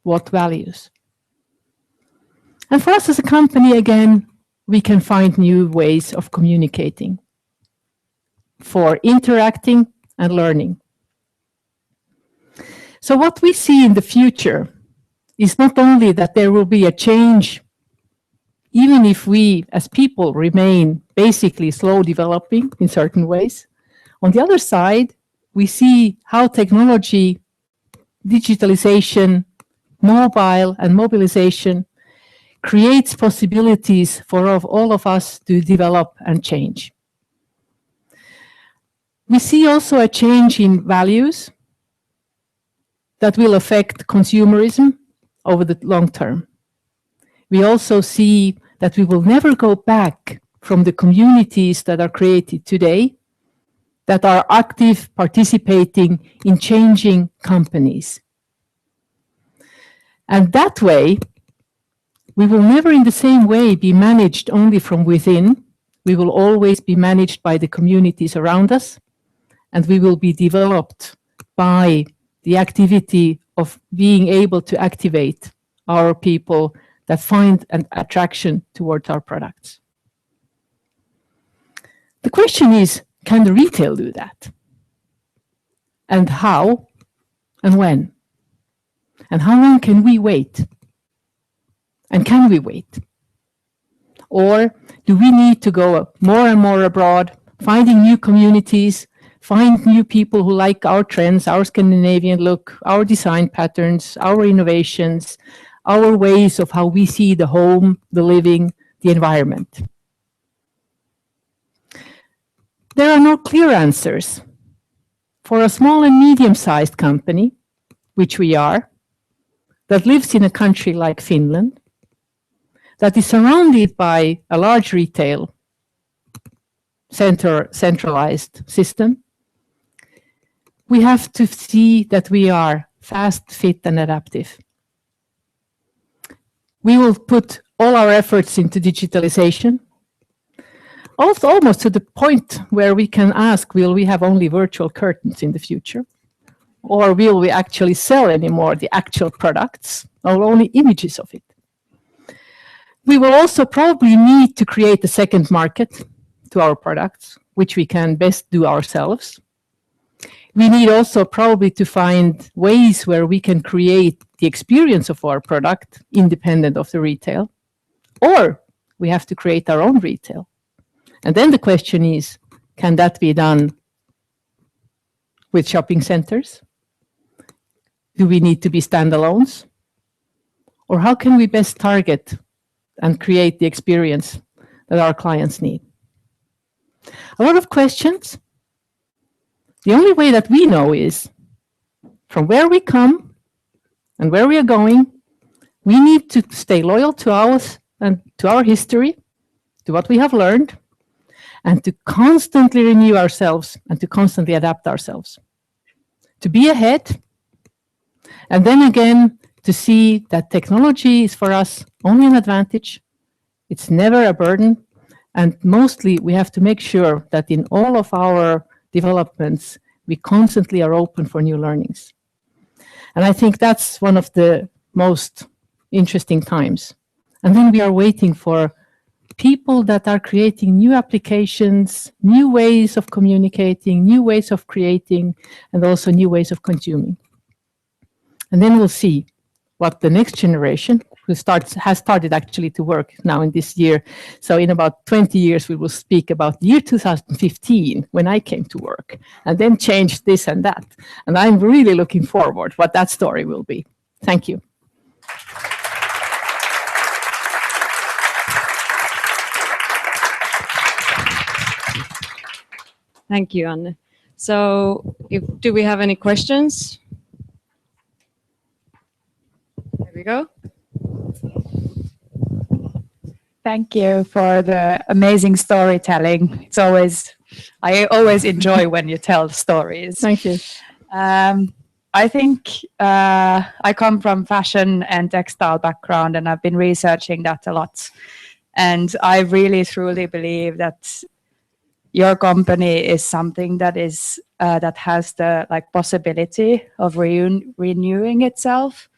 what values? And for us as a company, again, we can find new ways of communicating, for interacting and learning. So what we see in the future is not only that there will be a change, even if we as people remain basically slow developing in certain ways. On the other side, we see how technology, digitalization, mobile and mobilization creates possibilities for all of us to develop and change. We see also a change in values that will affect consumerism over the long term. We also see that we will never go back from the communities that are created today, that are active, participating in changing companies. And that way, we will never in the same way be managed only from within. We will always be managed by the communities around us, and we will be developed by the activity of being able to activate our people that find an attraction towards our products. The question is, can the retail do that? And how and when? And how long can we wait? And can we wait? Or do we need to go more and more abroad, finding new communities, find new people who like our trends, our Scandinavian look, our design patterns, our innovations, our ways of how we see the home, the living, the environment? There are no clear answers. For a small and medium-sized company, which we are, that lives in a country like Finland, that is surrounded by a large retail centralized system, we have to see that we are fast, fit, and adaptive. We will put all our efforts into digitalization, also almost to the point where we can ask, will we have only virtual curtains in the future? Or will we actually sell anymore the actual products, or only images of it? We will also probably need to create a second market to our products, which we can best do ourselves. We need also probably to find ways where we can create the experience of our product independent of the retail, or we have to create our own retail. And then the question is, can that be done with shopping centers? Do we need to be standalones? Or how can we best target and create the experience that our clients need? A lot of questions. The only way that we know is from where we come and where we are going, we need to stay loyal to ours and to our history, to what we have learned, and to constantly renew ourselves and to constantly adapt ourselves. To be ahead, and then again, to see that technology is for us only an advantage. It's never a burden. And mostly we have to make sure that in all of our developments, we constantly are open for new learnings. And I think that's one of the most interesting times. And then we are waiting for people that are creating new applications, new ways of communicating, new ways of creating, and also new ways of consuming. And then we'll see what the next generation, who has started actually to work now in this year. So in about 20 years, we will speak about the year 2015, when I came to work, and then changed this and that. And I'm really looking forward what that story will be. Thank you. Thank you, Anne. So do we have any questions? There we go. Thank you for the amazing storytelling. I always enjoy when you tell stories. Thank you. I think I come from fashion and textile background, and I've been researching that a lot. And I really truly believe that your company is something that is that has the possibility of renewing itself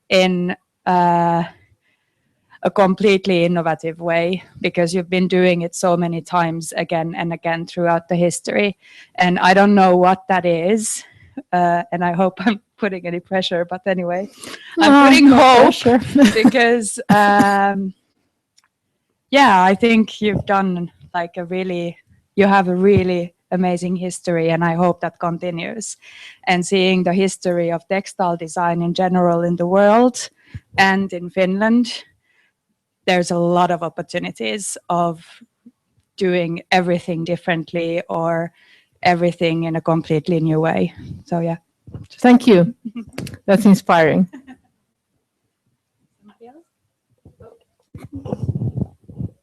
in a completely innovative way, because you've been doing it so many times again and again throughout the history. And I don't know what that is, and I hope I'm putting any pressure, but anyway, I'm putting hope because I think you've done you have a really amazing history, and I hope that continues. And seeing the history of textile design in general in the world and in Finland, there's a lot of opportunities of doing everything differently or everything in a completely new way. So yeah. Thank you. That's inspiring.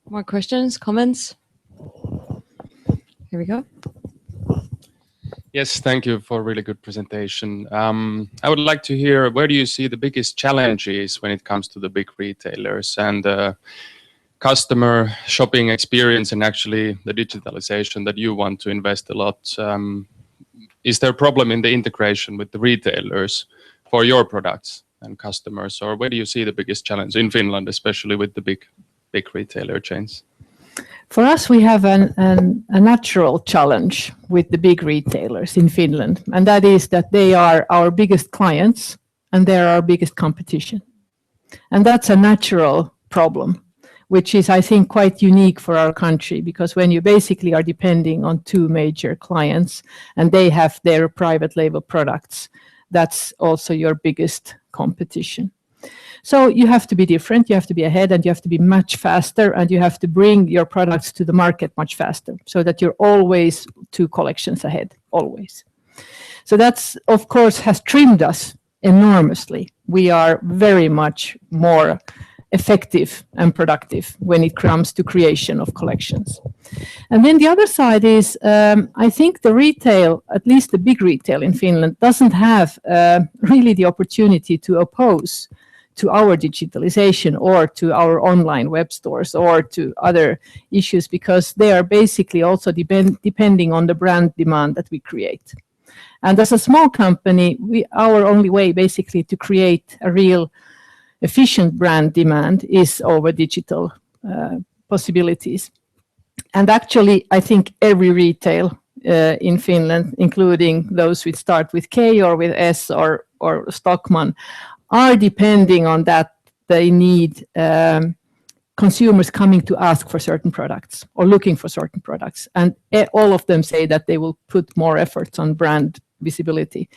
More questions, comments? Here we go. Yes, thank you for a really good presentation. I would like to hear, where do you see the biggest challenges when it comes to the big retailers and the customer shopping experience and actually the digitalization that you want to invest a lot? Is there a problem in the integration with the retailers for your products and customers, or where do you see the biggest challenge in Finland, especially with the big retailer chains? For us, we have a natural challenge with the big retailers in Finland, and that is that they are our biggest clients and they're our biggest competition. And that's a natural problem, which is, I think, quite unique for our country, because when you basically are depending on two major clients and they have their private label products, that's also your biggest competition. So you have to be different, you have to be ahead, and you have to be much faster, and you have to bring your products to the market much faster, so that you're always 2 collections ahead, always. So that's, of course, has trimmed us enormously. We are very much more effective and productive when it comes to creation of collections. And then the other side is, I think the retail, at least the big retail in Finland, doesn't have really the opportunity to oppose to our digitalization or to our online web stores or to other issues, because they are basically also depending on the brand demand that we create. And as a small company, our only way basically to create a real efficient brand demand is over digital possibilities. And actually, I think every retail in Finland, including those which start with K or with S or Stockmann, are depending on that. They need consumers coming to ask for certain products or looking for certain products. And all of them say that they will put more efforts on brand visibility.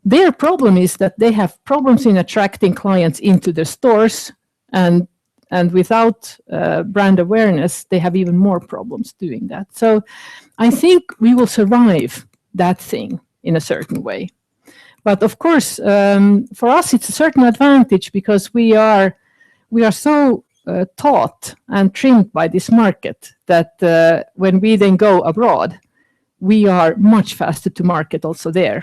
Their problem is that they have problems in attracting clients into their stores, and without brand awareness, they have even more problems doing that. So I think we will survive that thing in a certain way. But of course, for us, it's a certain advantage because we are so taught and trimmed by this market that when we then go abroad, we are much faster to market also there.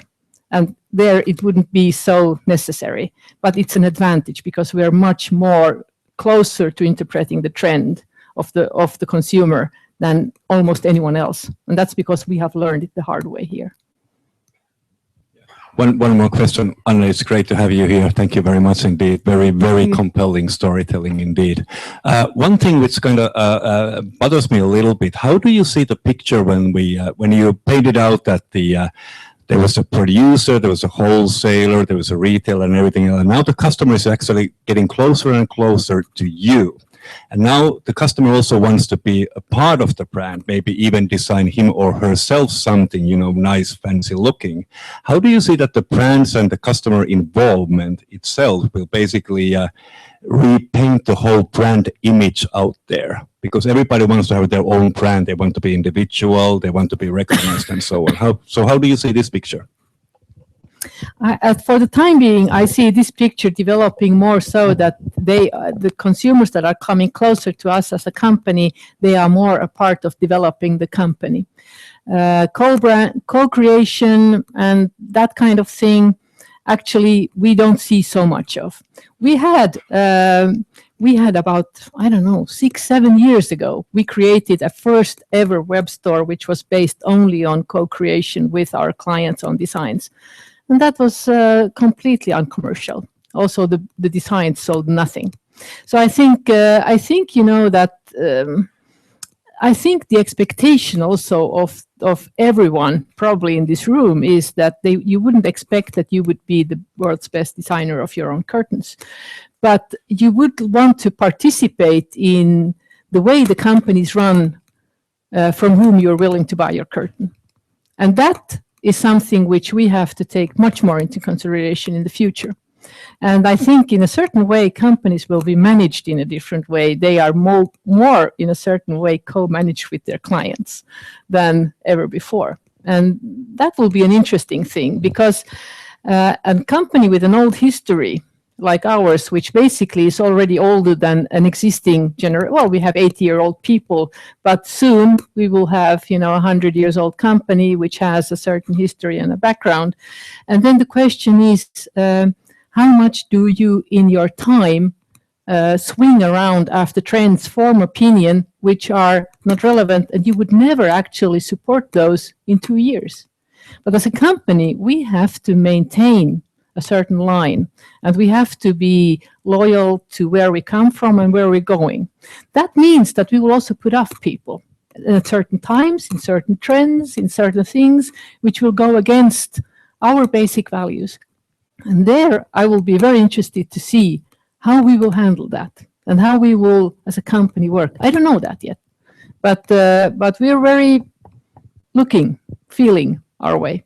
And there it wouldn't be so necessary, but it's an advantage because we are much more closer to interpreting the trend of the consumer than almost anyone else. And that's because we have learned it the hard way here. One more question. Anna, it's great to have you here. Thank you very much indeed. Very compelling storytelling indeed. One thing which kind of bothers me a little bit, how do you see the picture when you painted out that there was a producer, there was a wholesaler, there was a retailer and everything else. And now the customer is actually getting closer and closer to you. And now the customer also wants to be a part of the brand, maybe even design him or herself something, nice, fancy looking. How do you see that the brands and the customer involvement itself will basically repaint the whole brand image out there? Because everybody wants to have their own brand. They want to be individual. They want to be recognized and so on. How do you see this picture? For the time being, I see this picture developing more so that the consumers that are coming closer to us as a company, they are more a part of developing the company. Co-creation and that kind of thing, actually, we don't see so much of. We had about, 6-7 years ago, we created a first ever web store, which was based only on co-creation with our clients on designs. And that was completely uncommercial. Also, the design sold nothing. So I think I think the expectation also of everyone probably in this room is that you wouldn't expect that you would be the world's best designer of your own curtains, but you would want to participate in the way the companies run from whom you're willing to buy your curtain. And that is something which we have to take much more into consideration in the future. And I think in a certain way, companies will be managed in a different way. They are more in a certain way co-managed with their clients than ever before. And that will be an interesting thing because a company with an old history like ours, which basically is already older than an existing generation. Well, we have 80-year-old people, but soon we will have, a 100-years-old company which has a certain history and a background. And then the question is, how much do you, in your time, swing around after trends, form opinion, which are not relevant, and you would never actually support those in 2 years. But as a company, we have to maintain a certain line, and we have to be loyal to where we come from and where we're going. That means that we will also put off people at certain times, in certain trends, in certain things, which will go against our basic values. And there, I will be very interested to see how we will handle that and how we will, as a company, work. I don't know that yet, but we're very feeling our way.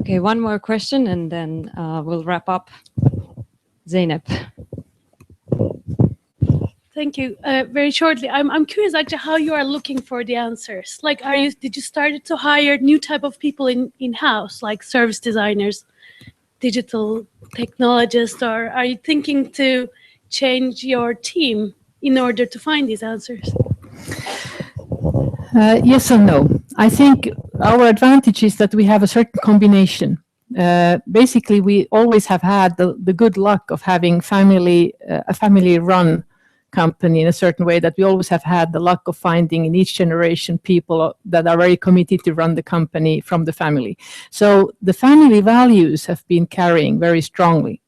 Okay, one more question and then we'll wrap up. Zeynep. Thank you. Very shortly, I'm curious actually how you are looking for the answers. Like, did you start to hire new type of people in-house, like service designers, digital technologists, or are you thinking to change your team in order to find these answers? Yes and no. I think our advantage is that we have a certain combination. Basically, we always have had the good luck of having a family-run company in a certain way, that we always have had the luck of finding in each generation people that are very committed to run the company from the family. So the family values have been carrying very strongly.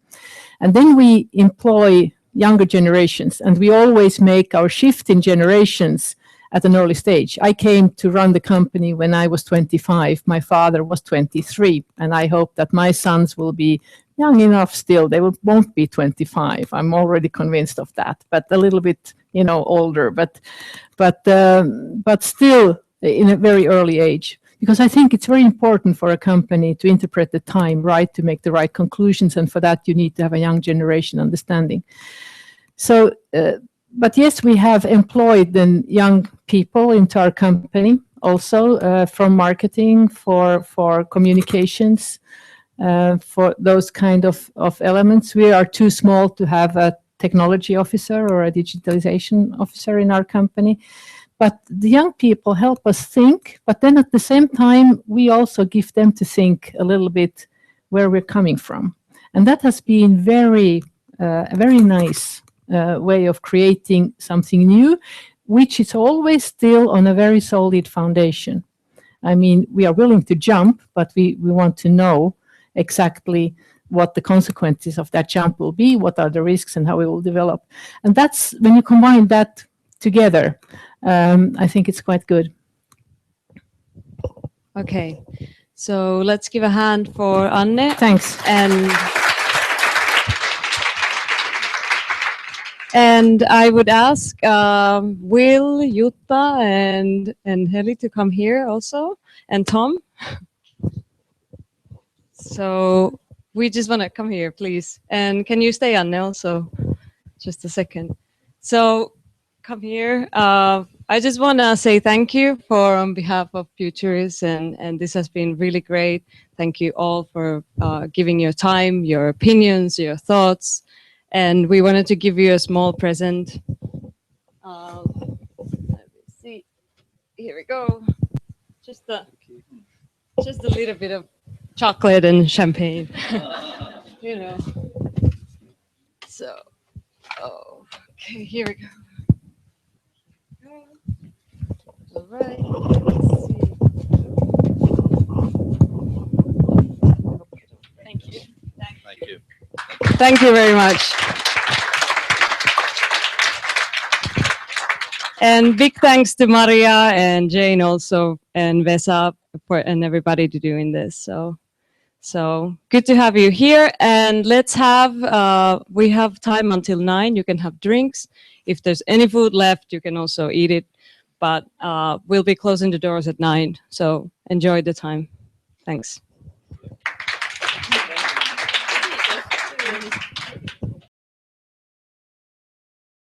And then we employ younger generations, and we always make our shift in generations at an early stage. I came to run the company when I was 25. My father was 23, and I hope that my sons will be young enough still. They won't be 25. I'm already convinced of that, but a little bit, older, but still in a very early age. Because I think it's very important for a company to interpret the time right, to make the right conclusions, and for that you need to have a young generation understanding. So, but yes, we have employed then young people into our company also from marketing, for communications, for those kind of elements. We are too small to have a technology officer or a digitalization officer in our company. But the young people help us think, but then at the same time, we also give them to think a little bit where we're coming from. And that has been a very nice way of creating something new, which is always still on a very solid foundation. I mean, we are willing to jump, but we want to know exactly what the consequences of that jump will be, what are the risks, and how it will develop. And that's when you combine that together, I think it's quite good. Okay, so let's give a hand for Anne. Thanks. And I would ask Will, Jutta, and Heli to come here also, and Tom. So we just want to come here, please. And can you stay on, also? Just a second. So come here. I just want to say thank you on behalf of Futurice, and this has been really great. Thank you all for giving your time, your opinions, your thoughts. And we wanted to give you a small present. Let me see. Here we go. Just a little bit of chocolate and champagne. You know. So, okay, here we go. All right. Let's see. Thank you. Thank you. Thank you very much. And big thanks to Maria and Jane also, and Vesa and everybody to doing this. So good to have you here. And let's have, we have time until 9. You can have drinks. If there's any food left, you can also eat it. But we'll be closing the doors at 9. So enjoy the time. Thanks.